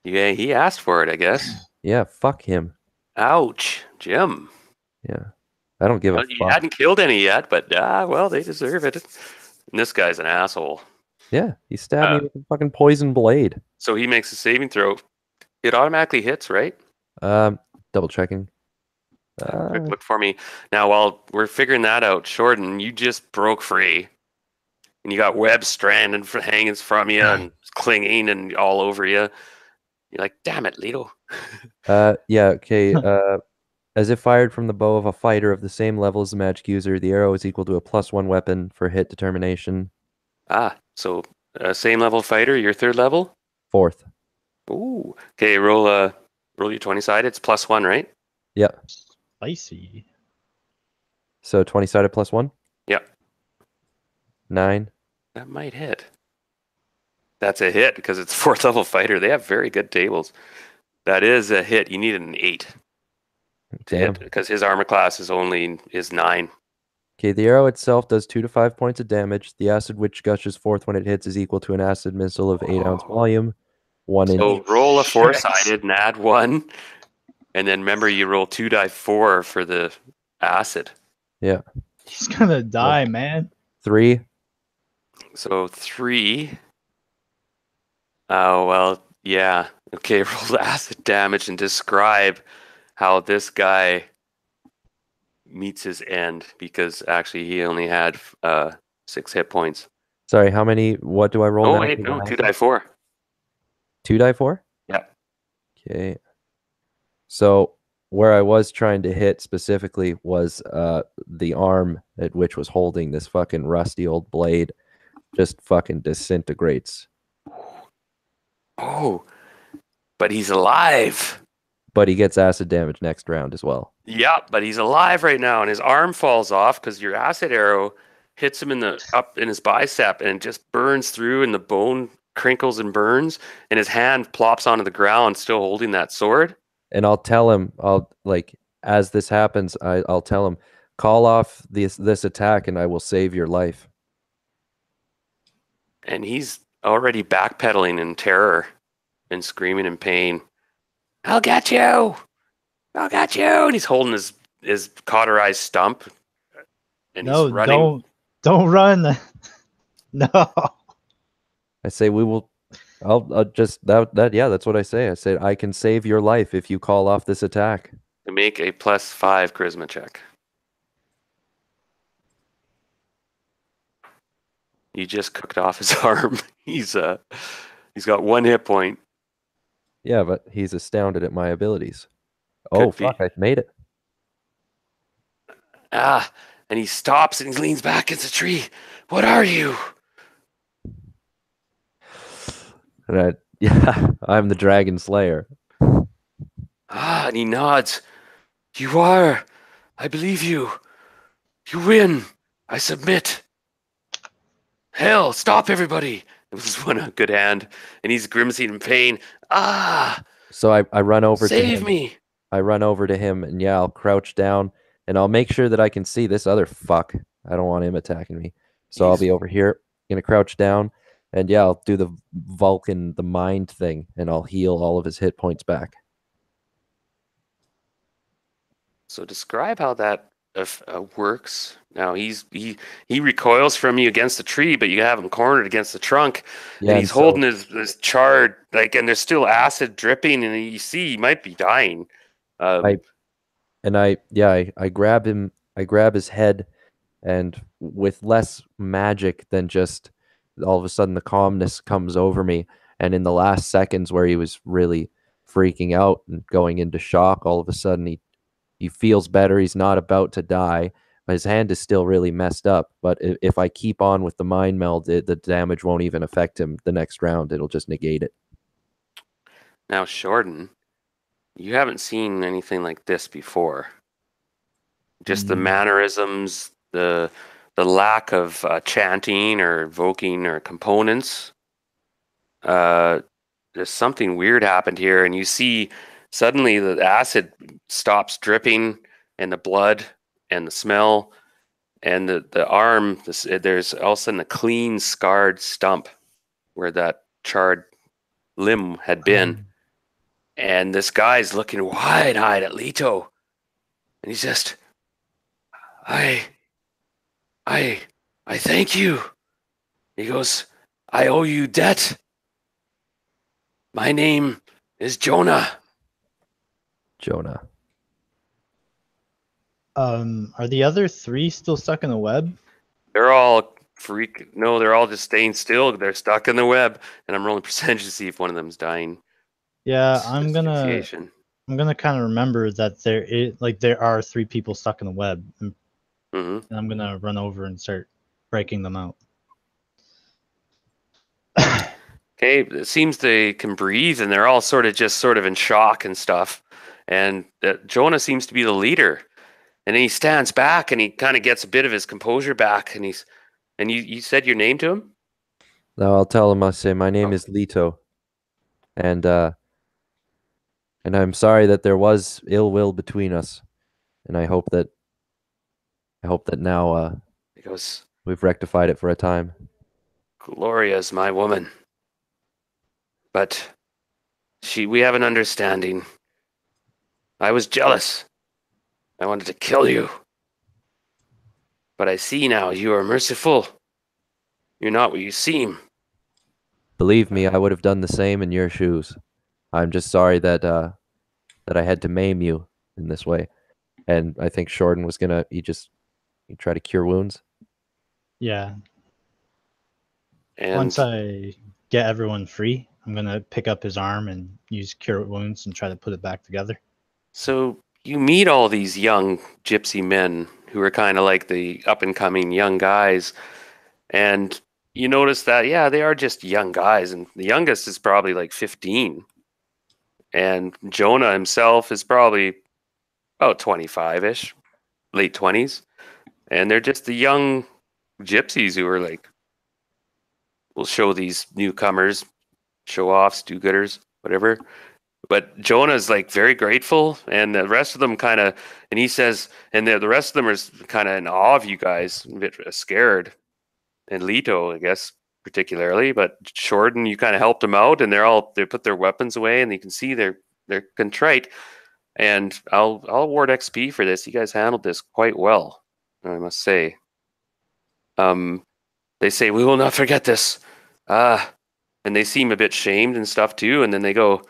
Yeah, he asked for it, I guess. Yeah, fuck him. Ouch, Jim. Yeah, I don't give a Well, you fuck. hadn't killed any yet, but well, they deserve it. And this guy's an asshole. Yeah, he stabbed me with a fucking poison blade. So he makes a saving throw. It automatically hits, right? Double checking. Quick look for me. Now, while we're figuring that out, Shorten, you just broke free. And you got webs stranded hanging from you and clinging and all over you. You're like, damn it, Leto. Yeah, okay. As if fired from the bow of a fighter of the same level as the magic user, the arrow is equal to a +1 weapon for hit determination. So same level fighter, your 3rd level? 4th. Ooh. Okay, roll your 20-sided. It's +1, right? Yeah. Spicy. So 20-sided +1? Yep. 9. That might hit. That's a hit because it's 4th level fighter. They have very good tables. That is a hit. You need an 8 to Damn. hit because his armor class is 9. Okay, the arrow itself does 2 to 5 points of damage. The acid which gushes forth when it hits is equal to an acid missile of 8-ounce volume. 1 inch. So roll a 4-sided and add 1. And then remember, you roll 2 die 4 for the acid. Yeah. He's gonna die, man. 3. So 3. Oh, well, yeah. Okay, roll the acid damage and describe how this guy meets his end, because actually he only had 6 hit points. Sorry, how many? What do I roll Oh, now? wait, no, 2 die 4. 2 die 4? Yeah. Okay. So where I was trying to hit specifically was the arm at which was holding this fucking rusty old blade just fucking disintegrates. Oh, but he's alive. But he gets acid damage next round as well. Yeah, but he's alive right now, and his arm falls off because your acid arrow hits him up in his bicep, and it just burns through, and the bone crinkles and burns, and his hand plops onto the ground, still holding that sword. And I'll tell him, as this happens, I'll tell him, call off this attack, and I will save your life. And he's already backpedaling in terror and screaming in pain. I'll get you! I'll get you! And he's holding his cauterized stump. And No, he's running. don't run. No. I say we will. I'll just that yeah. That's what I say. I said I can save your life if you call off this attack. To make a +5 charisma check. You just cooked off his arm. He's got 1 hit point. Yeah, but he's astounded at my abilities. Could Oh be. fuck! I made it. And he stops and he leans back against the tree. What are you? And yeah, I'm the Dragon Slayer. And he nods. You are. I believe you. You win. I submit. Hell, stop everybody. It was one good hand. And he's grimacing in pain. So I run over to Save him. me. I run over to him and yeah, I'll crouch down and I'll make sure that I can see this other fuck. I don't want him attacking me. So I'll be over here, gonna crouch down, and yeah, I'll do the Vulcan, the mind thing, and I'll heal all of his hit points back. So describe how that works. Now he recoils from you against the tree, but you have him cornered against the trunk, Yeah, and he's holding his charred, like, and there's still acid dripping, and you see he might be dying. I grab him, I grab his head, and with less magic than just all of a sudden the calmness comes over me. And in the last seconds where he was really freaking out and going into shock, all of a sudden he feels better. He's not about to die. His hand is still really messed up, but if I keep on with the mind meld, the damage won't even affect him the next round. It'll just negate it. Now, Shorten, you haven't seen anything like this before. Just the mannerisms, the lack of chanting or evoking or components. There's something weird happened here, and you see suddenly the acid stops dripping, and the blood and the smell, and the arm. There's all of a sudden a clean, scarred stump where that charred limb had been. And this guy's looking wide-eyed at Leto, and he's just, I thank you. He goes, I owe you debt. My name is Jonah. Jonah. Are the other 3 still stuck in the web? They're all No, they're all just staying still. They're stuck in the web, and I'm rolling percentage to see if one of them's dying. Yeah, I'm gonna Asphyxiation. kind of remember that there are 3 people stuck in the web, and I'm gonna run over and start breaking them out. Okay, it seems they can breathe, and they're all sort of in shock and stuff. And Jonah seems to be the leader. And then he stands back, and he kind of gets a bit of his composure back. And you said your name to him? No, I'll tell him. I'll say my name is Leto, and I'm sorry that there was ill will between us, and I hope that now He goes, we've rectified it for a time. Gloria's my woman. But we have an understanding. I was jealous. I wanted to kill you. But I see now you are merciful. You're not what you seem. Believe me, I would have done the same in your shoes. I'm just sorry that I had to maim you in this way. And I think Shorten was gonna he try to cure wounds. Yeah. And once I get everyone free, I'm gonna pick up his arm and use cure wounds and try to put it back together. So you meet all these young gypsy men who are kind of like the up and coming young guys, and you notice that, yeah, they are just young guys, and the youngest is probably like 15, and Jonah himself is probably about 25-ish, late 20s, and they're just the young gypsies who are like, will show these newcomers, show-offs, do-gooders, whatever. But Jonah's like very grateful, and the rest of them kind of, and he says, and the rest of them are kind of in awe of you guys, a bit scared. And Leto, I guess, particularly, but Shorten, you kind of helped them out, and they put their weapons away, and you can see they're contrite. And I'll award XP for this. You guys handled this quite well, I must say. They say, we will not forget this. And they seem a bit shamed and stuff too. And then they go,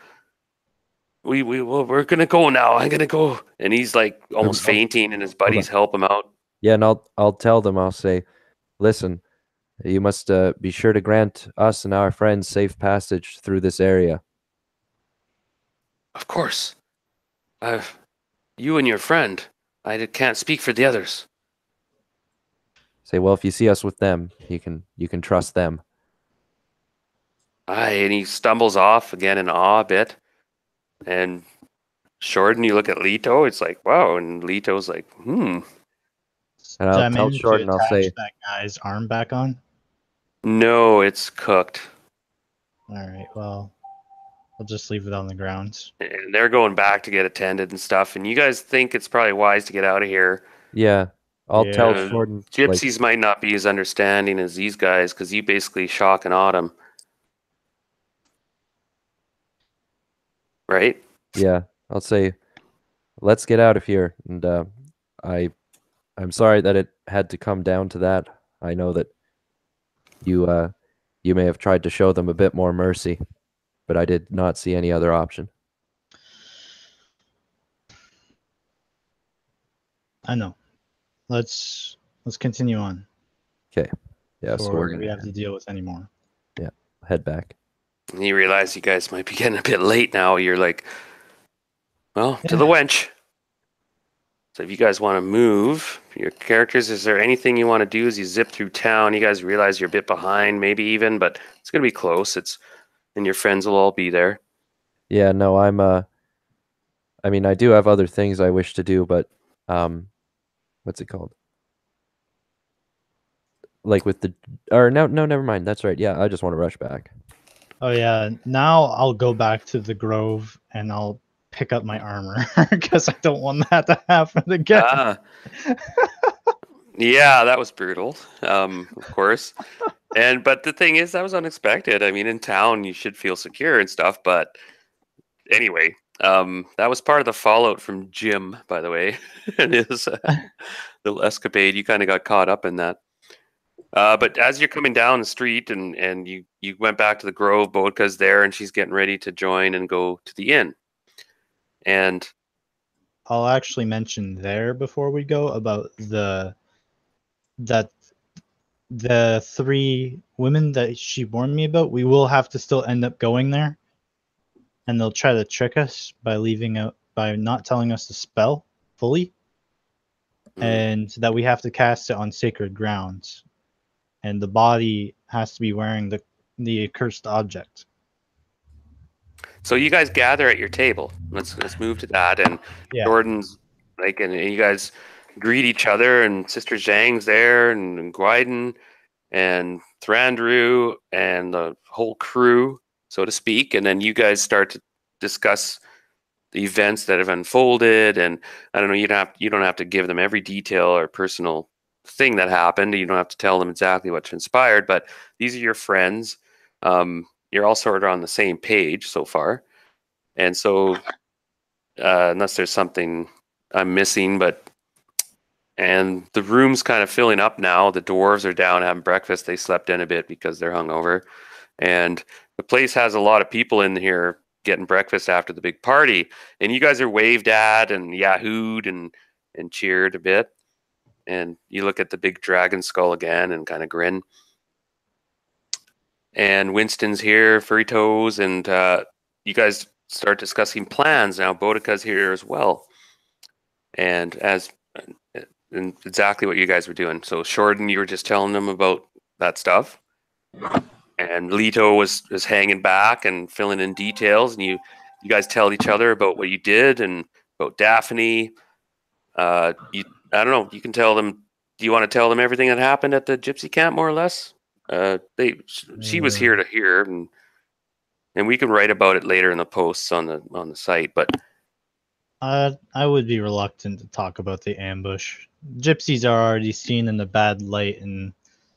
we're gonna go now. I'm gonna go. And he's like almost fainting, and his buddies help him out. Yeah, and I'll tell them. I'll say, listen, you must be sure to grant us and our friends safe passage through this area. Of course. You and your friend. I can't speak for the others. Say, well, if you see us with them, you can trust them. Aye, and he stumbles off again in awe a bit. And Shorten, you look at Leto, it's like, wow. And Leto's like, And Did I'll I tell manage Shorten, to I'll attach say, that guy's arm back on? no, it's cooked. All right, well, I'll just leave it on the ground. And they're going back to get attended and stuff. And you guys think it's probably wise to get out of here. yeah, I'll tell Yeah. Shorten. Gypsies might not be as understanding as these guys because you basically shock and awe them. Right? Yeah, I'll say, let's get out of here. And I'm sorry that it had to come down to that. I know that you may have tried to show them a bit more mercy, but I did not see any other option. I know. Let's continue on. Okay. Yeah, so before we're we gonna have to deal with any more. head back. And you realize you guys might be getting a bit late now. You're like, well, to the wench. So if you guys want to move your characters, is there anything you want to do as you zip through town? You guys realize you're a bit behind, maybe even, but it's going to be close. And your friends will all be there. Yeah, no, I mean, I do have other things I wish to do, but what's it called? Like with the no, never mind. That's right. Yeah, I just want to rush back. Oh yeah, now I'll go back to the grove and I'll pick up my armor because I don't want that to happen again. Yeah, that was brutal. Of course. But the thing is, that was unexpected. I mean, in town you should feel secure and stuff, but anyway, that was part of the fallout from Jim, by the way. And his little escapade. You kind of got caught up in that. But as you're coming down the street and you went back to the Grove, Bodka's there and she's getting ready to join and go to the inn. And I'll actually mention there before we go about the three women that she warned me about. We will have to still end up going there, and they'll try to trick us by not telling us the spell fully, and that we have to cast it on sacred grounds, and the body has to be wearing the accursed object. so you guys gather at your table. Let's move to that. And Yeah. Jordan's like, and you guys greet each other, and Sister Zhang's there, and Guiden, and Thrandrau, and the whole crew, so to speak. And then you guys start to discuss the events that have unfolded. And I don't know, you don't have to give them every detail or personal thing that happened. You don't have to tell them exactly what transpired, but these are your friends. You're all sort of on the same page so far. And so, unless there's something I'm missing, and the room's kind of filling up now. The dwarves are down having breakfast. They slept in a bit because they're hungover. And the place has a lot of people in here getting breakfast after the big party. And you guys are waved at and yahooed and cheered a bit. And you look at the big dragon skull again and kind of grin. And Winston's here, Furry Toes, and you guys start discussing plans. Now Boudica's here as well. And exactly what you guys were doing. So Shorten, you were just telling them about that stuff. And Leto was hanging back and filling in details. And you guys tell each other about what you did and about Daphne. I don't know. You can tell them. Do you want to tell them everything that happened at the gypsy camp, more or less? She was here to hear, and we can write about it later in the posts on the site. But I would be reluctant to talk about the ambush. Gypsies are already seen in a bad light, and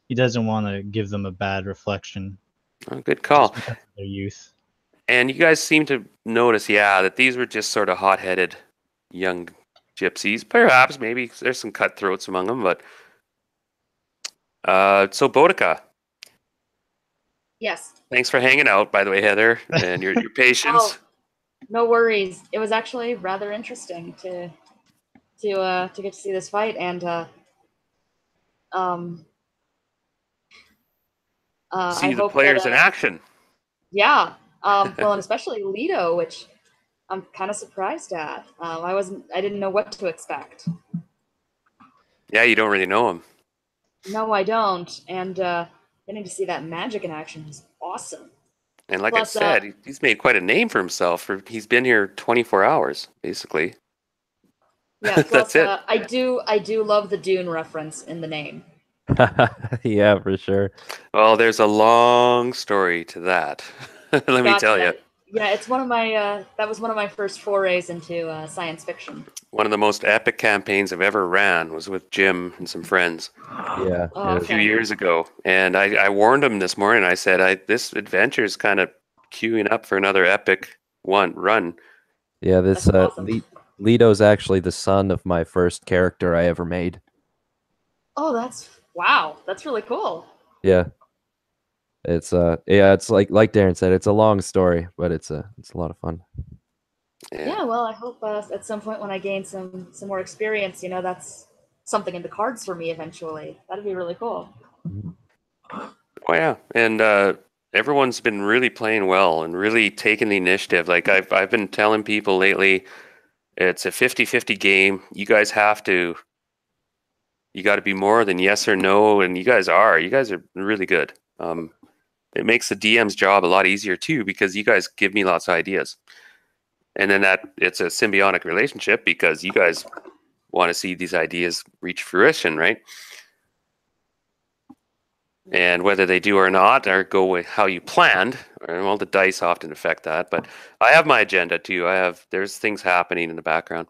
he doesn't want to give them a bad reflection Oh, good call. just because of their youth. And you guys seem to notice, that these were just sort of hot-headed young gypsies. Perhaps, maybe there's some cutthroats among them, but so Boudica, Yes. thanks for hanging out, by the way, Heather, and your patience. Oh, no worries. It was actually rather interesting to get to see this fight, and See I the hope players that in action. yeah. Well, and especially Leto, which I'm kind of surprised at. I didn't know what to expect. Yeah, you don't really know him. No, I don't. And getting to see that magic in action is awesome. And like Plus, I said, he's made quite a name for himself. He's been here 24 hours, basically. Yeah, plus That's it. I do love the Dune reference in the name. Yeah, for sure. Well, there's a long story to that. Let me tell you. Yeah, it's one of my that was one of my first forays into science fiction. One of the most epic campaigns I've ever ran was with Jim and some friends Yeah. Oh, a few okay. years ago. And I warned him this morning. I said, this adventure is kind of queuing up for another epic run. Yeah, this That's awesome. Leto's actually the son of my first character I ever made. Oh, wow. That's really cool. Yeah. It's it's like Darren said, it's a long story, but it's a lot of fun. Yeah, well, I hope at some point when I gain some more experience, that's something in the cards for me eventually. That'd be really cool. Oh yeah, and everyone's been really playing well and really taking the initiative. Like I've been telling people lately, it's a 50-50 game. You guys you got to be more than yes or no, and you guys are. You guys are really good. It makes the DM's job a lot easier too because you guys give me lots of ideas, and then it's a symbiotic relationship because you guys want to see these ideas reach fruition, right? And whether they do or not, or go with how you planned, well, the dice often affect that. But I have my agenda too. There's things happening in the background.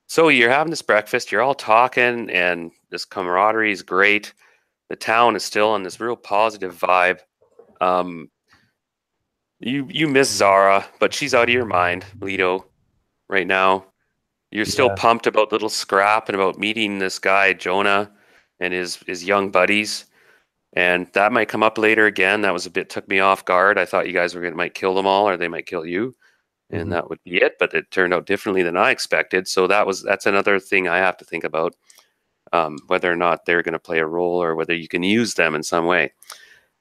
So you're having this breakfast, you're all talking, and this camaraderie is great. The town is still on this real positive vibe. You miss Zara, but she's out of your mind, Leto, right now. You're still pumped about little Scrap and about meeting this guy, Jonah, and his young buddies. And that might come up later again. That was took me off guard. I thought you guys might kill them all or they might kill you. And that would be it. But it turned out differently than I expected. So that's another thing I have to think about. Whether or not they're going to play a role or whether you can use them in some way.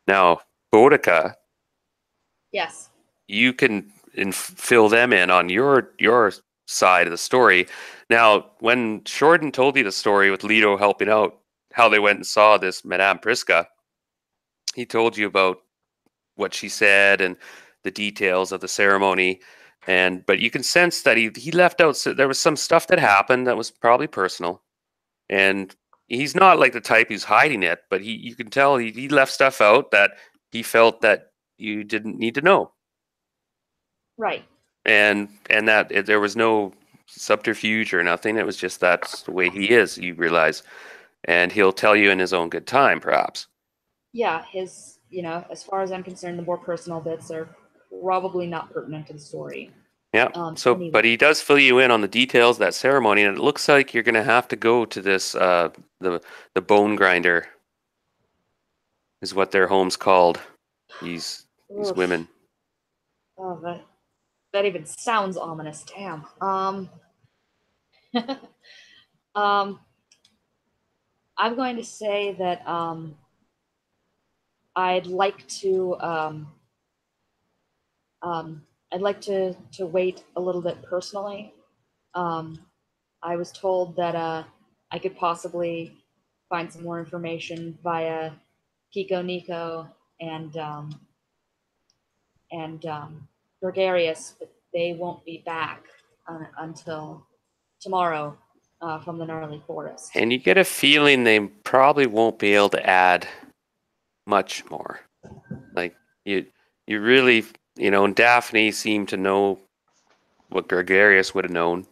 Now, Boudica, Yes. you can fill them in on your side of the story. Now, when Shorten told you the story with Leto helping out, how they went and saw this Madame Priska, he told you about what she said and the details of the ceremony. But you can sense that he left out, so there was some stuff that happened that was probably personal. And he's not like the type who's hiding it, but you can tell he left stuff out that he felt that you didn't need to know. Right. And that there was no subterfuge or nothing. It was just that's the way he is, you realize. And he'll tell you in his own good time, perhaps. Yeah, as far as I'm concerned, the more personal bits are probably not pertinent to the story. Yeah. Anyway. But he does fill you in on the details of that ceremony, and it looks like you're going to have to go to this the bone grinder is what their home's called. These women. Oh, that even sounds ominous. Damn. I'm going to say that I'd like to wait a little bit personally. I was told that I could possibly find some more information via Kiko Nico and Gregarious, but they won't be back until tomorrow from the gnarly forest. And you get a feeling they probably won't be able to add much more. Like you really, and Daphne seemed to know what Gregarious would have known.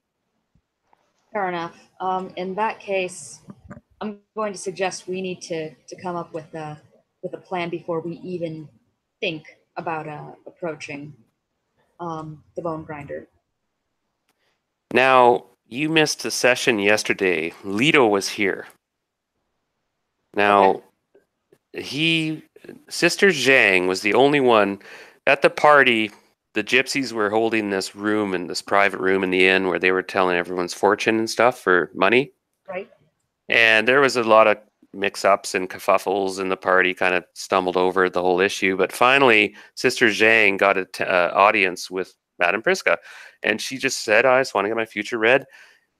Fair enough. In that case, I'm going to suggest we need to come up with a plan before we even think about approaching the bone grinder. Now, you missed the session yesterday. Leto was here. Now, Sister Zhang was the only one at the party. The Gypsies were holding this room, in this private room in the inn, where they were telling everyone's fortune and stuff for money. Right. And there was a lot of mix-ups and kerfuffles, and the party kind of stumbled over the whole issue. But finally, Sister Zhang got an audience with Madame Priska, and she just said, I just want to get my future read.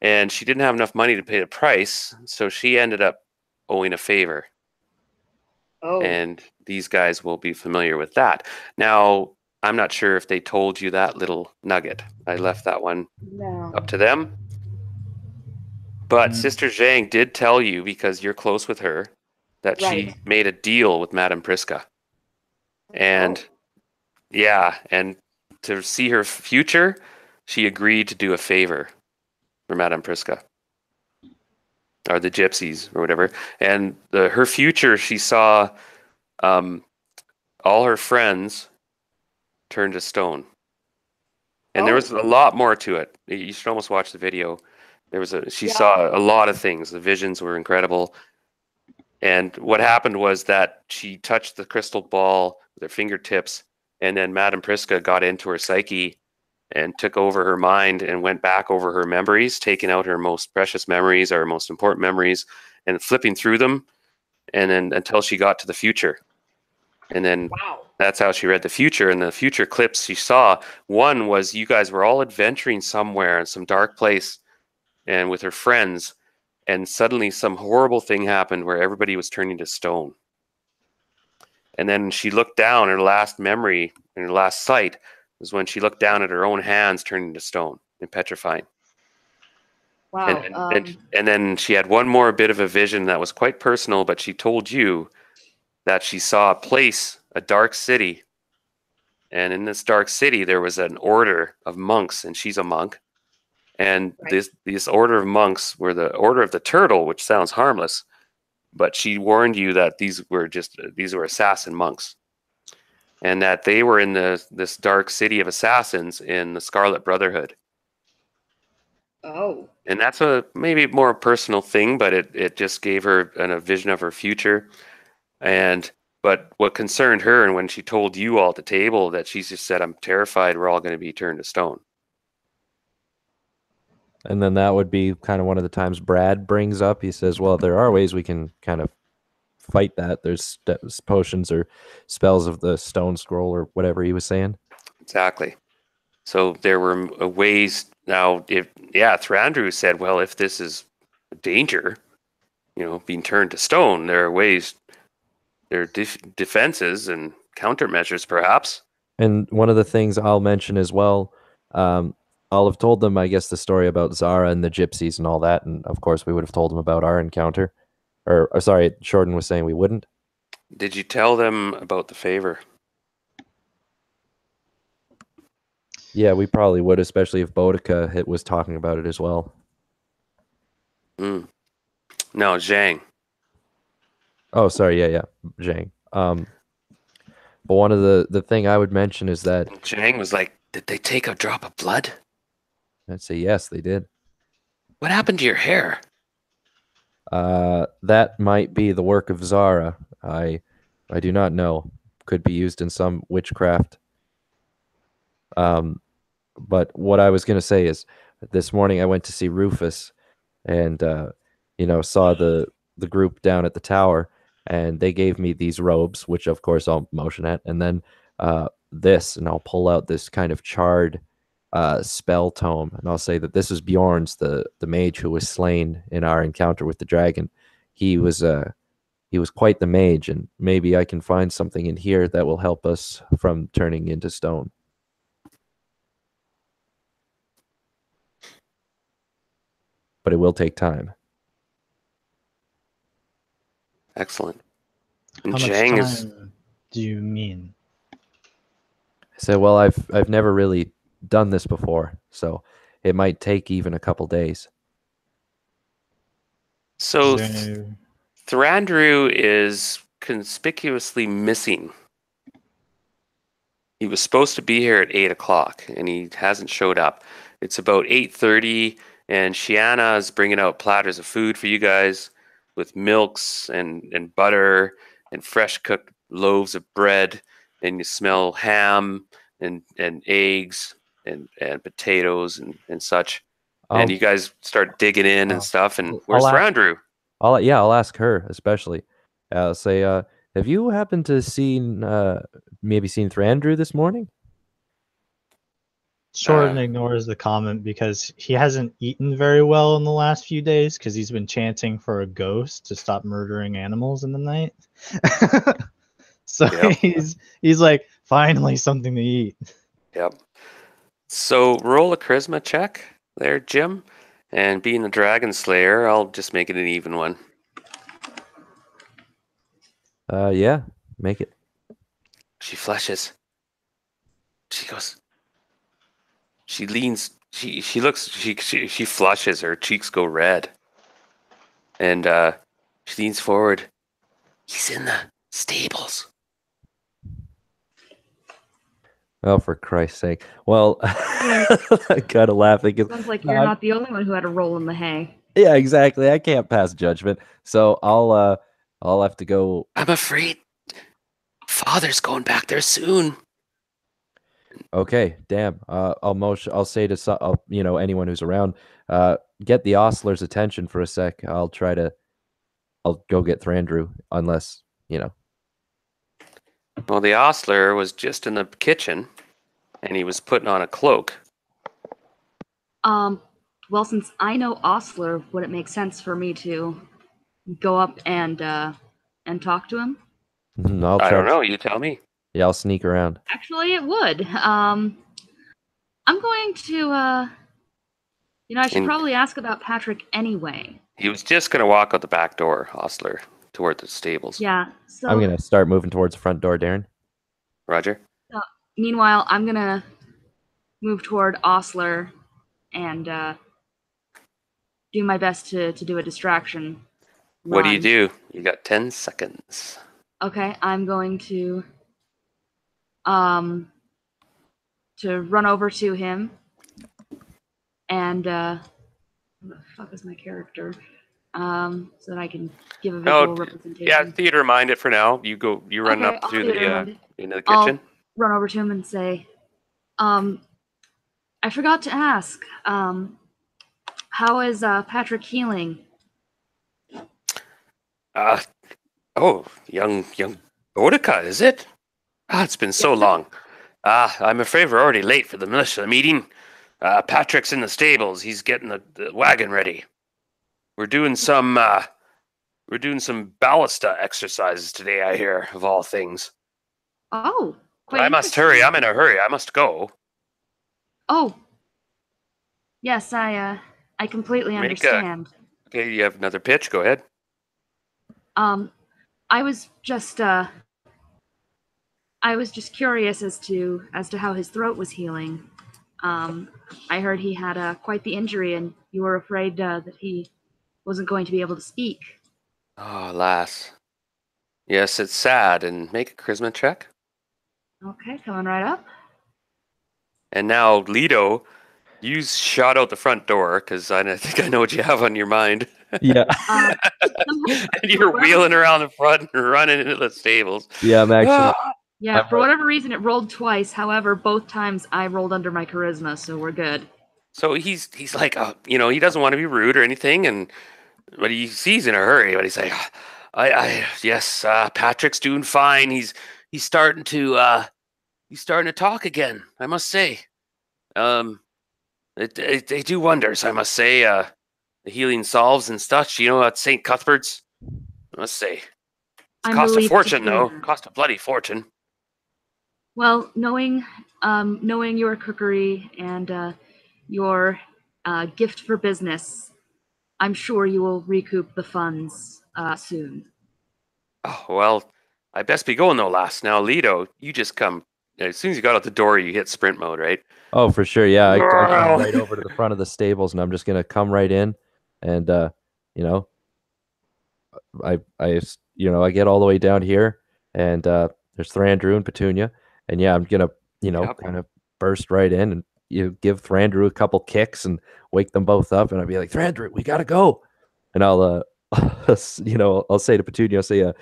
And she didn't have enough money to pay the price, so she ended up owing a favor. Oh. And these guys will be familiar with that. Now, I'm not sure if they told you that little nugget. I left that one up to them. But Sister Zhang did tell you, because you're close with her, that she made a deal with Madame Priska. And yeah, and to see her future, she agreed to do a favor for Madame Priska. Or the Gypsies, or whatever. And her future, she saw all her friends turn to stone. And there was a lot more to it. You should almost watch the video. She saw a lot of things. The visions were incredible. And what happened was that she touched the crystal ball with her fingertips, and then Madame Priska got into her psyche and took over her mind and went back over her memories, taking out her most precious memories, or most important memories, and flipping through them, and then until she got to the future. And then that's how she read the future. And the future clips she saw, one was you guys were all adventuring somewhere in some dark place and with her friends, and suddenly some horrible thing happened where everybody was turning to stone. And then she looked down, her last memory and her last sight was when she looked down at her own hands turning to stone and petrifying. Wow. And then she had one more bit of a vision that was quite personal, but she told you that she saw a place, a dark city. And in this dark city, there was an order of monks, and she's a monk. And this order of monks were the Order of the Turtle, which sounds harmless, but she warned you that these were assassin monks, and that they were in this dark city of assassins in the Scarlet Brotherhood. Oh. And that's a maybe more personal thing, but it just gave her a vision of her future. But what concerned her, and when she told you all at the table, that she just said, I'm terrified we're all going to be turned to stone. And then that would be kind of one of the times Brad brings up. He says, well, there are ways we can kind of fight that. There's potions or spells of the stone scroll or whatever he was saying. Exactly. So there were ways. Now, Thrandu said, well, if this is a danger, being turned to stone, there are ways, there are defenses and countermeasures, perhaps. And one of the things I'll mention as well, I'll have told them, I guess, the story about Zara and the Gypsies and all that. And of course, we would have told them about our encounter. Or sorry, Shorten was saying we wouldn't. Did you tell them about the favor? Yeah, we probably would, especially if Boudica was talking about it as well. No, Zhang. Oh, sorry. Yeah, Zhang. But one of the thing I would mention is that Zhang was like, did they take a drop of blood? I'd say yes, they did. What happened to your hair? That might be the work of Zara. I do not know. Could be used in some witchcraft. But what I was going to say is, this morning I went to see Rufus, and saw the group down at the tower, and they gave me these robes, which of course I'll motion at, and then this, and I'll pull out this kind of charred spell tome, and I'll say that this is Bjorn's, the mage who was slain in our encounter with the dragon. He was quite the mage, and maybe I can find something in here that will help us from turning into stone. But it will take time. Excellent. How much time do you mean? I said, well, I've never really done this before, so it might take even a couple days. So Is there any- Thrandrau is conspicuously missing. He was supposed to be here at 8 o'clock, and he hasn't showed up. It's about 8:30, and Shiana is bringing out platters of food for you guys with milks and butter and fresh cooked loaves of bread, and you smell ham and eggs and potatoes and such. And I'll you guys start digging in and I'll, stuff, and I'll where's ask Thrandrau? I'll ask her especially. Say, have you happened to maybe seen Thrandrau this morning? Shorten ignores the comment because he hasn't eaten very well in the last few days because he's been chanting for a ghost to stop murdering animals in the night. So Yep. he's like, finally something to eat. Yep. So roll a charisma check there, Jim. And being a dragon slayer, I'll just make it an even one. Yeah, make it. She flushes. She goes. She leans. She looks. She flushes. Her cheeks go red. And she leans forward. He's in the stables. Oh, for Christ's sake! Well, I gotta laugh because Sounds like you're not the only one who had a roll in the hay. yeah, exactly. I can't pass judgment, so I'll have to go. I'm afraid Father's going back there soon. Okay, damn. I'll say to anyone who's around, get the ostler's attention for a sec. I'll go get Thrandrau, unless Well, the ostler was just in the kitchen, and he was putting on a cloak. Well, since I know Osler, would it make sense for me to go up and talk to him? I'll I try. don't know. You tell me. Yeah, I'll sneak around. Actually, it would. I'm going to, I should And- probably ask about Patrick anyway. He was just going to walk out the back door, Ostler, toward the stables. Yeah, so I'm gonna start moving towards the front door, Darren. Roger? meanwhile, I'm gonna move toward Osler and do my best to do a distraction. What do you run. do? You got 10 seconds. Okay, I'm going to run over to him and who the fuck is my character? So that I can give a visual representation. Yeah, theater mind it for now. You run Okay, up I'll through theater the mind it. into the I'll kitchen. run over to him and say, I forgot to ask, how is Patrick healing? Young Boudica, is it? It's been so long. I'm afraid we're already late for the militia meeting. Patrick's in the stables. He's getting the wagon ready. We're doing some ballista exercises today, I hear, of all things. Oh, But I must hurry. I'm in a hurry. I must go. Oh, yes, I completely understand. Okay, you have another pitch. Go ahead. I was just curious as to how his throat was healing. I heard he had quite the injury, and you were afraid that he wasn't going to be able to speak. Oh, alas. Yes, it's sad. And make a charisma check. Okay, coming right up. And now, Lido, you shot out the front door because I think I know what you have on your mind. Yeah, And you're wheeling around the front and running into the stables. yeah. I'm actually. Yeah, for whatever reason, it rolled twice. However, both times I rolled under my charisma, so we're good. So he's like, he doesn't want to be rude or anything, but he sees in a hurry. But he's like, yes, Patrick's doing fine. He's starting to talk again. I must say, they do wonders. I must say, the healing salves and such. At St. Cuthbert's, I must say, it cost a relieved to fortune though. hear. Cost a bloody fortune. Well, knowing your cookery and your gift for business, I'm sure you will recoup the funds soon. Oh, well, I best be going though, lass. Now, Lido, you just come. As soon as you got out the door, you hit sprint mode, right? Oh, for sure. Yeah, I come Wow. right over to the front of the stables, and I'm just gonna come right in, and I get all the way down here, and there's Thranduil and Petunia, and yeah, I'm gonna Yep. kind of burst right in and give Thranduil a couple kicks and wake them both up, and I'll be like, Thranduil, we gotta go, and I'll I'll say to Petunia, I'll say,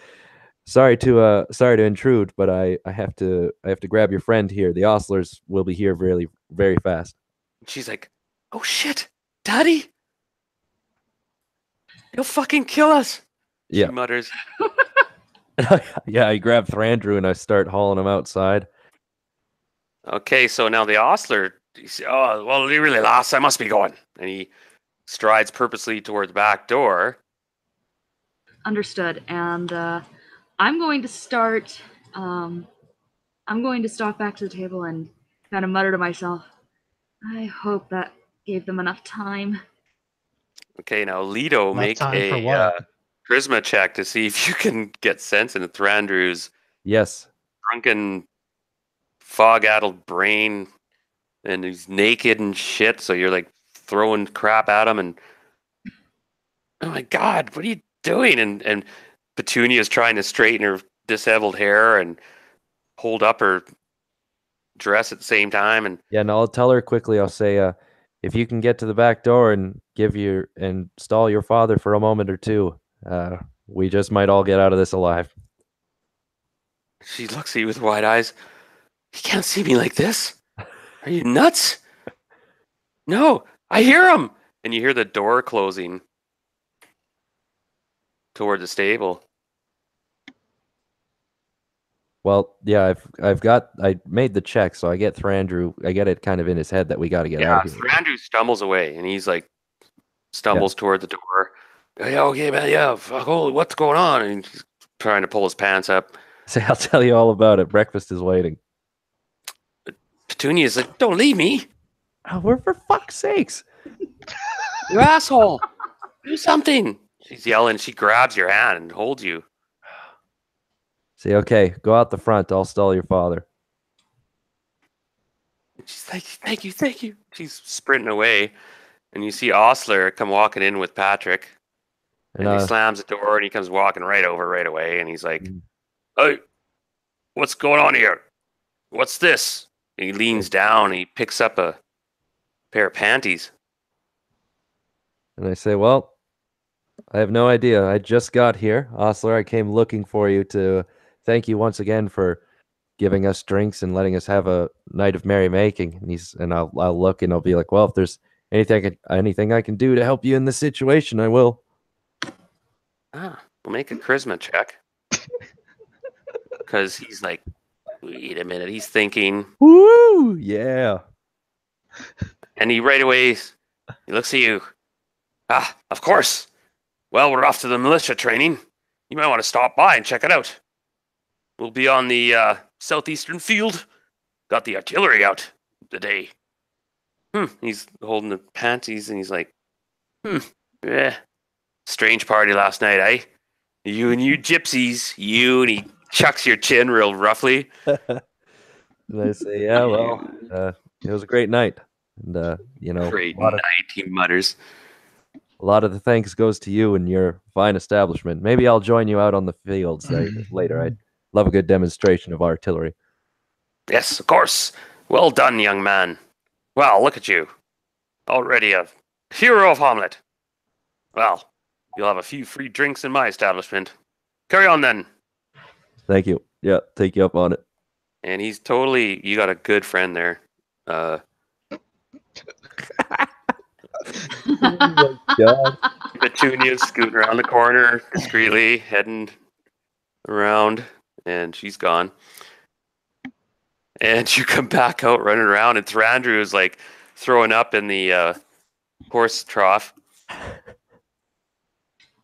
sorry to intrude, but I have to grab your friend here. The Ostlers will be here very very fast. She's like, "Oh shit, Daddy! He'll fucking kill us!" Yeah. She mutters. Yeah, I grab Thranduil and I start hauling him outside. Okay, so now the ostler, oh, well, he really lost. I must be going. And he strides purposely toward the back door. Understood. And I'm going to start. I'm going to stalk back to the table and kind of mutter to myself, I hope that gave them enough time. Okay, now Leto, Enough make time for a what? charisma check to see if you can get sense into Thranduil's Yes. drunken, fog-addled brain, and he's naked and shit. So you're like throwing crap at him, and oh my god, what are you doing? And Petunia's trying to straighten her disheveled hair and hold up her dress at the same time. And Yeah, and I'll tell her quickly. I'll say, if you can get to the back door and stall your father for a moment or two, we just might all get out of this alive. she looks at you with wide eyes. You can't see me like this. Are you nuts? No, I hear him. And you hear the door closing toward the stable. Well, yeah, I made the check, so I get Thranduil. I get it kind of in his head that we got to get out of here. Thranduil stumbles away, and he's like, stumbles toward the door. Yeah, okay, man, yeah, fuck, holy, what's going on? And he's trying to pull his pants up. Say, I'll tell you all about it. Breakfast is waiting. Petunia's like, don't leave me, Oh, we're for fuck's sakes. you asshole. Do something. She's yelling. She grabs your hand and holds you. Say, okay, go out the front. I'll stall your father. She's like, thank you. She's sprinting away, and you see Ostler come walking in with Patrick, and he slams the door, and he comes walking right away, and he's like, hey, what's going on here? What's this? And he leans down, and he picks up a pair of panties. And I say, well, I have no idea. I just got here. Ostler, I came looking for you to thank you once again for giving us drinks and letting us have a night of merrymaking. And I'll look and I'll be like, well, if there's anything I can do to help you in this situation, I will. We'll make a charisma check. Because he's like, wait a minute, he's thinking. Woo! Yeah. And he right away, he looks at you. Of course. Well, we're off to the militia training. You might want to stop by and check it out. We'll be on the southeastern field. Got the artillery out today. He's holding the panties and he's like, strange party last night, eh? You and you gypsies, and he chucks your chin real roughly. And I say, yeah, well, it was a great night. And, great night, he mutters. A lot of the thanks goes to you and your fine establishment. Maybe I'll join you out on the fields later. I'd love a good demonstration of artillery. Yes, of course. Well done, young man. Well, look at you. Already a hero of Hommlet. Well, you'll have a few free drinks in my establishment. Carry on then. Thank you. Yeah, take you up on it. And he's totally, you got a good friend there. Oh my God. Petunia's scooting around the corner discreetly, heading around, and she's gone. And you come back out running around, and Thranduil is like throwing up in the horse trough.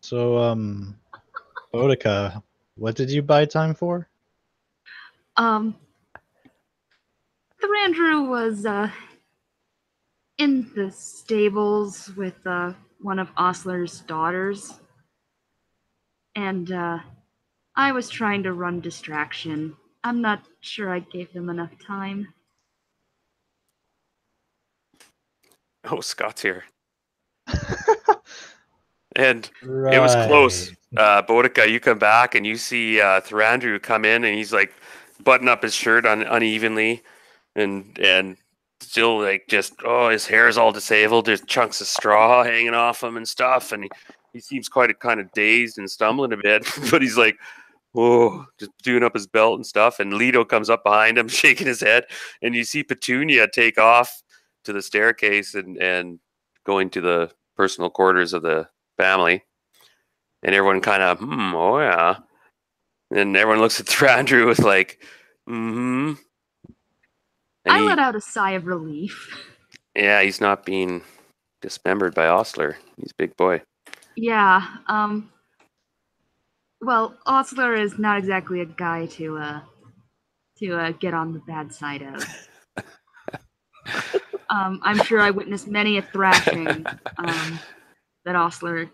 So, Boudica, what did you buy time for? Thranduil was in the stables with one of Ostler's daughters, and I was trying to run distraction. I'm not sure I gave them enough time. Oh, Scott's here. And Right. it was close. Boudica, you come back and you see Thrandu come in, and he's like button up his shirt unevenly, and still like just his hair is all disabled. There's chunks of straw hanging off him and stuff, and he seems quite kind of dazed and stumbling a bit. But he's like, oh, just doing up his belt and stuff. And Leto comes up behind him, shaking his head, and you see Petunia take off to the staircase and going to the personal quarters of the family. And everyone kind of, oh yeah. And everyone looks at Thrandu with like, mm-hmm. And I let out a sigh of relief. Yeah, he's not being dismembered by Osler. He's a big boy. Yeah, well, Osler is not exactly a guy to get on the bad side of. I'm sure I witnessed many a thrashing that Osler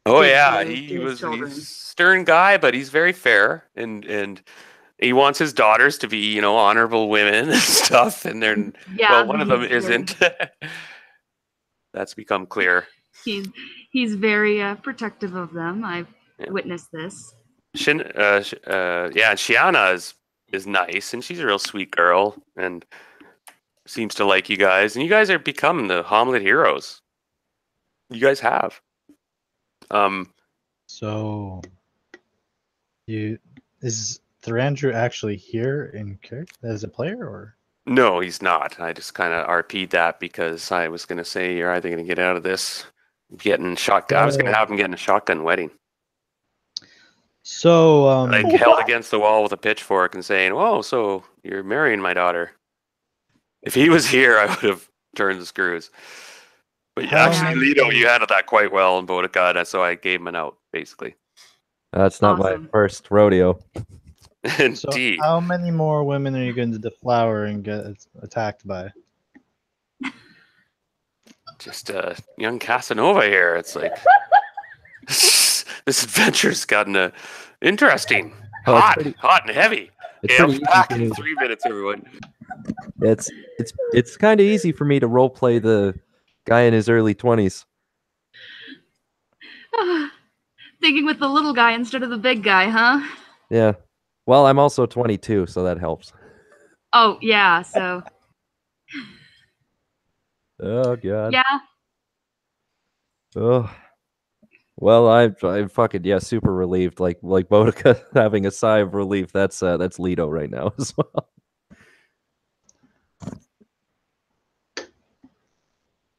Oh did yeah, to he's his children. a stern guy, but he's very fair, and he wants his daughters to be, honorable women and stuff. And they're one of them isn't. That's become clear. He's very protective of them. I've witnessed this. Shiana is nice, and she's a real sweet girl, and seems to like you guys. And you guys are becoming the Hommlet heroes. You guys have. So, is Thrandu actually here in character as a player, or? No, he's not. I just kind of RP'd that because I was going to say you're either going to get out of this getting shotgun. I was going to have him getting a shotgun wedding. So, like held against the wall with a pitchfork and saying, "Whoa, so you're marrying my daughter." If he was here, I would have turned the screws. But actually, Leto, you handled that quite well in Boudica, so I gave him an out, basically. That's not my first rodeo. Indeed. So how many more women are you going to deflower and get attacked by? Just a young Casanova here. It's like this adventure's gotten interesting, hot and heavy. I'm back in 3 minutes, everyone. It's kind of easy for me to role play the guy in his early 20s. Thinking with the little guy instead of the big guy, huh? Yeah. Well, I'm also 22, so that helps. Oh, yeah, so... Oh, God. Yeah? Oh. Well, I'm fucking, super relieved. Like Boudica having a sigh of relief. That's Leto right now as well.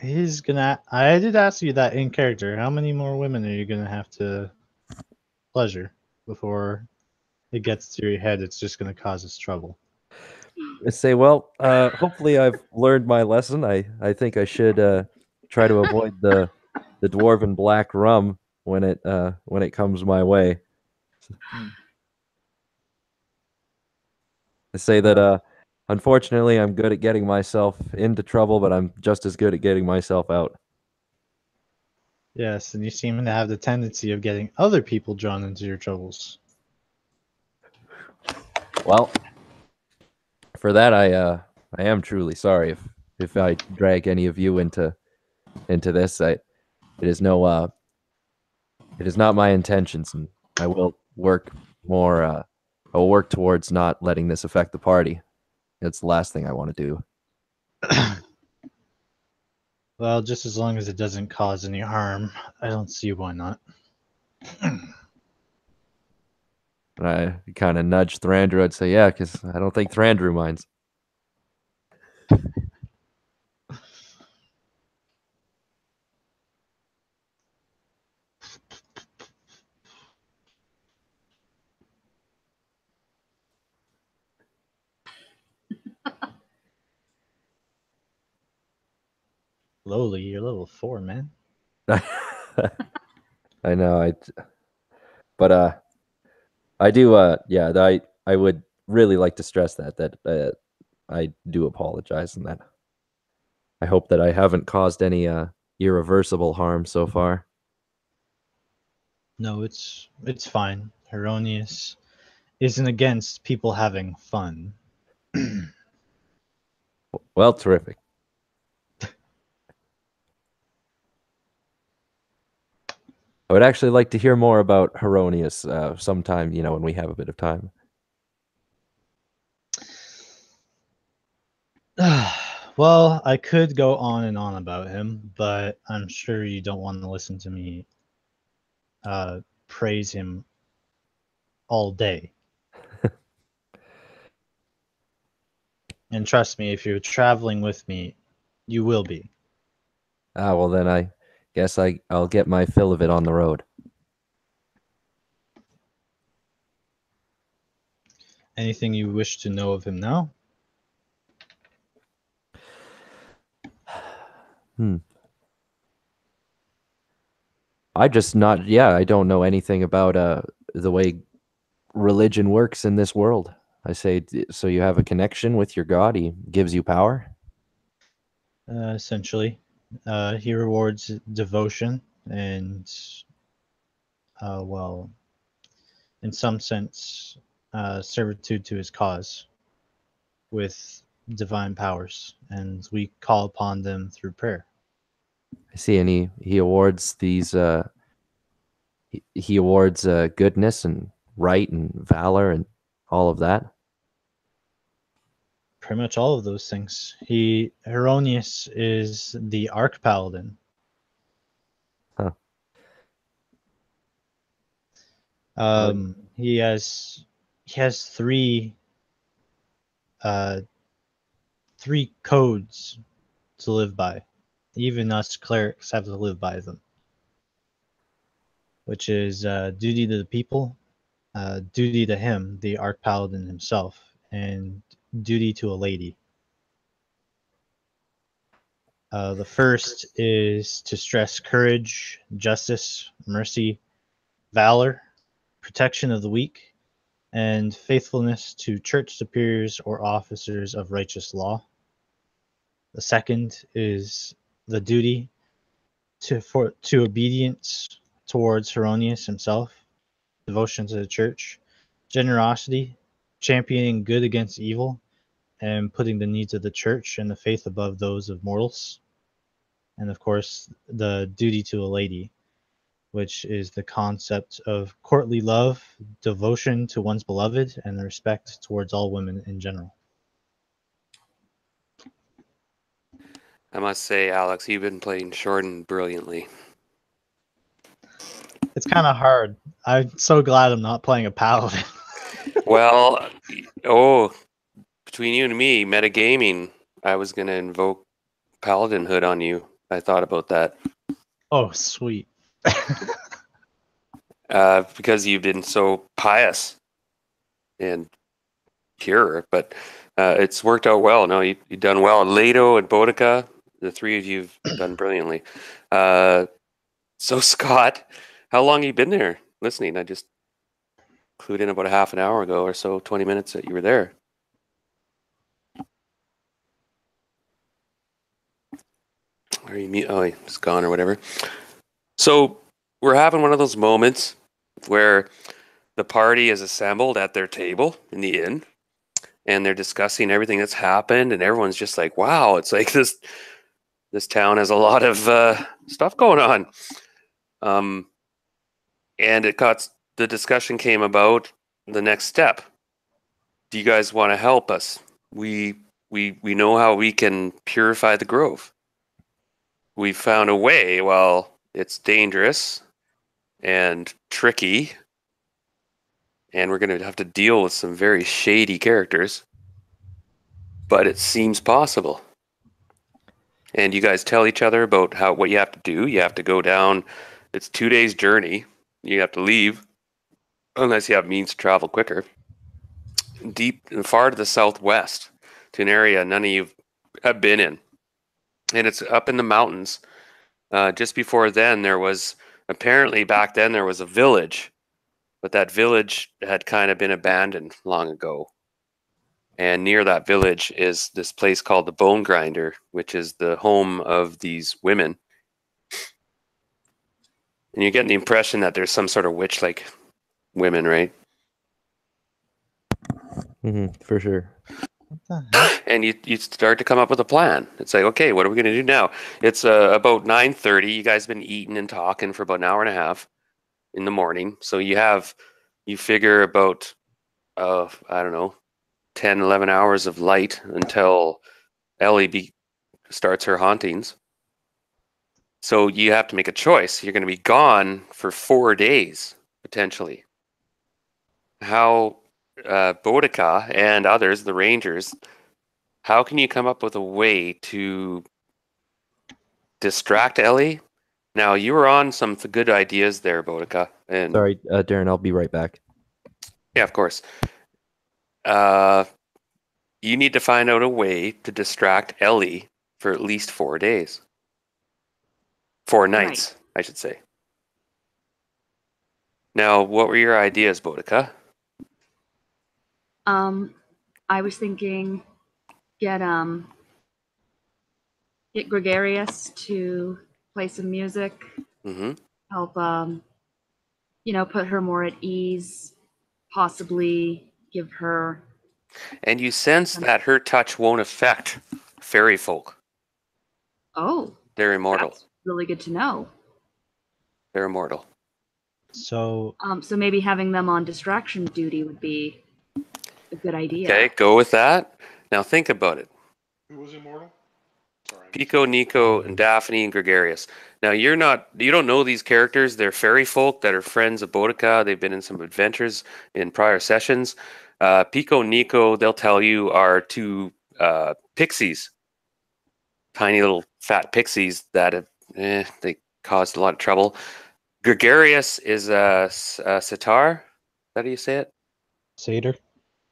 I did ask you that in character. How many more women are you gonna have to pleasure before it gets to your head? It's just gonna cause us trouble. I say, well, hopefully I've learned my lesson. I think I should try to avoid the dwarven black rum when it comes my way. I say that unfortunately I'm good at getting myself into trouble, but I'm just as good at getting myself out. Yes, and you seem to have the tendency of getting other people drawn into your troubles. Well, for that I am truly sorry if I drag any of you into this. It is not my intentions, and I will work more. I will work towards not letting this affect the party. It's the last thing I want to do. Well, just as long as it doesn't cause any harm, I don't see why not. And I kind of nudge Thrandu. I'd say, yeah, because I don't think Thrandu minds. Lowly, you're level 4, man. I know. But I do. I would really like to stress that I do apologize, and that I hope that I haven't caused any irreversible harm so far. No, it's fine. Heronius isn't against people having fun. Well, terrific. I would actually like to hear more about Heronius sometime, when we have a bit of time. Well, I could go on and on about him, but I'm sure you don't want to listen to me praise him all day. And trust me, if you're traveling with me, you will be. Well then I guess I'll get my fill of it on the road. Anything you wish to know of him now? I don't know anything about the way religion works in this world. I say, so you have a connection with your god, he gives you power? Essentially, he rewards devotion and, well, in some sense, servitude to his cause with divine powers, and we call upon them through prayer. I see, and he awards these he awards goodness and right and valor and all of that. Pretty much all of those things. Heronius is the Arch Paladin. Huh. He has three codes to live by. Even us clerics have to live by them, which is duty to the people, duty to him, the Arch Paladin himself, and duty to a lady. The first is to stress courage, justice, mercy, valor, protection of the weak, and faithfulness to church superiors or officers of righteous law. The second is the duty to obedience towards Heronius himself, devotion to the church, generosity, championing good against evil, and putting the needs of the church and the faith above those of mortals. And of course, the duty to a lady, which is the concept of courtly love, devotion to one's beloved, and the respect towards all women in general. I must say, Alex, you've been playing Shorten brilliantly. It's kind of hard. I'm so glad I'm not playing a paladin. Well, between you and me, metagaming, I was going to invoke Paladinhood on you. I thought about that. Oh, sweet. Because you've been so pious and pure, but it's worked out well. No, you've done well. Leto and Boudica, the three of you've done brilliantly. So Scott, how long have you been there listening? I just clued in about a half an hour ago or so, 20 minutes that you were there. Are you oh, he's gone or whatever. So we're having one of those moments where the party is assembled at their table in the inn, and they're discussing everything that's happened, and everyone's just like, wow, it's like this town has a lot of stuff going on. And the discussion came about the next step. Do you guys want to help us? We know how we can purify the grove. We found a way. Well, it's dangerous and tricky, and we're going to have to deal with some very shady characters, but it seems possible. And you guys tell each other about what you have to do. You have to go down. It's 2 days journey. You have to leave unless you have means to travel quicker. Deep and far to the southwest to an area none of you have been in. And it's up in the mountains. Just before then, back then there was a village, but that village had kind of been abandoned long ago. And near that village is this place called the Bone Grinder, which is the home of these women. And you're getting the impression that there's some sort of witch-like women, right? For sure. And you start to come up with a plan. It's like, okay, what are we going to do now? It's about 9:30. You guys have been eating and talking for about an hour and a half. in the morning. So you figure about, I don't know, 10, 11 hours of light until Ellie starts her hauntings. So you have to make a choice. You're going to be gone for 4 days, potentially. How, Boudica and others, the Rangers, how can you come up with a way to distract Ellie? Now, you were on some good ideas there, Boudica. And Sorry, Darren, I'll be right back. yeah, of course. You need to find out a way to distract Ellie for at least 4 days. 4 nights, I should say. Now, what were your ideas, Boudica? I was thinking get Gregarious to play some music, Mm-hmm. help put her more at ease, possibly give her. And you sense that her touch won't affect fairy folk. Oh, They're immortal. that's really good to know. They're immortal. So So maybe having them on distraction duty would be a good idea. Okay, go with that. Now think about it. Who was immortal? Sorry. Pico, Nico, and Daphne and Gregarious. Now you don't know these characters. They're fairy folk that are friends of Boudica. They've been in some adventures in prior sessions. Pico, Nico, they'll tell you, are two pixies, tiny little fat pixies that have they caused a lot of trouble. Gregarious is a sitar. Is that how you say it? Satyr.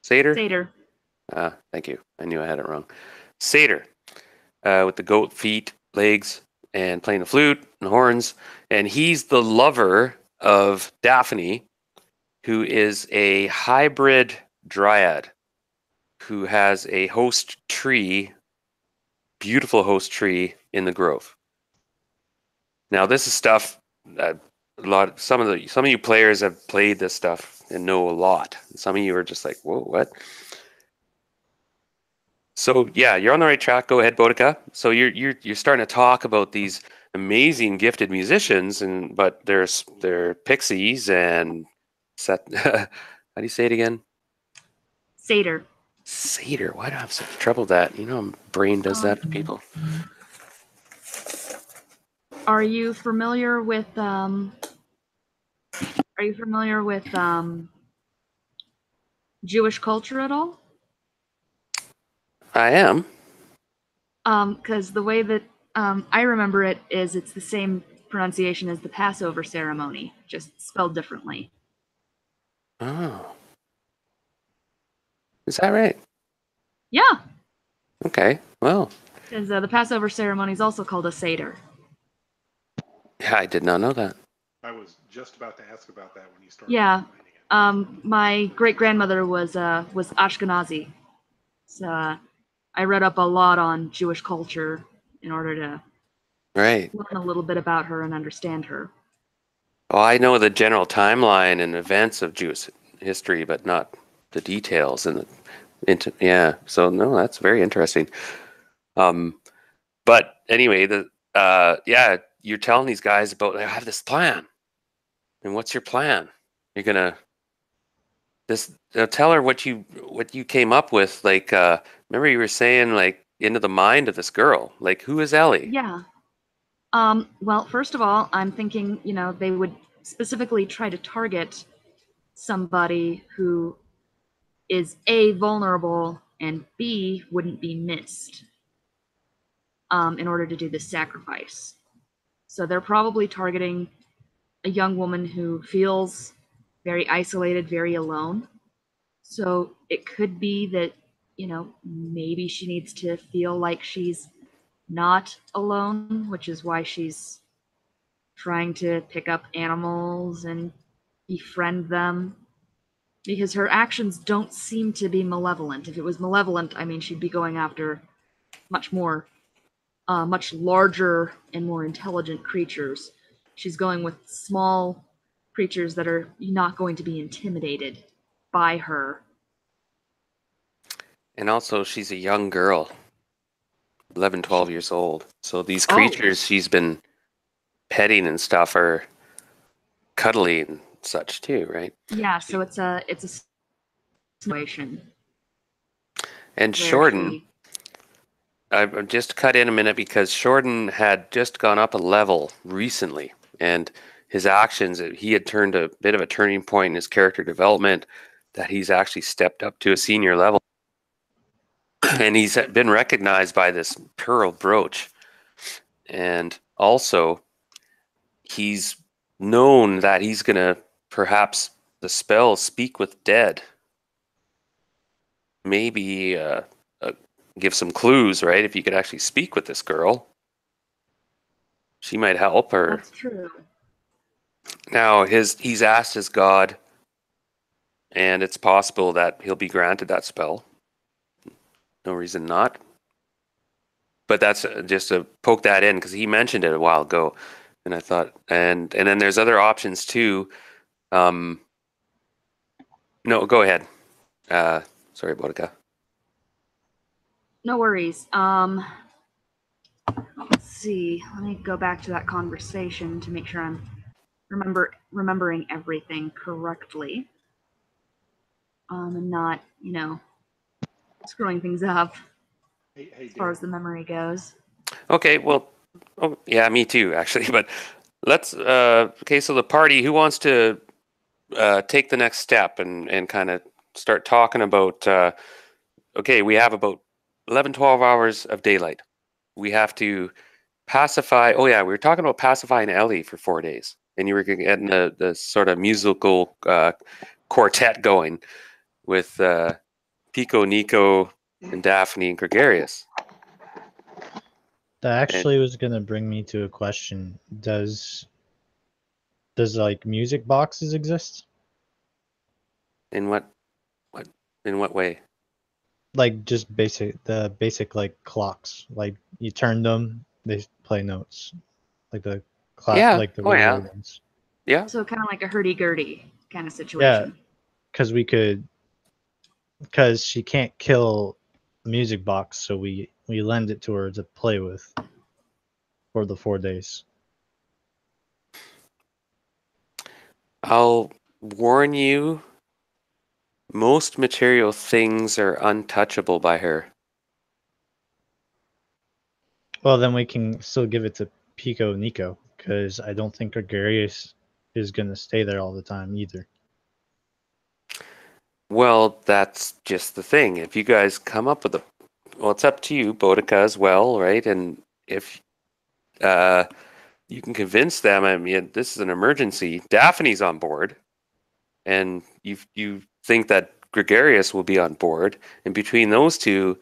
Satyr? Satyr. Thank you. I knew I had it wrong. Satyr, with the goat feet, legs, and playing the flute and horns. And he's the lover of Daphne, who is a hybrid dryad who has a host tree, beautiful host tree in the grove. Now, this is stuff that some of you players have played this stuff and know a lot. Some of you are just like, whoa, what? So yeah, you're on the right track. Go ahead, Boudica. So you're starting to talk about these amazing gifted musicians, but they're pixies and how do you say it again? Satyr. Satyr. Why do I have such trouble with that? My brain does that to people. Are you familiar with Jewish culture at all? I am. Because the way that I remember it is it's the same pronunciation as the Passover ceremony, just spelled differently. Oh. Is that right? Yeah, Okay. Well, because the Passover ceremony is also called a Seder. yeah, I did not know that. I was just about to ask about that when you started. Yeah. explaining it. My great grandmother was Ashkenazi, so I read up a lot on Jewish culture in order to Right. learn a little bit about her and understand her. Well, I know the general timeline and events of Jewish history, but not the details yeah. So no, that's very interesting. But anyway, you're telling these guys about, I have this plan. And what's your plan? You're gonna tell her what you came up with. Like, remember you were saying, like, into the mind of this girl. Like, who is Ellie? Yeah. Well, first of all, I'm thinking, they would specifically try to target somebody who is A, vulnerable, and B, wouldn't be missed in order to do this sacrifice. So they're probably targeting a young woman who feels very isolated, very alone. So it could be that, maybe she needs to feel like she's not alone, which is why she's trying to pick up animals and befriend them, because her actions don't seem to be malevolent. If it was malevolent, I mean, she'd be going after much larger and more intelligent creatures. She's going with small creatures that are not going to be intimidated by her. And also, she's a young girl, 11, 12 years old. So these creatures she's been petting and stuff cuddly and such too, right? Yeah, so it's a situation And where Shorten, she. I've just cut in a minute because Shorten had just gone up a level recently, and his actions, he had turned a bit of a turning point in his character development, that he's actually stepped up to a senior level. And he's been recognized by this pearl brooch. And also, he's known that he's going to perhaps the spell Speak with Dead. Maybe give some clues, right? If you could actually speak with this girl, she might help her. That's true. Now, he's asked his god, and it's possible that he'll be granted that spell. No reason not. But that's just to poke that in, because he mentioned it a while ago, and I thought, and then there's other options too. No, go ahead. Sorry, Boudica. No worries. Let's see. Let me go back to that conversation to make sure I'm remembering everything correctly. And not, screwing things up Hey, as far Dan. as the memory goes. Okay, well, oh, yeah, me too, actually. But let's. Okay, so the party. Who wants to take the next step and kind of start talking about? Okay, we have about 11, 12 hours of daylight. We have to pacify. Oh yeah, we were talking about pacifying Ellie for 4 days, and you were getting the sort of musical quartet going with Pico, Nico, and Daphne and Gregarious. That actually was gonna bring me to a question. Does like music boxes exist? In what way? Like just the basic like clocks. Like you turn them, they play notes. Like the Yeah. like the Oh yeah. regular ones. Yeah. So kind of like a hurdy-gurdy kind of situation. Because she can't kill a music box, so we lend it to her to play with for the 4 days. I'll warn you, most material things are untouchable by her. Well, then we can still give it to Pico Nico, because I don't think Gregarious is gonna stay there all the time either. Well, that's just the thing. If you guys come up with well, it's up to you, Boudica as well, right? And if you can convince them, I mean, this is an emergency. Daphne's on board, and you think that Gregarious will be on board, and between those two,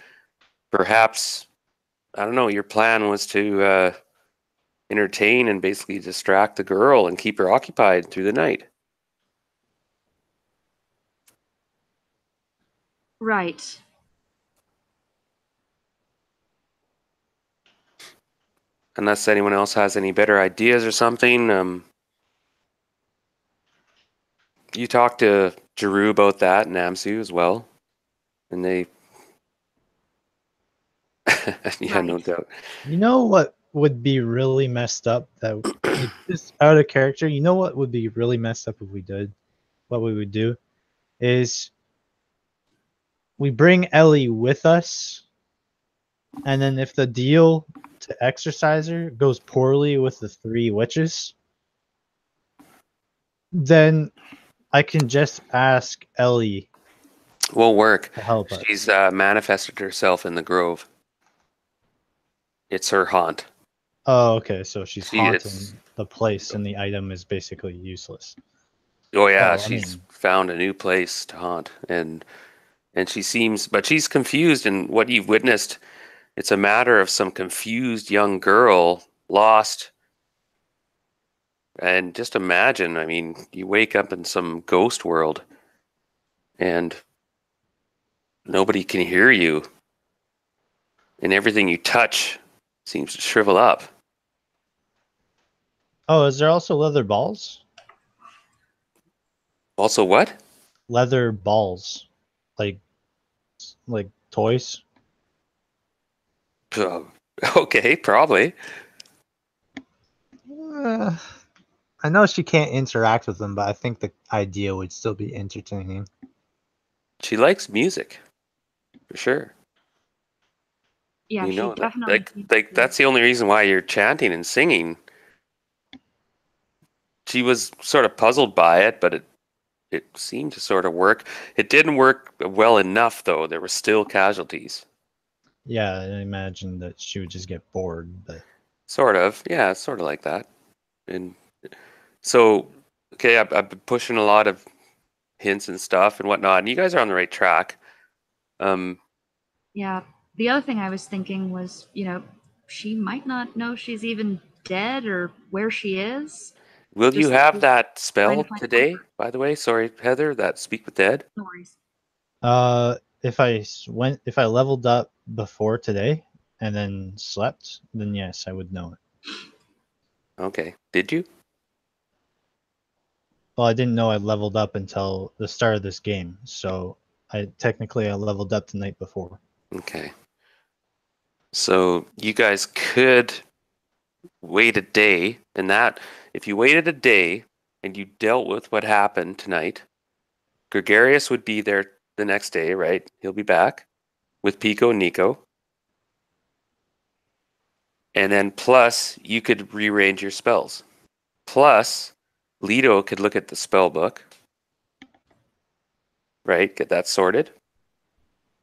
perhaps, I don't know, your plan was to entertain and basically distract the girl and keep her occupied through the night. Right. Unless anyone else has any better ideas or something. You talked to Jeru about that and Namsu as well, and they, yeah, no Right. doubt. You know what would be really messed up? That like, just out of character. You know what would be really messed up if we did? What we would do is we bring Ellie with us, and then if the deal to exercise her goes poorly with the 3 witches, then I can just ask Ellie Will work. to help us. She's manifested herself in the grove. It's her haunt. Oh, okay. So she's She haunting is- the place, and the item is basically useless. Oh yeah, I she's mean- found a new place to haunt, and she seems, but she's confused. And what you've witnessed, it's a matter of some confused young girl lost. And just imagine, I mean, you wake up in some ghost world, and nobody can hear you, and everything you touch seems to shrivel up. Oh, is there also leather balls? Also, what? Leather balls, like toys. Okay, probably. Uh, I know she can't interact with them, but I think the idea would still be entertaining. She likes music, for sure. Yeah, You she know that. definitely. Like that's the only reason why you're chanting and singing. She was sort of puzzled by it, but it seemed to sort of work. It didn't work well enough, though. There were still casualties. Yeah, I imagine that she would just get bored, but Sort of. Yeah, it's sort of like that. And so, okay, I've been pushing a lot of hints and stuff and whatnot, and you guys are on the right track. Yeah. The other thing I was thinking was, she might not know she's even dead or where she is. Will you Just have that trying spell to find today, comfort. by the way? Sorry, Heather, that Speak with Dead? No worries. if I leveled up before today and then slept, then yes, I would know it. Okay. Did you? Well, I didn't know I leveled up until the start of this game, so I leveled up the night before. Okay. So you guys could wait a day, and that, if you waited a day and you dealt with what happened tonight, Gregarious would be there the next day, right? He'll be back with Pico and Nico. And then plus, you could rearrange your spells. Plus, Leto could look at the spell book, right? Get that sorted.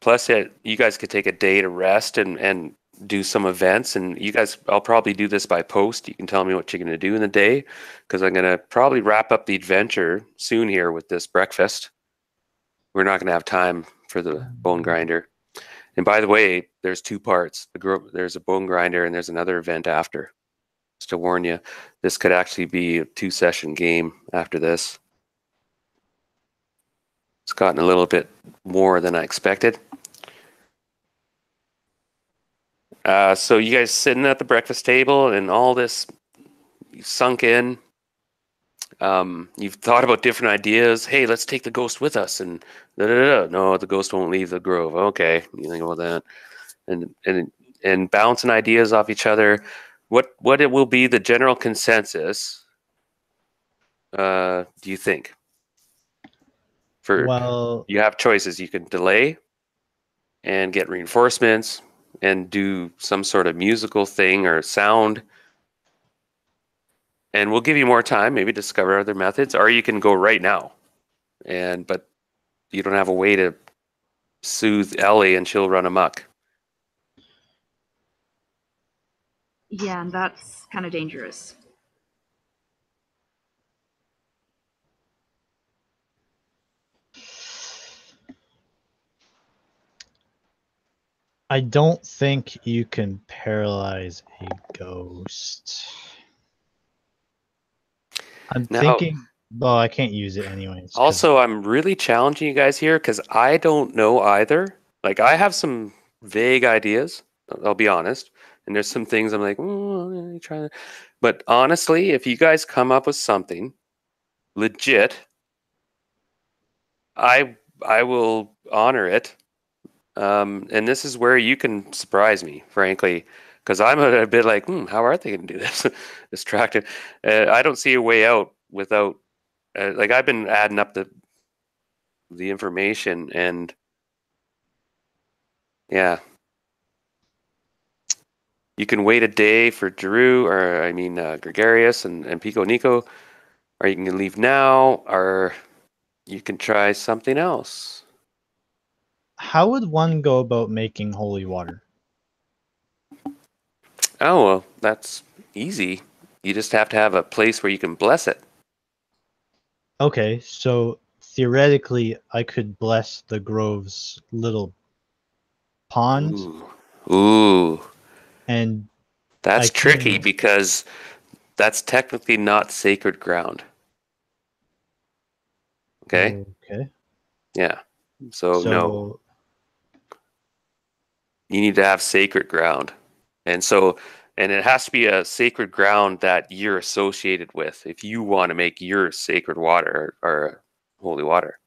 Plus, you guys could take a day to rest and do some events. And you guys, I'll probably do this by post. You can tell me what you're going to do in the day, because I'm going to probably wrap up the adventure soon here with this breakfast. We're not going to have time for the bone grinder. And by the way, there's two parts. There's a bone grinder and there's another event after. Just to warn you, this could actually be a 2-session game after this. It's gotten a little bit more than I expected. So you guys sitting at the breakfast table and all this sunk in. You've thought about different ideas. Hey, let's take the ghost with us, and no, the ghost won't leave the grove. Okay, you think about that, and bouncing ideas off each other. What it will be the general consensus? Do you think? Well, You have choices. You can delay and get reinforcements and do some sort of musical thing or sound. And we'll give you more time, maybe discover other methods, or you can go right now. But you don't have a way to soothe Ellie and she'll run amok. Yeah, and that's kind of dangerous. I don't think you can paralyze a ghost. I'm thinking, well, I can't use it anyways. Also, I'm really challenging you guys here because I don't know either. Like, I have some vague ideas, I'll be honest. And there's some things I'm like, try that. But honestly, if you guys come up with something legit, I will honor it. And this is where you can surprise me, frankly, because I'm a bit like, how are they going to do this? Distracted. I don't see a way out without, like, I've been adding up the information, and yeah, you can wait a day for Drew, or I mean Gregarious and Pico Nico, or you can leave now, or you can try something else. How would one go about making holy water? Oh, well, that's easy. You just have to have a place where you can bless it. Okay, so theoretically, I could bless the grove's little pond, Ooh. and That's I tricky can. because that's technically not sacred ground. Okay? Okay. Yeah. So no. So You need to have sacred ground. And it has to be a sacred ground that you're associated with if you want to make your sacred water or holy water.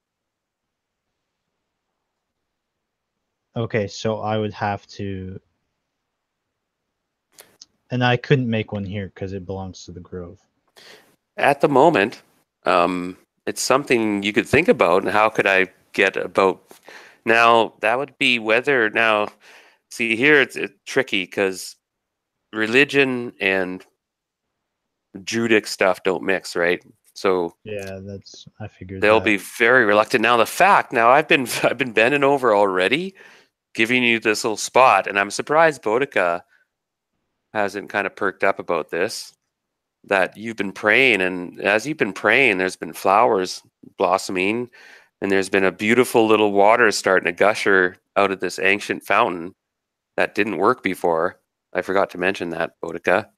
okay, so I would have to, and I couldn't make one here because it belongs to the grove. at the moment, it's something you could think about. And how could I get about? Now, that would be whether, now, see, here it's tricky because religion and Druidic stuff don't mix, right? So Yeah, I figured they'll that. be very reluctant. Now, I've been I've been bending over already, giving you this little spot, and I'm surprised Boudica hasn't kind of perked up about this. That you've been praying, and as you've been praying, there's been flowers blossoming, and there's been a beautiful little water starting to gusher out of this ancient fountain that didn't work before. I forgot to mention that, Boudica.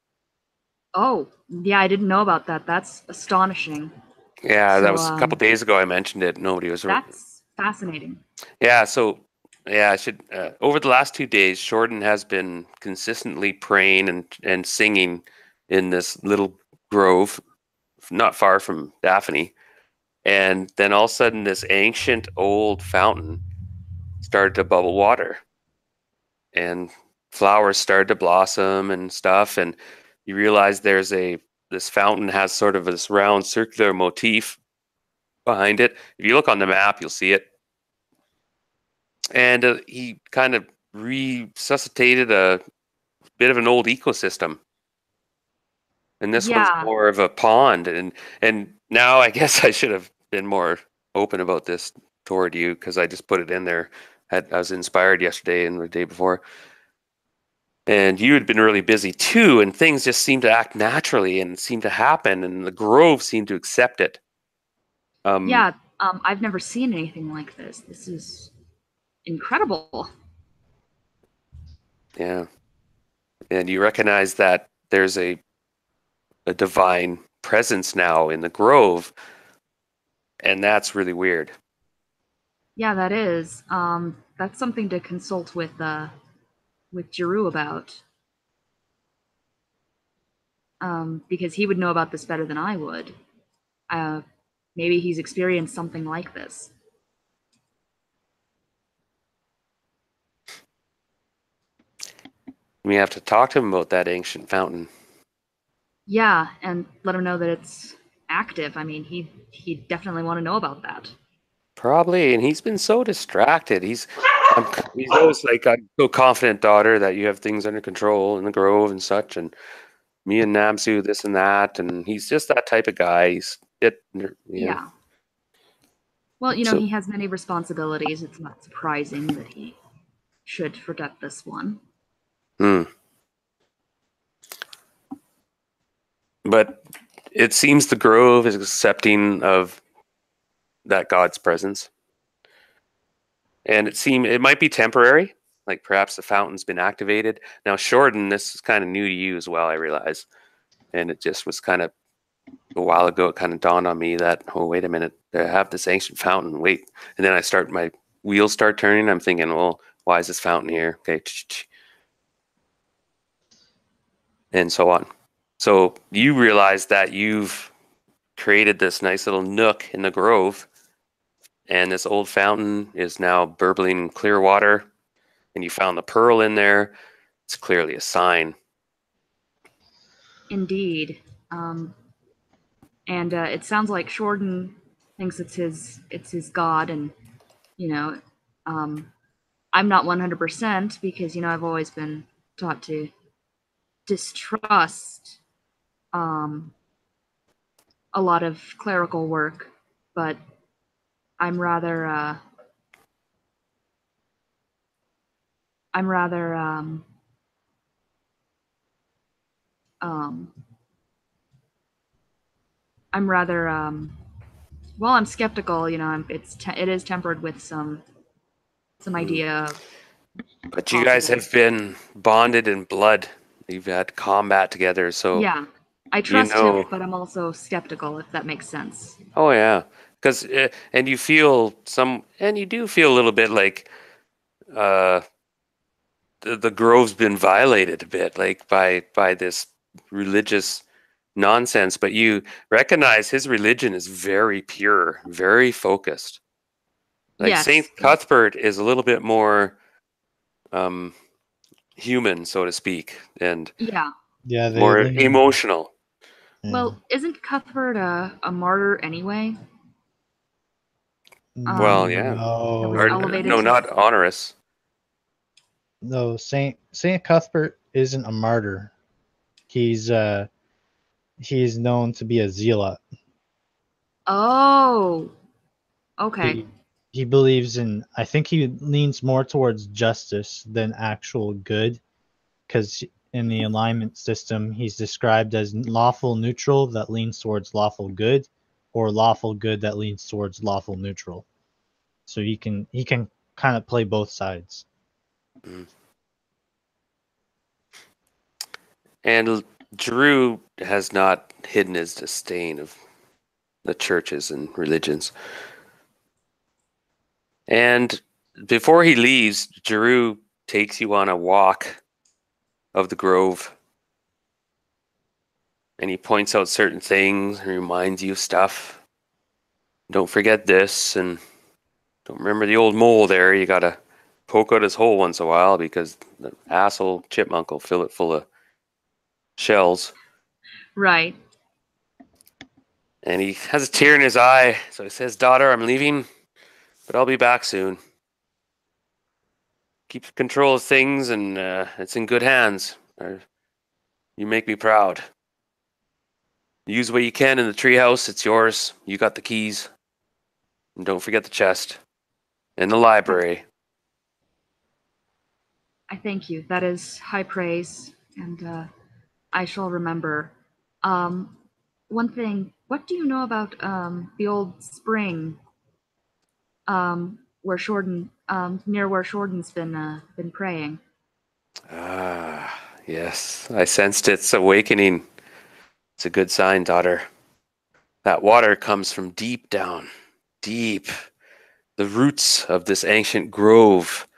Oh, yeah, I didn't know about that. That's astonishing. Yeah, that So, was a couple days ago. I mentioned it. Nobody was. That's fascinating. Yeah, so yeah, I should. Over the last 2 days, Shorten has been consistently praying and singing in this little grove, not far from Daphne, and then all of a sudden, this ancient old fountain started to bubble water, and flowers started to blossom and stuff, and you realize this fountain has sort of this round circular motif behind it. If you look on the map, you'll see it. And he kind of resuscitated a bit of an old ecosystem. And this one's Yeah. more of a pond. And now I guess I should have been more open about this toward you because I just put it in there. I was inspired yesterday and the day before. And you had been really busy too, and things just seemed to act naturally and seemed to happen, and the grove seemed to accept it. Yeah, I've never seen anything like this. This is incredible. Yeah. And you recognize that there's a divine presence now in the grove, and that's really weird. Yeah, that is. That's something to consult with Giroux about. Because he would know about this better than I would. Maybe he's experienced something like this. We have to talk to him about that ancient fountain. Yeah, and let him know that it's active. I mean, he'd definitely want to know about that. Probably, and he's been so distracted. He's always like, I'm so confident, daughter, that you have things under control in the grove and such, and me and Namsu this and that, and he's just that type of guy. Yeah. Well, So, he has many responsibilities. It's not surprising that he should forget this one. But it seems the grove is accepting of that God's presence. And it might be temporary, like perhaps the fountain's been activated. Now, Shorten, this is kind of new to you as well, I realize. And it just was kind of a while ago, it kind of dawned on me that, oh, wait a minute, I have this ancient fountain, wait. And then my wheels start turning. I'm thinking, well, why is this fountain here? Okay. And so on. So you realize that you've created this nice little nook in the grove, and this old fountain is now burbling clear water, and you found the pearl in there. It's clearly a sign. Indeed. And it sounds like Shorten thinks it's his god, and I'm not 100% because I've always been taught to distrust a lot of clerical work, but I'm rather well, I'm skeptical. It is tempered with some idea of. But you guys have been bonded in blood. You've had combat together, so Yeah, I trust him, but I'm also skeptical, if that makes sense. Oh yeah, because and you do feel a little bit like the grove's been violated a bit, like by this religious nonsense. But you recognize his religion is very pure, very focused. Like Yes. Saint Cuthbert is a little bit more human, so to speak, and Yeah. Yeah, more emotional. Well, isn't Cuthbert a martyr anyway? Well, yeah. That was Or, elevated no, to- not honorous. No, Saint Cuthbert isn't a martyr. He's known to be a zealot. Oh, okay. He believes in, I think he leans more towards justice than actual good, because in the alignment system he's described as lawful neutral that leans towards lawful good, or lawful good that leans towards lawful neutral. So he can kind of play both sides. Mm. And Drew has not hidden his disdain of the churches and religions. And before he leaves, Drew takes you on a walk of the grove. And he points out certain things and reminds you of stuff. Don't forget this, and don't remember the old mole there. You gotta poke out his hole once in a while because the asshole chipmunk will fill it full of shells. Right. And he has a tear in his eye, so he says, "Daughter, I'm leaving, but I'll be back soon. Keep control of things, and it's in good hands. You make me proud. Use what you can in the treehouse. It's yours. You got the keys. And don't forget the chest. And the library." I thank you. That is high praise, and I shall remember. One thing, what do you know about the old spring where Shorten, near where Shorten's been praying? Ah, yes. I sensed its awakening. It's a good sign, daughter. That water comes from deep down. Deep. The roots of this ancient grove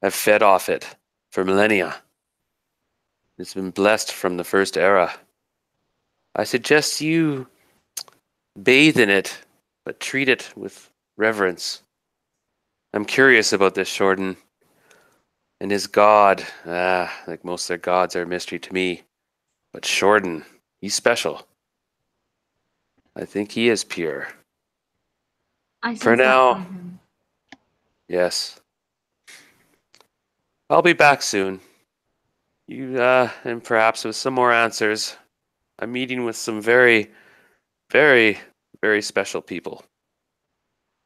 have fed off it for millennia. It's been blessed from the first era. I suggest you bathe in it, but treat it with reverence. I'm curious about this Shorten and his god. Like most of their gods are a mystery to me. But Shorten, he's special. I think he is pure. I For sense that now, from him. yes. I'll be back soon. And perhaps with some more answers. I'm meeting with some very, very, very special people.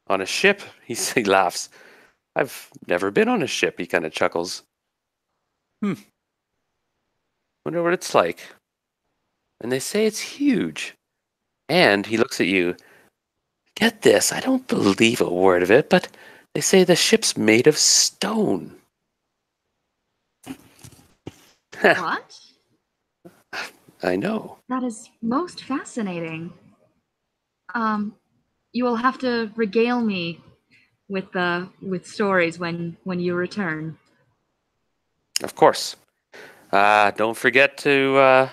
On a ship, he laughs. I've never been on a ship, he kind of chuckles. Wonder what it's like. And they say it's huge. And he looks at you. Get this, I don't believe a word of it, but they say the ship's made of stone. What? I know. That is most fascinating. You will have to regale me with stories when you return. Of course. Don't forget to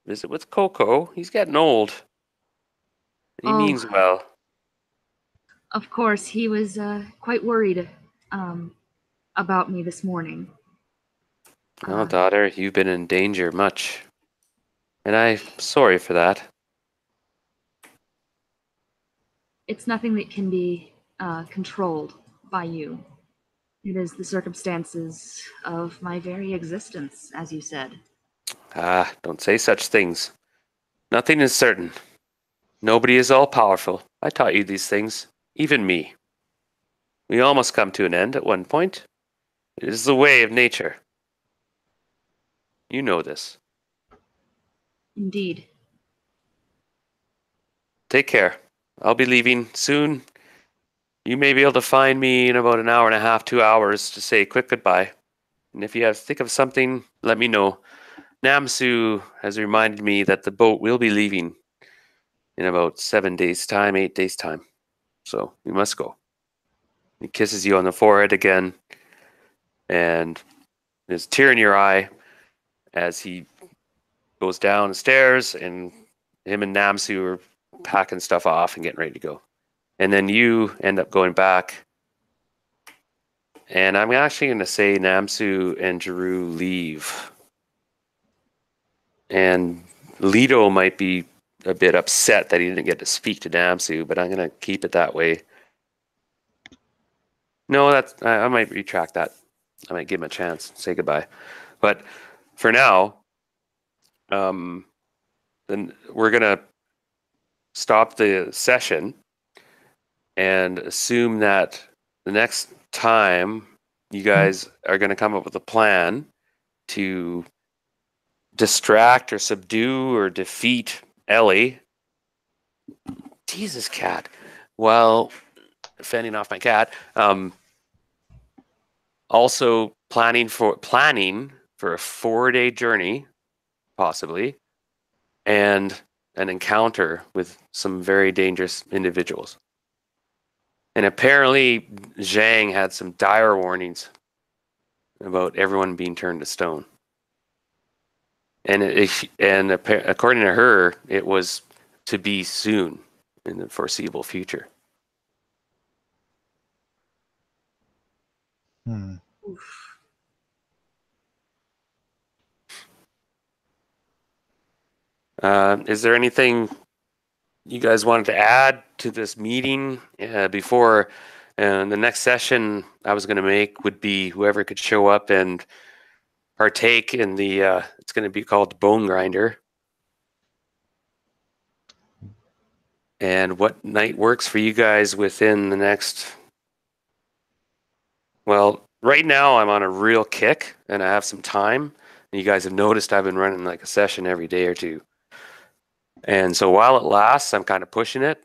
visit with Coco. He's getting old. He means well. Of course, he was quite worried about me this morning. Oh, daughter, you've been in danger much. And I'm sorry for that. It's nothing that can be controlled by you. It is the circumstances of my very existence, as you said. Don't say such things. Nothing is certain. Nobody is all powerful. I taught you these things. Even me. We all must come to an end at one point. It is the way of nature. You know this. Indeed. Take care. I'll be leaving soon. You may be able to find me in about an hour and a half, 2 hours to say a quick goodbye. And if you think of something, let me know. Namsu has reminded me that the boat will be leaving in about 7 days' time, 8 days' time. So we must go. He kisses you on the forehead again, and there's a tear in your eye as he goes down the stairs, and him and Namsu are packing stuff off and getting ready to go. And then you end up going back. And I'm actually going to say Namsu and Jeru leave. And Leto might be a bit upset that he didn't get to speak to Damsu, but I'm gonna keep it that way. No, I might retract that. I might give him a chance, say goodbye. But for now, then we're gonna stop the session and assume that the next time you guys are gonna come up with a plan to distract or subdue or defeat Ellie. Jesus, cat. While fending off my cat. Also planning for a 4-day journey, possibly, and an encounter with some very dangerous individuals. And apparently, Zhang had some dire warnings about everyone being turned to stone. And according to her, it was to be soon in the foreseeable future. Is there anything you guys wanted to add to this meeting before the next session I was going to make would be whoever could show up and partake in the, it's going to be called the Bone Grinder. And what night works for you guys within the next, well, right now I'm on a real kick and I have some time. And you guys have noticed I've been running like a session every day or two. And so while it lasts, I'm kind of pushing it.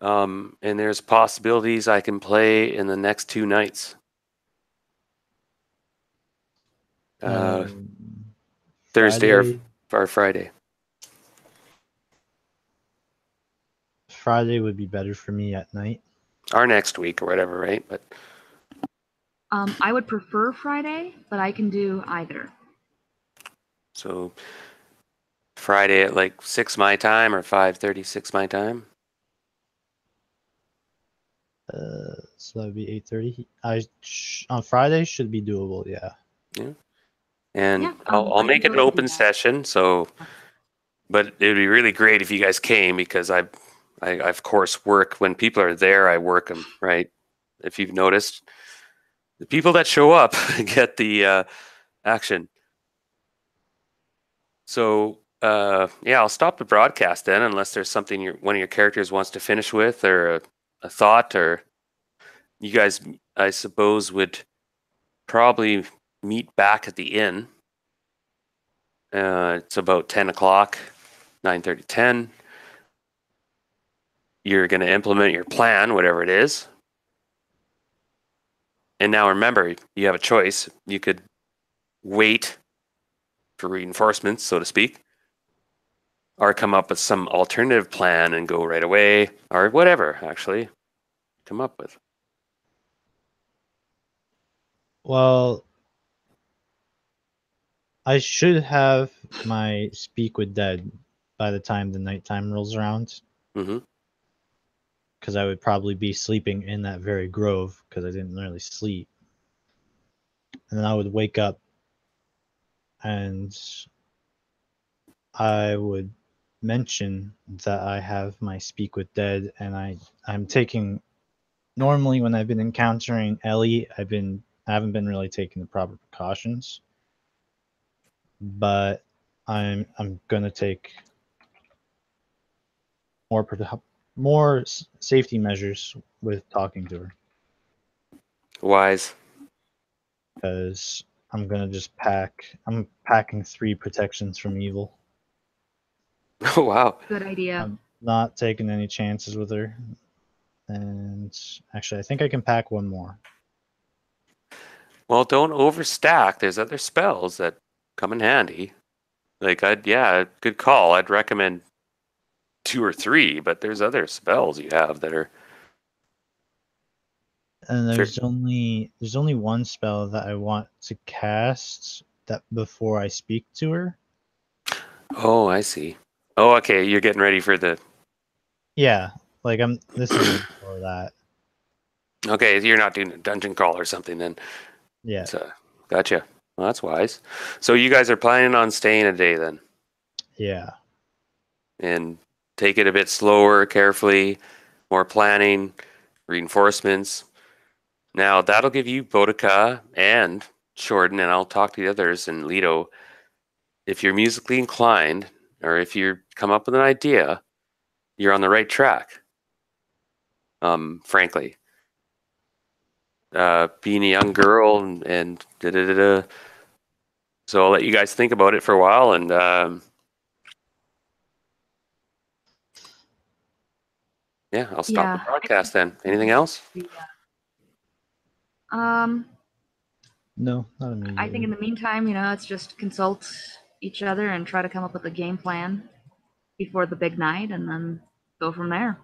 And there's possibilities I can play in the next 2 nights. Thursday or Friday. Friday would be better for me at night. Or next week or whatever, right? But I would prefer Friday, but I can do either. so Friday at like 6 my time or 5:36 my time. So that would be 8:30. On Friday should be doable. Yeah. Yeah. And Yeah, I'll I make can it an totally do open that. session. So, but it would be really great if you guys came because I of course work when people are there. I work them, right? If you've noticed, the people that show up get the action. So yeah, I'll stop the broadcast then, unless there's something one of your characters wants to finish with, or a thought, or you guys, I suppose, would probably meet back at the inn. It's about 10 o'clock, 9:30, 10. You're going to implement your plan, whatever it is. And now remember, you have a choice. You could wait for reinforcements, so to speak, or come up with some alternative plan and go right away, or whatever, actually, come up with. Well, I should have my speak with dead by the time the nighttime rolls around. Mm-hmm. Because I would probably be sleeping in that very grove because I didn't really sleep. And then I would wake up and I would mention that I have my speak with dead and I'm taking, normally when I've been encountering Ellie, I haven't been really taking the proper precautions. But I'm gonna take more safety measures with talking to her. Wise. Because I'm gonna just I'm packing 3 protections from evil. Oh, wow. Good idea. I'm not taking any chances with her. And actually, I think I can pack 1 more. Well, don't overstack. There's other spells that come in handy. Like, good call. I'd recommend 2 or 3, but there's other spells you have that are. And there's only 1 spell that I want to cast that before I speak to her. Oh, I see. Oh, okay. You're getting ready for the. Yeah, like this is before that. Okay, you're not doing a dungeon crawl or something then. Yeah. So, gotcha. Well, that's wise. So you guys are planning on staying a day then? Yeah. And take it a bit slower, carefully, more planning, reinforcements. Now, that'll give you Boudica and Jordan, and I'll talk to the others, and Leto. If you're musically inclined, or if you come up with an idea, you're on the right track. Frankly, being a young girl and da-da-da-da. So I'll let you guys think about it for a while, and yeah, I'll stop the broadcast then. Anything else? No, not immediately. I think in the meantime, let's just consult each other and try to come up with a game plan before the big night, and then go from there.